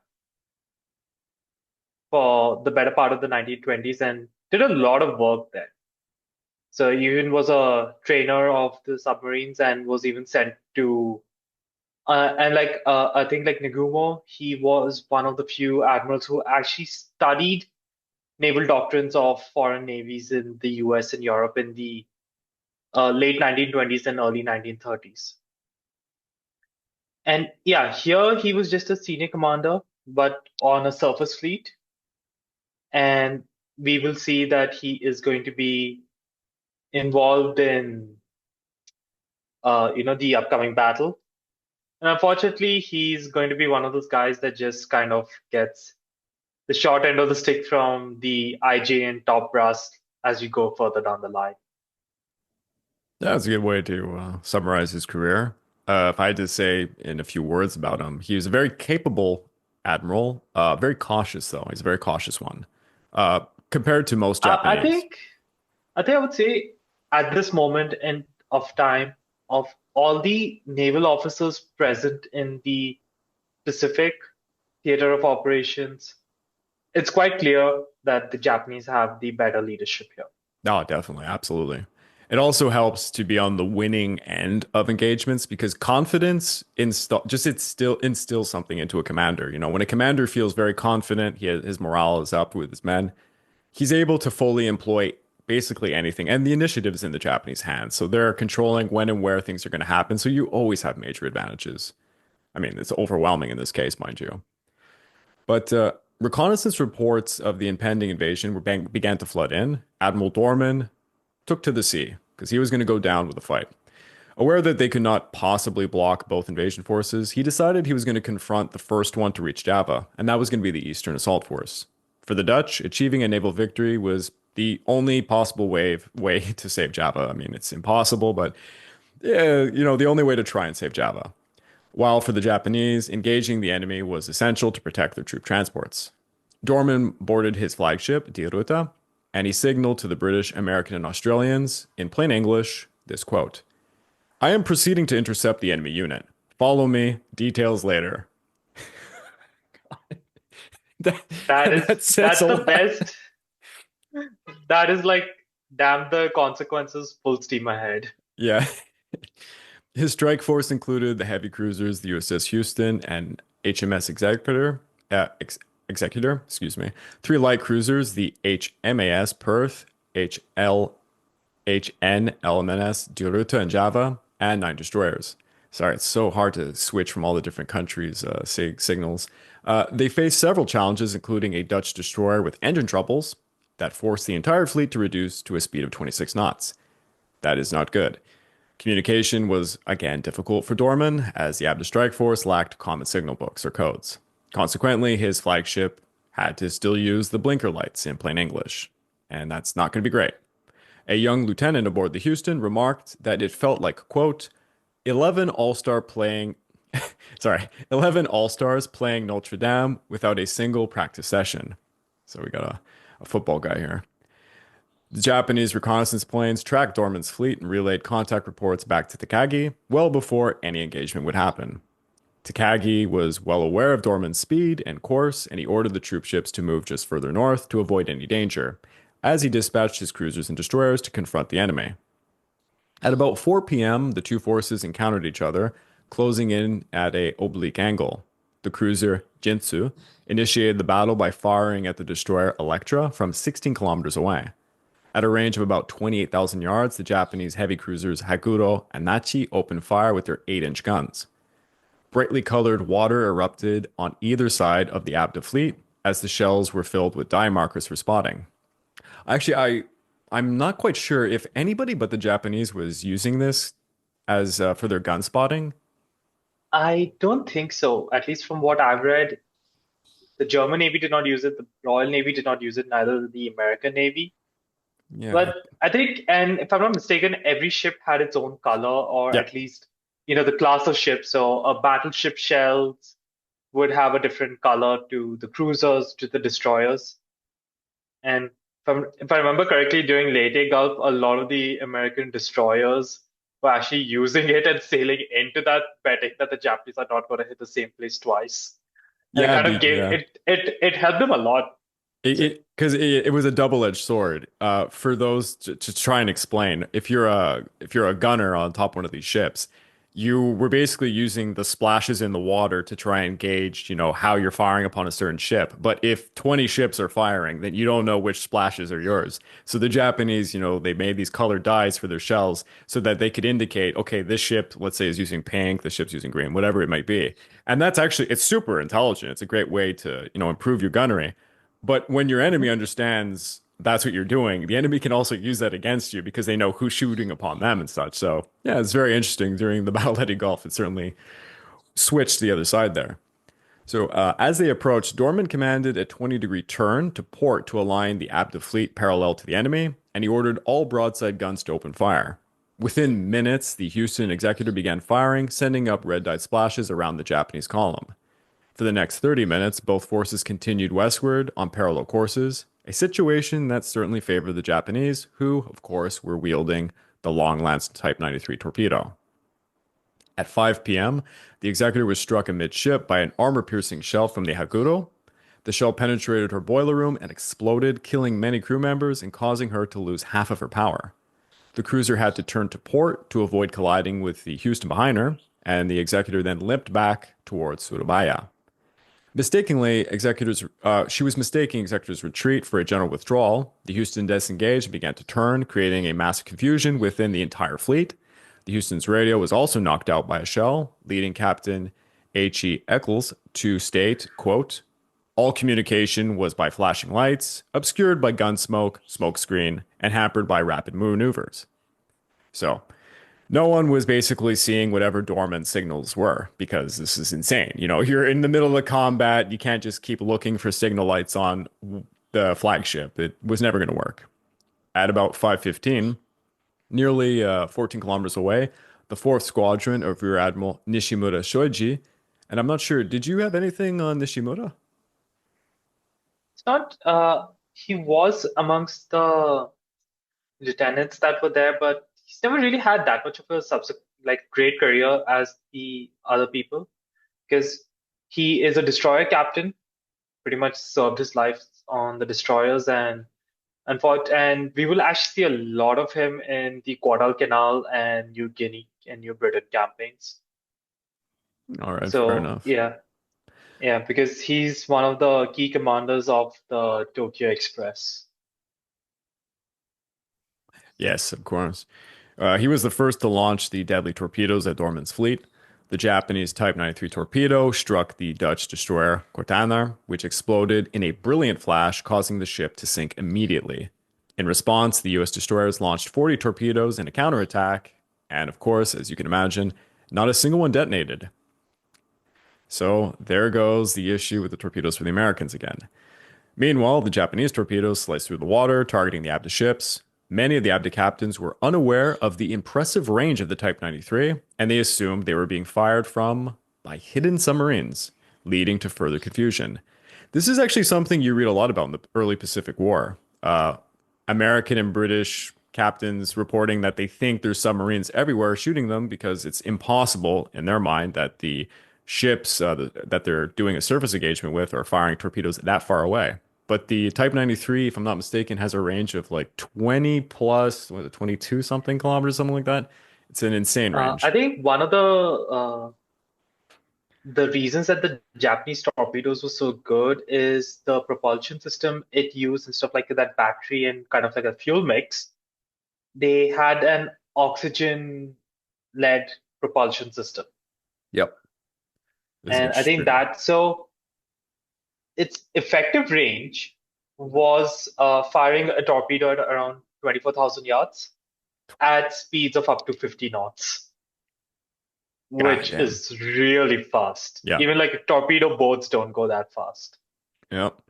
for the better part of the 1920s and did a lot of work there. So even was a trainer of the submarines and was even sent to I think like Nagumo, he was one of the few admirals who actually studied naval doctrines of foreign navies in the US and Europe in the late 1920s and early 1930s. And yeah, here he was just a senior commander, but on a surface fleet. And we will see that he is going to be involved in, the upcoming battle. And unfortunately, he's going to be one of those guys that just kind of gets the short end of the stick from the IJ and top brass as you go further down the line. That's a good way to summarize his career. If I had to say in a few words about him, he was a very capable admiral, very cautious though. He's a very cautious one, compared to most Japanese. I think I would say at this moment of time, of all the naval officers present in the Pacific theater of operations, it's quite clear that the Japanese have the better leadership here. Oh, definitely, absolutely. It also helps to be on the winning end of engagements because confidence instills something into a commander. You know, when a commander feels very confident, his morale is up with his men, he's able to fully employ basically anything. And the initiative is in the Japanese hands. So they're controlling when and where things are going to happen. So you always have major advantages. I mean, it's overwhelming in this case, mind you. But reconnaissance reports of the impending invasion began to flood in. Admiral Dorman took to the sea because he was going to go down with the fight. Aware that they could not possibly block both invasion forces, he decided he was going to confront the first one to reach Java, and that was going to be the Eastern Assault Force. For the Dutch, achieving a naval victory was the only possible way to save Java. I mean, it's impossible, but yeah, the only way to try and save Java. While for the Japanese, engaging the enemy was essential to protect their troop transports. Dorman boarded his flagship, Die Ruta, and he signaled to the British, American, and Australians, in plain English, this quote: "I am proceeding to intercept the enemy unit. Follow me, details later." That's the best. That is like, damn the consequences, full steam ahead. Yeah. His strike force included the heavy cruisers, the USS Houston and HMS Executor, excuse me, 3 light cruisers, the HMAS Perth, HLMNS Diruta and Java, and 9 destroyers. Sorry, it's so hard to switch from all the different countries' signals. They faced several challenges, including a Dutch destroyer with engine troubles that forced the entire fleet to reduce to a speed of 26 knots. That is not good. Communication was again difficult for Dorman, as the ABDA Strike Force lacked common signal books or codes. Consequently, his flagship had to still use the blinker lights in plain English, and that's not going to be great. A young lieutenant aboard the Houston remarked that it felt like, quote, 11 all-star playing Sorry, 11 All-Stars playing Notre Dame without a single practice session. So we got a football guy here. The Japanese reconnaissance planes tracked Dorman's fleet and relayed contact reports back to Takagi well before any engagement would happen. Takagi was well aware of Dorman's speed and course, and he ordered the troop ships to move just further north to avoid any danger, as he dispatched his cruisers and destroyers to confront the enemy. At about 4 p.m., the two forces encountered each other, closing in at a oblique angle. The cruiser Jintsu initiated the battle by firing at the destroyer Electra from 16 kilometers away. At a range of about 28,000 yards, the Japanese heavy cruisers Haguro and Nachi opened fire with their 8-inch guns. Brightly colored water erupted on either side of the ABDA fleet as the shells were filled with dye markers for spotting. Actually, I'm not quite sure if anybody but the Japanese was using this as for their gun spotting. I don't think so. At least from what I've read, the German Navy did not use it, the Royal Navy did not use it, neither did the American Navy. Yeah, But I think, and if I'm not mistaken, every ship had its own color, or yeah, at least, the class of ship. So a battleship shells would have a different color to the cruisers, to the destroyers. And if I remember correctly, during Leyte Gulf, a lot of the American destroyers were actually using it and sailing into that, betting that the Japanese are not going to hit the same place twice. And it yeah, kind of gave yeah. it helped them a lot. It was a double-edged sword. For those to try and explain, if you're a gunner on top of one of these ships, you were basically using the splashes in the water to try and gauge, how you're firing upon a certain ship. But if 20 ships are firing, then you don't know which splashes are yours. So the Japanese, they made these colored dyes for their shells so that they could indicate, okay, this ship, let's say, is using pink, the ship's using green, whatever it might be. And that's actually, it's super intelligent. It's a great way to, improve your gunnery. But when your enemy understands that's what you're doing, the enemy can also use that against you because they know who's shooting upon them and such. So, yeah, it's very interesting. During the Battle of Eddie Gulf, it certainly switched to the other side there. So, as they approached, Dorman commanded a 20-degree turn to port to align the ABDA fleet parallel to the enemy, and he ordered all broadside guns to open fire. Within minutes, the Houston executor began firing, sending up red-dyed splashes around the Japanese column. For the next 30 minutes, both forces continued westward on parallel courses, a situation that certainly favored the Japanese, who, of course, were wielding the Long Lance Type 93 torpedo. At 5 p.m., the executor was struck amidship by an armor-piercing shell from the Haguro. The shell penetrated her boiler room and exploded, killing many crew members and causing her to lose half of her power. The cruiser had to turn to port to avoid colliding with the Houston behind her, and the executor then limped back towards Surabaya. She was mistaking executors' retreat for a general withdrawal. The Houston disengaged and began to turn, creating a massive confusion within the entire fleet. The Houston's radio was also knocked out by a shell, leading Captain H.E. Eccles to state, quote, all communication was by flashing lights, obscured by gun smoke, smokescreen, and hampered by rapid maneuvers. So, no one was basically seeing whatever Dorman signals were because this is insane. You're in the middle of the combat. You can't just keep looking for signal lights on the flagship. It was never going to work. At about 5:15, nearly 14 kilometers away, the 4th Squadron of Rear Admiral Nishimura Shoji, and I'm not sure, did you have anything on Nishimura? It's not. He was amongst the lieutenants that were there, but he's never really had that much of a great career as the other people, because he is a destroyer captain, pretty much served his life on the destroyers and fought, and we will actually see a lot of him in the Guadalcanal and New Guinea and New Britain campaigns. All right, fair So enough. yeah, because he's one of the key commanders of the Tokyo Express. Yes, of course. He was the first to launch the deadly torpedoes at Dorman's fleet. The Japanese Type 93 torpedo struck the Dutch destroyer Kortenaar, which exploded in a brilliant flash, causing the ship to sink immediately. In response, the US destroyers launched 40 torpedoes in a counterattack, and of course, as you can imagine, not a single one detonated. So there goes the issue with the torpedoes for the Americans again. Meanwhile, the Japanese torpedoes sliced through the water, targeting the ABDA ships. Many of the ABDA captains were unaware of the impressive range of the Type 93, and they assumed they were being fired from by hidden submarines, leading to further confusion. This is actually something you read a lot about in the early Pacific War. American and British captains reporting that they think there's submarines everywhere shooting them because it's impossible in their mind that the ships that they're doing a surface engagement with are firing torpedoes that far away. But the Type 93, if I'm not mistaken, has a range of like 20 plus, what, 22 something kilometers, something like that. It's an insane I range. think one of the reasons that the Japanese torpedoes were so good is the propulsion system it used and stuff like that battery and kind of like a fuel mix. They had an oxygen-led propulsion system. Yep. This is And I think extreme. that so its effective range was firing a torpedo at around 24,000 yards at speeds of up to 50 knots, God which damn. is really fast. Yeah. Even like torpedo boats don't go that fast. Yep.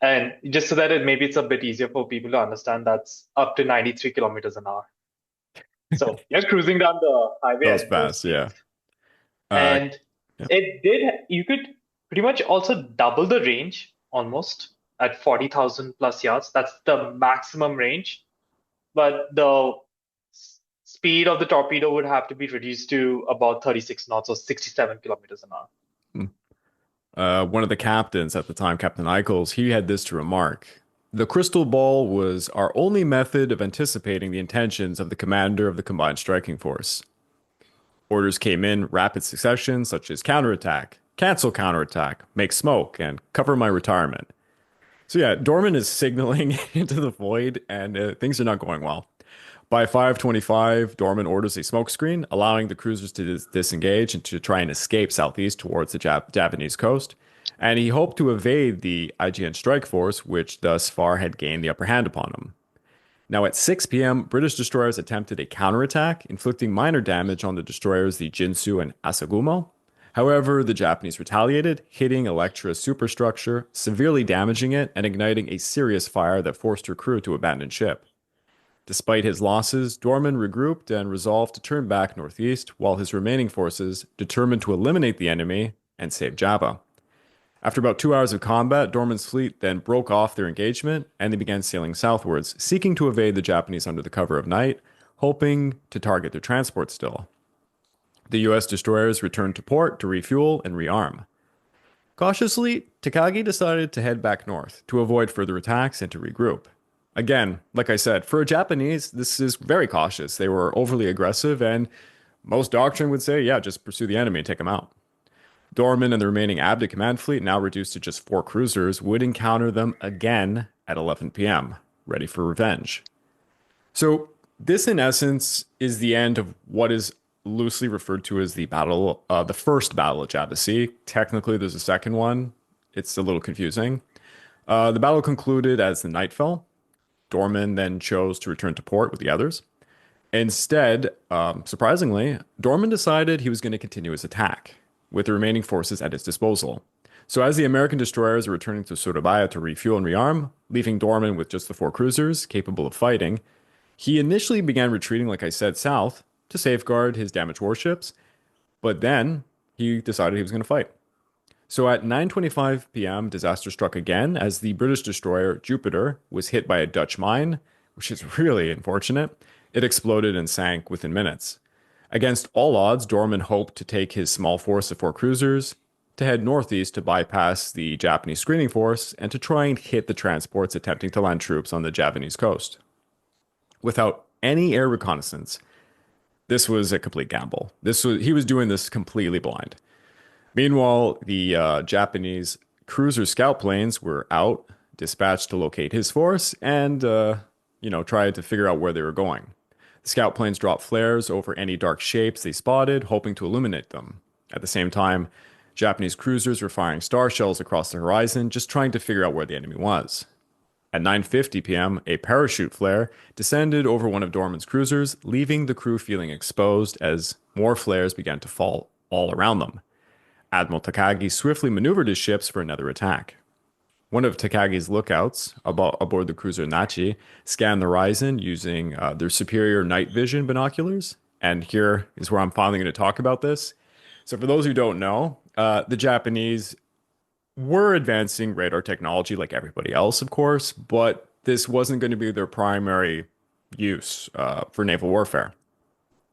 And just so that maybe it's a bit easier for people to understand, that's up to 93 kilometers an hour. So you're cruising down the highway That was at those fast. Yeah. speeds. Uh, And yep. you could pretty much also double the range almost at 40,000 plus yards. That's the maximum range. But the speed of the torpedo would have to be reduced to about 36 knots or 67 kilometers an hour. One of the captains at the time, Captain Eichels, he had this to remark. The crystal ball was our only method of anticipating the intentions of the commander of the combined striking force. Orders came in rapid succession, such as counterattack, cancel counterattack, make smoke, and cover my retirement. So yeah, Dorman is signaling into the void, and things are not going well. By 5:25, Dorman orders a smokescreen, allowing the cruisers to disengage and to try and escape southeast towards the Japanese coast. And he hoped to evade the IGN Strike Force, which thus far had gained the upper hand upon him. Now, at 6 p.m., British destroyers attempted a counterattack, inflicting minor damage on the destroyers the Jinsu and Asagumo. However, the Japanese retaliated, hitting Electra's superstructure, severely damaging it, and igniting a serious fire that forced her crew to abandon ship. Despite his losses, Dorman regrouped and resolved to turn back northeast, while his remaining forces determined to eliminate the enemy and save Java. After about 2 hours of combat, Dorman's fleet then broke off their engagement and they began sailing southwards, seeking to evade the Japanese under the cover of night, hoping to target their transport still. The US destroyers returned to port to refuel and rearm. Cautiously, Takagi decided to head back north to avoid further attacks and to regroup. Again, like I said, for a Japanese, this is very cautious. They were overly aggressive, and most doctrine would say, yeah, just pursue the enemy and take them out. Dorman and the remaining ABDA command fleet, now reduced to just 4 cruisers, would encounter them again at 11 p.m., ready for revenge. So, this in essence is the end of what is loosely referred to as the first battle of Java Sea. Technically, there's a second one. It's a little confusing. The battle concluded as the night fell. Dorman then chose to return to port with the others. Instead, surprisingly, Dorman decided he was going to continue his attack, with the remaining forces at his disposal. So as the American destroyers are returning to Surabaya to refuel and rearm, leaving Dorman with just the 4 cruisers capable of fighting, he initially began retreating, like I said, south to safeguard his damaged warships, but then he decided he was going to fight. So at 9:25 p.m., disaster struck again as the British destroyer Jupiter was hit by a Dutch mine, which is really unfortunate. It exploded and sank within minutes. Against all odds, Dorman hoped to take his small force of 4 cruisers to head northeast to bypass the Japanese screening force and to try and hit the transports attempting to land troops on the Japanese coast. Without any air reconnaissance, this was a complete gamble. He was doing this completely blind. Meanwhile, the Japanese cruiser scout planes were out, dispatched to locate his force, and tried to figure out where they were going. The scout planes dropped flares over any dark shapes they spotted, hoping to illuminate them. At the same time, Japanese cruisers were firing star shells across the horizon, just trying to figure out where the enemy was. At 9:50 p.m., a parachute flare descended over one of Dorman's cruisers, leaving the crew feeling exposed as more flares began to fall all around them. Admiral Takagi swiftly maneuvered his ships for another attack. One of Takagi's lookouts aboard the cruiser Nachi scanned the horizon using their superior night vision binoculars. And here is where I'm finally going to talk about this. So for those who don't know, the Japanese were advancing radar technology like everybody else, of course, but this wasn't going to be their primary use for naval warfare.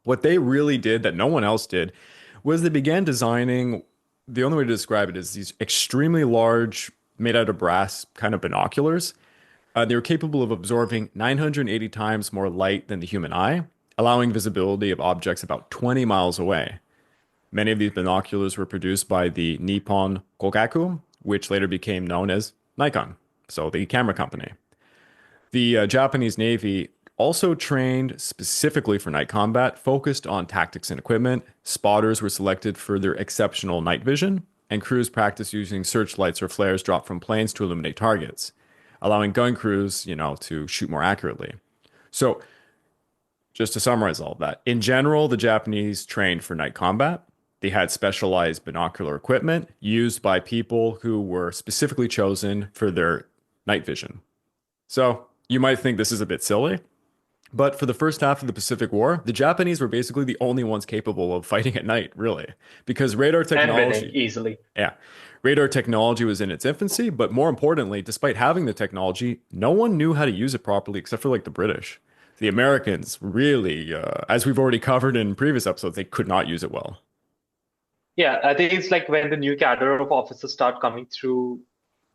What they really did that no one else did was they began designing, the only way to describe it is these extremely large, made out of brass kind of binoculars. They were capable of absorbing 980 times more light than the human eye, allowing visibility of objects about 20 miles away. Many of these binoculars were produced by the Nippon Kogaku, which later became known as Nikon, so the camera company. The Japanese Navy also trained specifically for night combat, focused on tactics and equipment. Spotters were selected for their exceptional night vision, and crews practiced using searchlights or flares dropped from planes to illuminate targets, allowing gun crews, to shoot more accurately. So, just to summarize all of that, in general, the Japanese trained for night combat. They had specialized binocular equipment used by people who were specifically chosen for their night vision. So, you might think this is a bit silly, but for the first half of the Pacific War, the Japanese were basically the only ones capable of fighting at night, really, because radar And winning technology, easily. yeah, radar technology was in its infancy, but more importantly, despite having the technology, no one knew how to use it properly except for like the British. The Americans really, as we've already covered in previous episodes, they could not use it well. Yeah, I think it's like when the new cadre of officers start coming through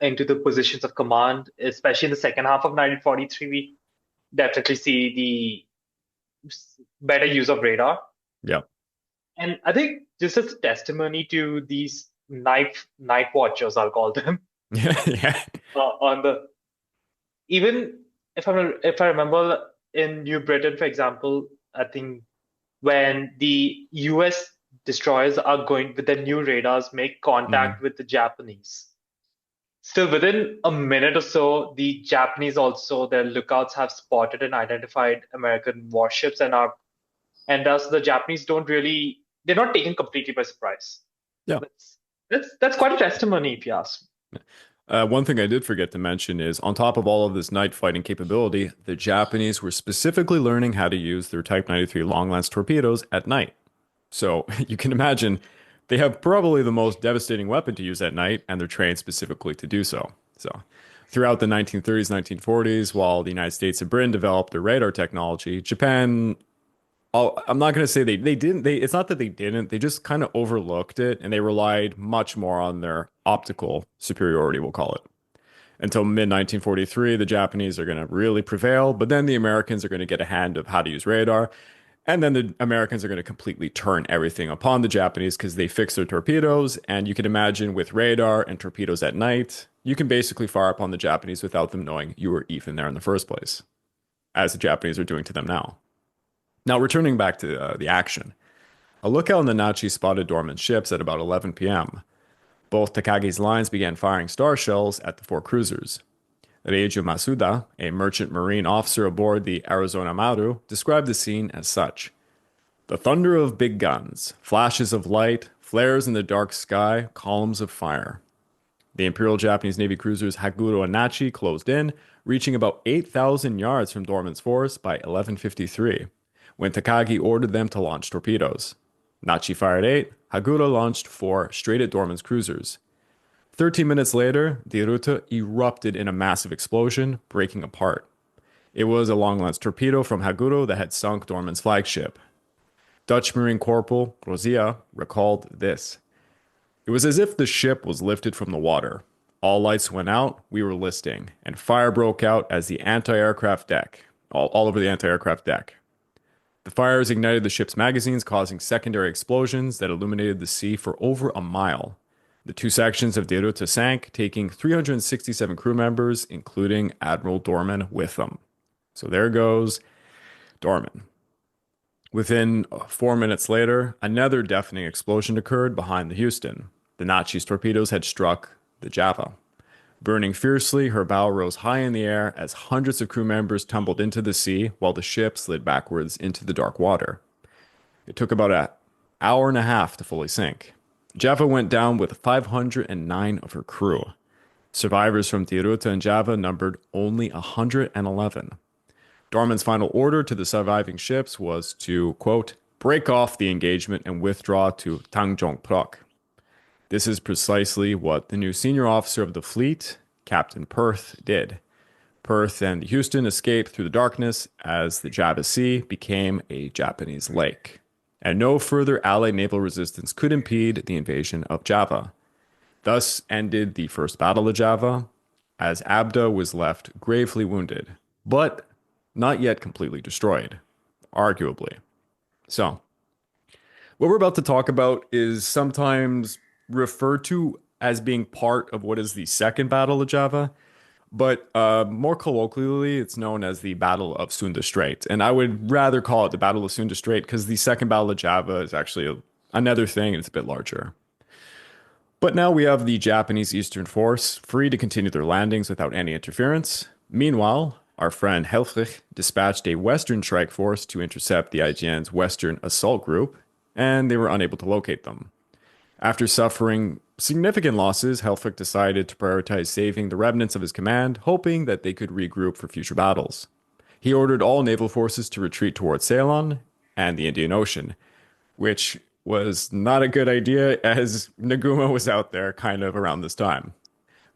into the positions of command, especially in the second half of 1943, we definitely see the better use of radar. Yeah. And I think this is testimony to these night watchers, I'll call them, Yeah. Yeah. on the even if I remember in New Britain, for example, I think when the US destroyers are going with their new radars, make contact with the Japanese. Still within a minute or so, the Japanese also, their lookouts have spotted and identified American warships and thus the Japanese they're not taken completely by surprise. Yeah. That's quite a testimony if you ask me. One thing I did forget to mention is on top of all of this night fighting capability, the Japanese were specifically learning how to use their Type 93 long lance torpedoes at night. So you can imagine they have probably the most devastating weapon to use at night, and they're trained specifically to do so. So throughout the 1930s, 1940s, while the United States and Britain developed their radar technology, Japan, I'm not going to say they didn't, it's not that they didn't, they just kind of overlooked it and they relied much more on their optical superiority, we'll call it. Until mid 1943, the Japanese are going to really prevail, but then the Americans are going to get a hand of how to use radar. And then the Americans are going to completely turn everything upon the Japanese because they fix their torpedoes. And you can imagine with radar and torpedoes at night, you can basically fire upon the Japanese without them knowing you were even there in the first place, as the Japanese are doing to them now. Now, returning back to the action, a lookout on the Nachi spotted Dorman ships at about 11 p.m. Both Takagi's lines began firing star shells at the four cruisers. Reiju Masuda, a merchant marine officer aboard the Arizona Maru, described the scene as such. The thunder of big guns, flashes of light, flares in the dark sky, columns of fire. The Imperial Japanese Navy cruisers Haguro and Nachi closed in, reaching about 8,000 yards from Dorman's force by 11:53, when Takagi ordered them to launch torpedoes. Nachi fired 8, Haguro launched 4 straight at Dorman's cruisers. 13 minutes later, the Ruta erupted in a massive explosion, breaking apart. It was a long-lance torpedo from Haguro that had sunk Dorman's flagship. Dutch Marine Corporal Rosia recalled this. It was as if the ship was lifted from the water. All lights went out, we were listing, and fire broke out as the anti-aircraft deck, all over the anti-aircraft deck. The fires ignited the ship's magazines, causing secondary explosions that illuminated the sea for over a mile. The two sections of Deruta sank, taking 367 crew members, including Admiral Dorman, with them. So there goes Dorman. Within 4 minutes later, another deafening explosion occurred behind the Houston. The Nachi's torpedoes had struck the Java. Burning fiercely, her bow rose high in the air as hundreds of crew members tumbled into the sea while the ship slid backwards into the dark water. It took about an hour and a half to fully sink. Java went down with 509 of her crew. Survivors from Deruta and Java numbered only 111. Dorman's final order to the surviving ships was to, quote, break off the engagement and withdraw to Tangjong-Prok. This is precisely what the new senior officer of the fleet, Captain Perth, did. Perth and Houston escaped through the darkness as the Java Sea became a Japanese lake, and no further Allied naval resistance could impede the invasion of Java. Thus ended the First Battle of Java, as ABDA was left gravely wounded, but not yet completely destroyed, arguably. So, what we're about to talk about is sometimes referred to as being part of what is the Second Battle of Java, but more colloquially, it's known as the Battle of Sunda Strait. And I would rather call it the Battle of Sunda Strait because the Second Battle of Java is actually another thing and it's a bit larger. But now we have the Japanese Eastern Force free to continue their landings without any interference. Meanwhile, our friend Helfrich dispatched a Western Strike Force to intercept the IJN's Western Assault Group, and they were unable to locate them. After suffering significant losses, Helfrich decided to prioritize saving the remnants of his command, hoping that they could regroup for future battles. He ordered all naval forces to retreat towards Ceylon and the Indian Ocean, which was not a good idea as Nagumo was out there kind of around this time.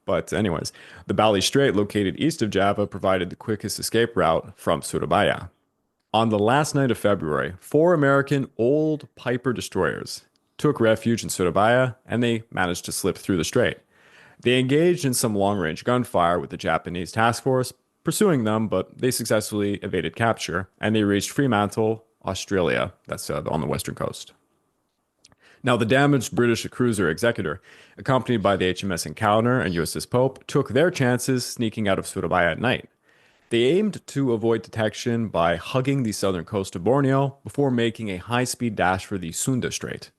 But anyways, the Bali Strait located east of Java provided the quickest escape route from Surabaya. On the last night of February, 4 American old Piper destroyers took refuge in Surabaya and they managed to slip through the strait. They engaged in some long-range gunfire with the Japanese task force pursuing them, but they successfully evaded capture and they reached Fremantle, Australia. That's on the western coast. Now, the damaged British cruiser Executor, accompanied by the HMS Encounter and USS Pope, took their chances sneaking out of Surabaya at night. They aimed to avoid detection by hugging the southern coast of Borneo before making a high-speed dash for the Sunda Strait.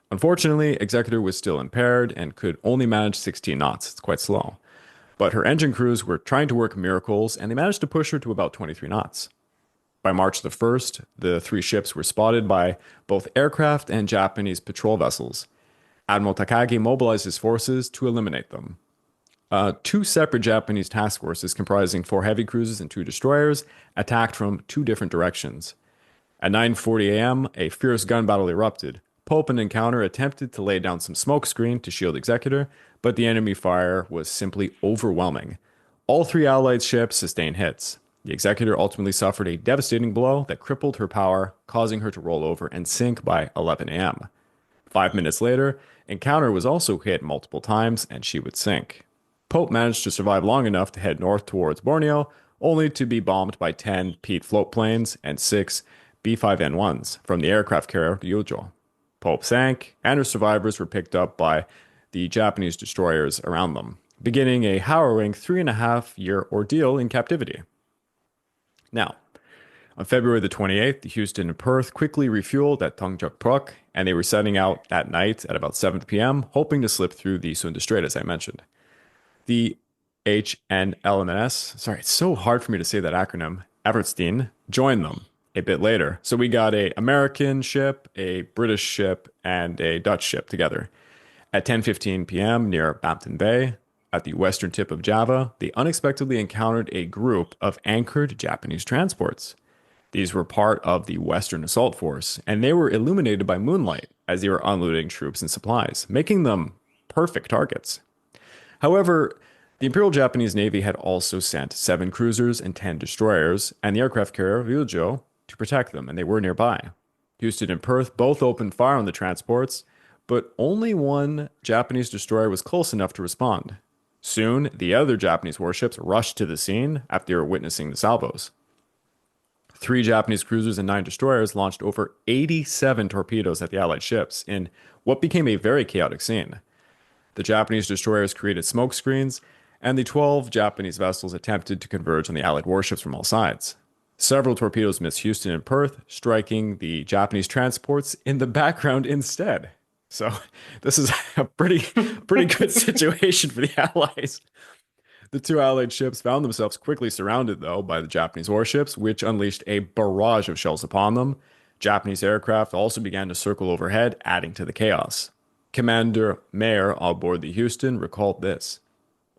Unfortunately, Executor was still impaired and could only manage 16 knots. It's quite slow. But her engine crews were trying to work miracles, and they managed to push her to about 23 knots. By March the 1st, the 3 ships were spotted by both aircraft and Japanese patrol vessels. Admiral Takagi mobilized his forces to eliminate them. 2 separate Japanese task forces comprising 4 heavy cruisers and 2 destroyers attacked from 2 different directions. At 9:40 a.m., a fierce gun battle erupted. Pope and Encounter attempted to lay down some smoke screen to shield Executor, but the enemy fire was simply overwhelming. All 3 Allied ships sustained hits. The Executor ultimately suffered a devastating blow that crippled her power, causing her to roll over and sink by 11 a.m. 5 minutes later, Encounter was also hit multiple times and she would sink. Pope managed to survive long enough to head north towards Borneo, only to be bombed by 10 Pete float planes and 6 B-5N1s from the aircraft carrier Ryujo. Pope sank, and her survivors were picked up by the Japanese destroyers around them, beginning a harrowing 3.5-year ordeal in captivity. Now, on February the 28th, the Houston and Perth quickly refueled at Tangjong-Prok, and they were setting out that night at about 7 p.m., hoping to slip through the Sunda Strait, as I mentioned. The HNLMS, sorry, it's so hard for me to say that acronym, Evertstein, joined them a bit later. So we got an American ship, a British ship, and a Dutch ship together. At 10:15 p.m. near Bampton Bay, at the western tip of Java, they unexpectedly encountered a group of anchored Japanese transports. These were part of the Western Assault Force, and they were illuminated by moonlight as they were unloading troops and supplies, making them perfect targets. However, the Imperial Japanese Navy had also sent 7 cruisers and 10 destroyers, and the aircraft carrier Ryujo to protect them, and they were nearby. Houston and Perth both opened fire on the transports, but only one Japanese destroyer was close enough to respond. Soon, the other Japanese warships rushed to the scene after they were witnessing the salvos. 3 Japanese cruisers and 9 destroyers launched over 87 torpedoes at the Allied ships in what became a very chaotic scene. The Japanese destroyers created smoke screens, and the 12 Japanese vessels attempted to converge on the Allied warships from all sides. Several torpedoes missed Houston and Perth, striking the Japanese transports in the background instead. So this is a pretty good situation for the Allies. The 2 Allied ships found themselves quickly surrounded, though, by the Japanese warships, which unleashed a barrage of shells upon them. Japanese aircraft also began to circle overhead, adding to the chaos. Commander Mayer on board the Houston recalled this.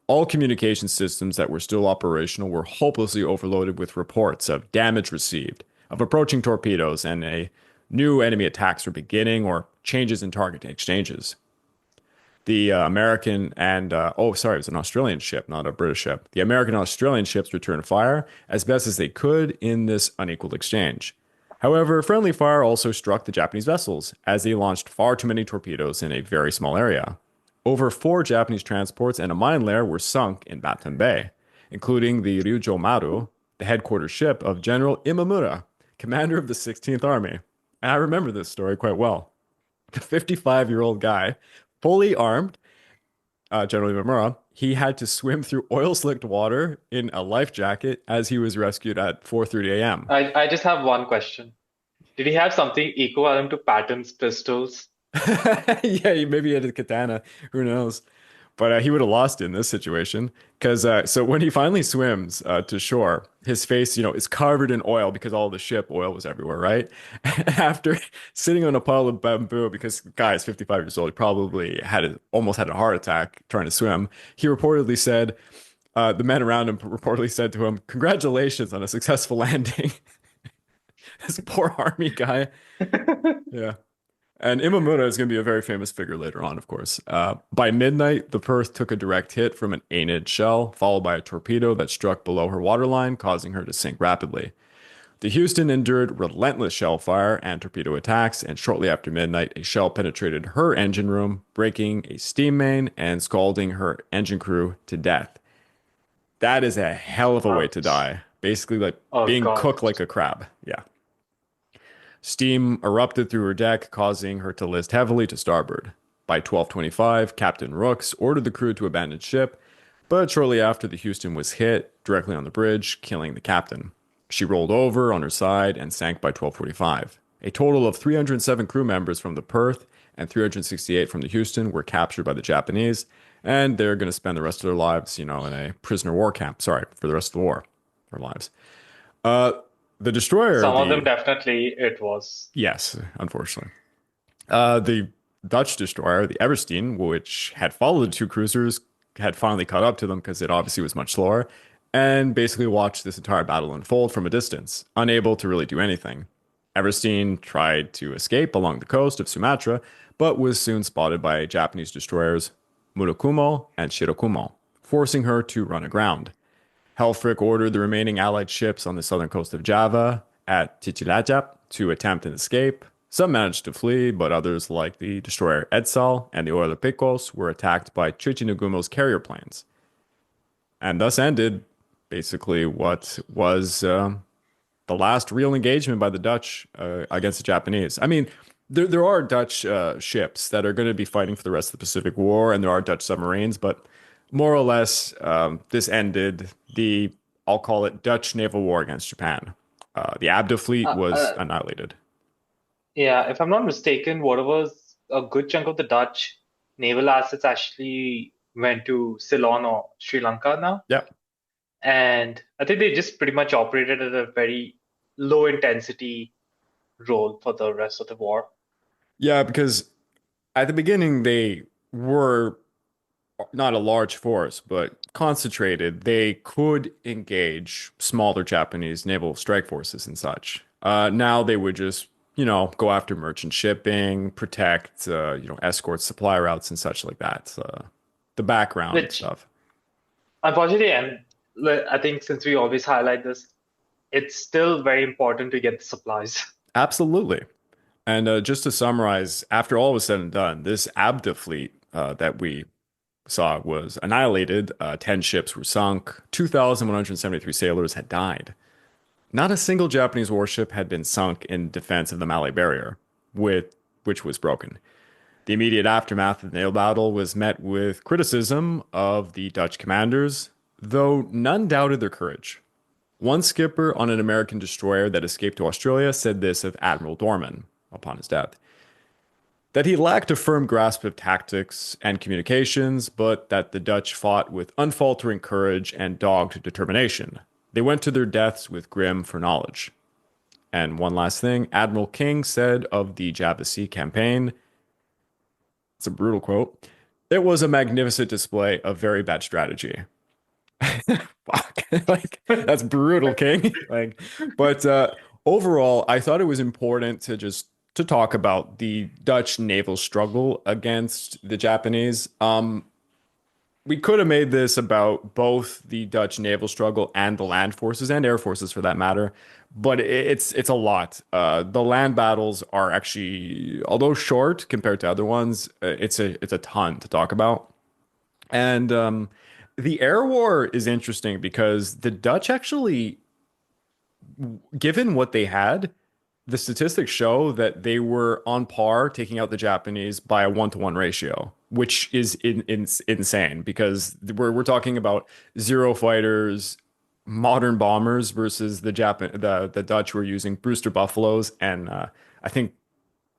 All communication systems that were still operational were hopelessly overloaded with reports of damage received, of approaching torpedoes, and a New enemy attacks were beginning or changes in target exchanges. The American and, oh, sorry, it was an Australian ship, not a British ship. The American and Australian ships returned fire as best as they could in this unequal exchange. However, friendly fire also struck the Japanese vessels as they launched far too many torpedoes in a very small area. Over 4 Japanese transports and a mine layer were sunk in Baton Bay, including the Ryujo Maru, the headquarters ship of General Imamura, commander of the 16th Army. And I remember this story quite well. The 55-year-old guy, fully armed, General Imamura, he had to swim through oil-slicked water in a life jacket as he was rescued at 4:30 a.m. I just have one question. Did he have something equivalent to Patton's pistols? Yeah, maybe he had a katana. Who knows? But he would have lost in this situation because so when he finally swims to shore, his face, is covered in oil because all the ship oil was everywhere, right? After sitting on a pile of bamboo, because the guy is 55 years old, he probably almost had a heart attack trying to swim. He reportedly said, the men around him reportedly said to him, "Congratulations on a successful landing." This poor army guy. Yeah. And Imamura is going to be a very famous figure later on, of course. By midnight, the Perth took a direct hit from an Aenid shell, followed by a torpedo that struck below her waterline, causing her to sink rapidly. The Houston endured relentless shell fire and torpedo attacks, and shortly after midnight, a shell penetrated her engine room, breaking a steam main and scalding her engine crew to death. That is a hell of a way to die. Basically, like being cooked like a crab. Yeah. Steam erupted through her deck, causing her to list heavily to starboard. By 12:25, Captain Rooks ordered the crew to abandon ship, but shortly after, the Houston was hit directly on the bridge, killing the captain. She rolled over on her side and sank by 12:45. A total of 307 crew members from the Perth and 368 from the Houston were captured by the Japanese, and they're going to spend the rest of their lives, in a prisoner war camp. Sorry, for the rest of the war, their lives. The destroyer. Some of them definitely it was. Yes, unfortunately. The Dutch destroyer, the Eversteen, which had followed the 2 cruisers, had finally caught up to them because it obviously was much slower, and basically watched this entire battle unfold from a distance, unable to really do anything. Eversteen tried to escape along the coast of Sumatra, but was soon spotted by Japanese destroyers Murakumo and Shirakumo, forcing her to run aground. Helfrich ordered the remaining Allied ships on the southern coast of Java at Titilaja to attempt an escape. Some managed to flee, but others, like the destroyer Edsal and the oiler Picos, were attacked by Chichinagumo's carrier planes. And thus ended, basically, what was the last real engagement by the Dutch against the Japanese. I mean, there are Dutch ships that are going to be fighting for the rest of the Pacific War, and there are Dutch submarines, but more or less, this ended I'll call it Dutch naval war against Japan. The ABDA fleet was annihilated. Yeah, if I'm not mistaken, whatever a good chunk of the Dutch naval assets actually went to Ceylon or Sri Lanka now. Yep. And I think they just pretty much operated at a very low intensity role for the rest of the war. Yeah, because at the beginning they were not a large force, but concentrated. They could engage smaller Japanese naval strike forces and such. Now they would just, go after merchant shipping, protect, escort supply routes and such like that. The background stuff. Unfortunately, and I think since we always highlight this, it's still very important to get the supplies. Absolutely. And just to summarize, after all was said and done, this ABDA fleet that we saw was annihilated. 10 ships were sunk. 2,173 sailors had died. Not a single Japanese warship had been sunk in defense of the Malay Barrier, which was broken. The immediate aftermath of the naval battle was met with criticism of the Dutch commanders, though none doubted their courage. One skipper on an American destroyer that escaped to Australia said this of Admiral Dorman upon his death: that he lacked a firm grasp of tactics and communications, but that the Dutch fought with unfaltering courage and dogged determination. They went to their deaths with grim foreknowledge. And one last thing, Admiral King said of the Java Sea campaign, it's a brutal quote, "It was a magnificent display of very bad strategy." Fuck. That's brutal, King. But overall, I thought it was important to just to talk about the Dutch naval struggle against the Japanese. We could have made this about both the Dutch naval struggle and the land forces and air forces for that matter, but it's a lot. The land battles are actually, although short compared to other ones, it's a ton to talk about. And the air war is interesting because the Dutch actually, given what they had, the statistics show that they were on par taking out the Japanese by a 1-to-1 ratio, which is insane because we're talking about zero fighters, modern bombers versus the Dutch were using Brewster Buffaloes and I think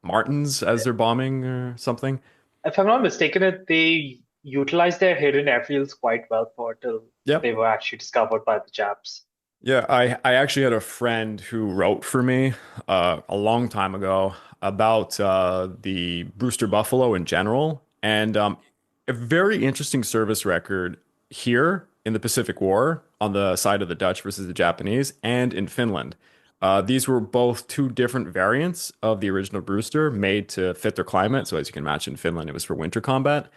Martins as their bombing or something. If I'm not mistaken, they utilized their hidden airfields quite well for till Yep. they were actually discovered by the Japs. Yeah, I actually had a friend who wrote for me a long time ago about the Brewster Buffalo in general, and a very interesting service record here in the Pacific War on the side of the Dutch versus the Japanese, and in Finland. These were both two different variants of the original Brewster made to fit their climate. So as you can imagine, in Finland, it was for winter combat.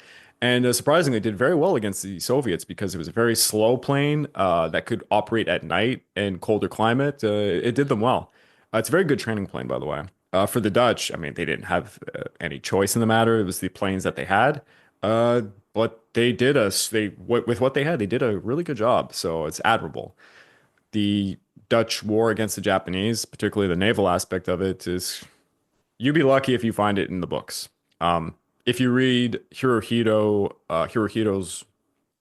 And surprisingly, did very well against the Soviets because it was a very slow plane that could operate at night in colder climate. It did them well. It's a very good training plane, by the way. For the Dutch, I mean, they didn't have any choice in the matter. It was the planes that they had. Uh, but they did with what they had, they did a really good job. So it's admirable. The Dutch war against the Japanese, particularly the naval aspect of it, is you'd be lucky if you find it in the books. If you read Hirohito's,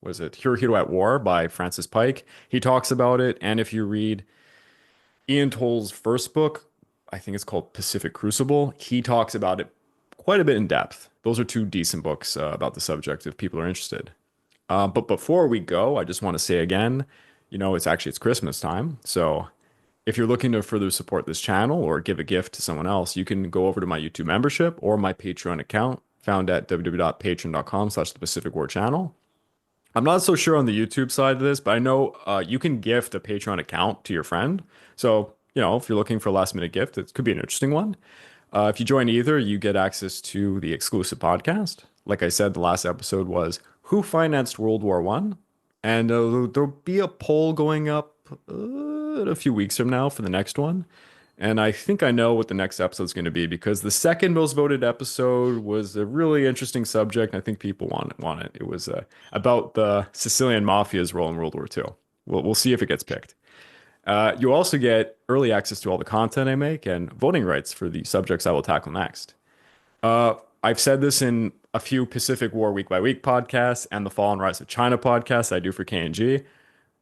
was it Hirohito at War by Francis Pike, he talks about it. And if you read Ian Toll's first book, I think it's called Pacific Crucible, he talks about it quite a bit in depth. Those are two decent books about the subject if people are interested. But before we go, I just want to say again, it's Christmas time. So if you're looking to further support this channel or give a gift to someone else, you can go over to my YouTube membership or my Patreon account found at www.patreon.com/the Pacific War Channel. I'm not so sure on the YouTube side of this, but I know you can gift a Patreon account to your friend. So, if you're looking for a last minute gift, it could be an interesting one. If you join either, you get access to the exclusive podcast. Like I said, the last episode was Who Financed World War One? And there'll be a poll going up a few weeks from now for the next one. And I think I know what the next episode is going to be because the second most voted episode was a really interesting subject. I think people want it. It was about the Sicilian Mafia's role in World War II. We'll see if it gets picked. You also get early access to all the content I make and voting rights for the subjects I will tackle next. I've said this in a few Pacific War Week by Week podcasts and the Fall and Rise of China podcast I do for KNG.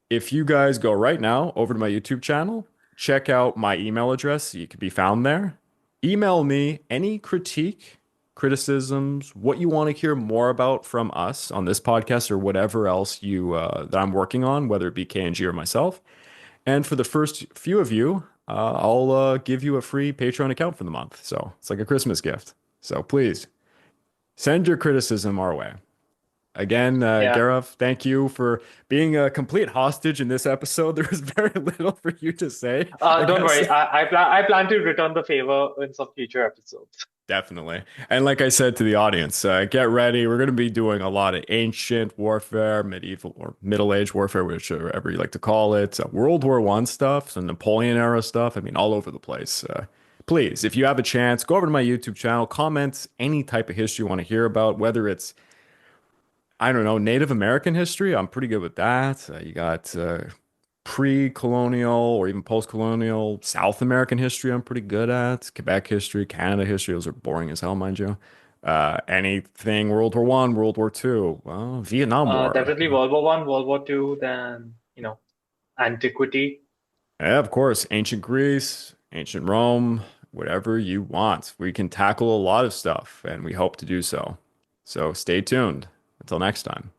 If you guys go right now over to my YouTube channel, check out my email address. You can be found there. Email me any critique, criticisms, what you want to hear more about from us on this podcast or whatever else that I'm working on, whether it be KNG or myself. And for the first few of you, I'll give you a free Patreon account for the month. So it's like a Christmas gift. So please send your criticism our way. Again, Yeah. Gaurav, thank you for being a complete hostage in this episode. There was very little for you to say. Don't worry. I plan to return the favor in some future episodes. Definitely. And like I said to the audience, get ready. We're going to be doing a lot of ancient warfare, medieval or Middle Age warfare, whichever you like to call it, World War One stuff, some Napoleon era stuff. I mean, all over the place. Please, if you have a chance, go over to my YouTube channel, comment any type of history you want to hear about, whether it's I don't know, Native American history. I'm pretty good with that. You got pre-colonial or even post-colonial South American history. I'm pretty good at Quebec history, Canada history. Those are boring as hell, mind you. Anything World War One, World War Two, well, Vietnam War. Definitely World War One, World War Two, then antiquity. Yeah, of course, ancient Greece, ancient Rome, whatever you want. We can tackle a lot of stuff, and we hope to do so. So stay tuned. Until next time.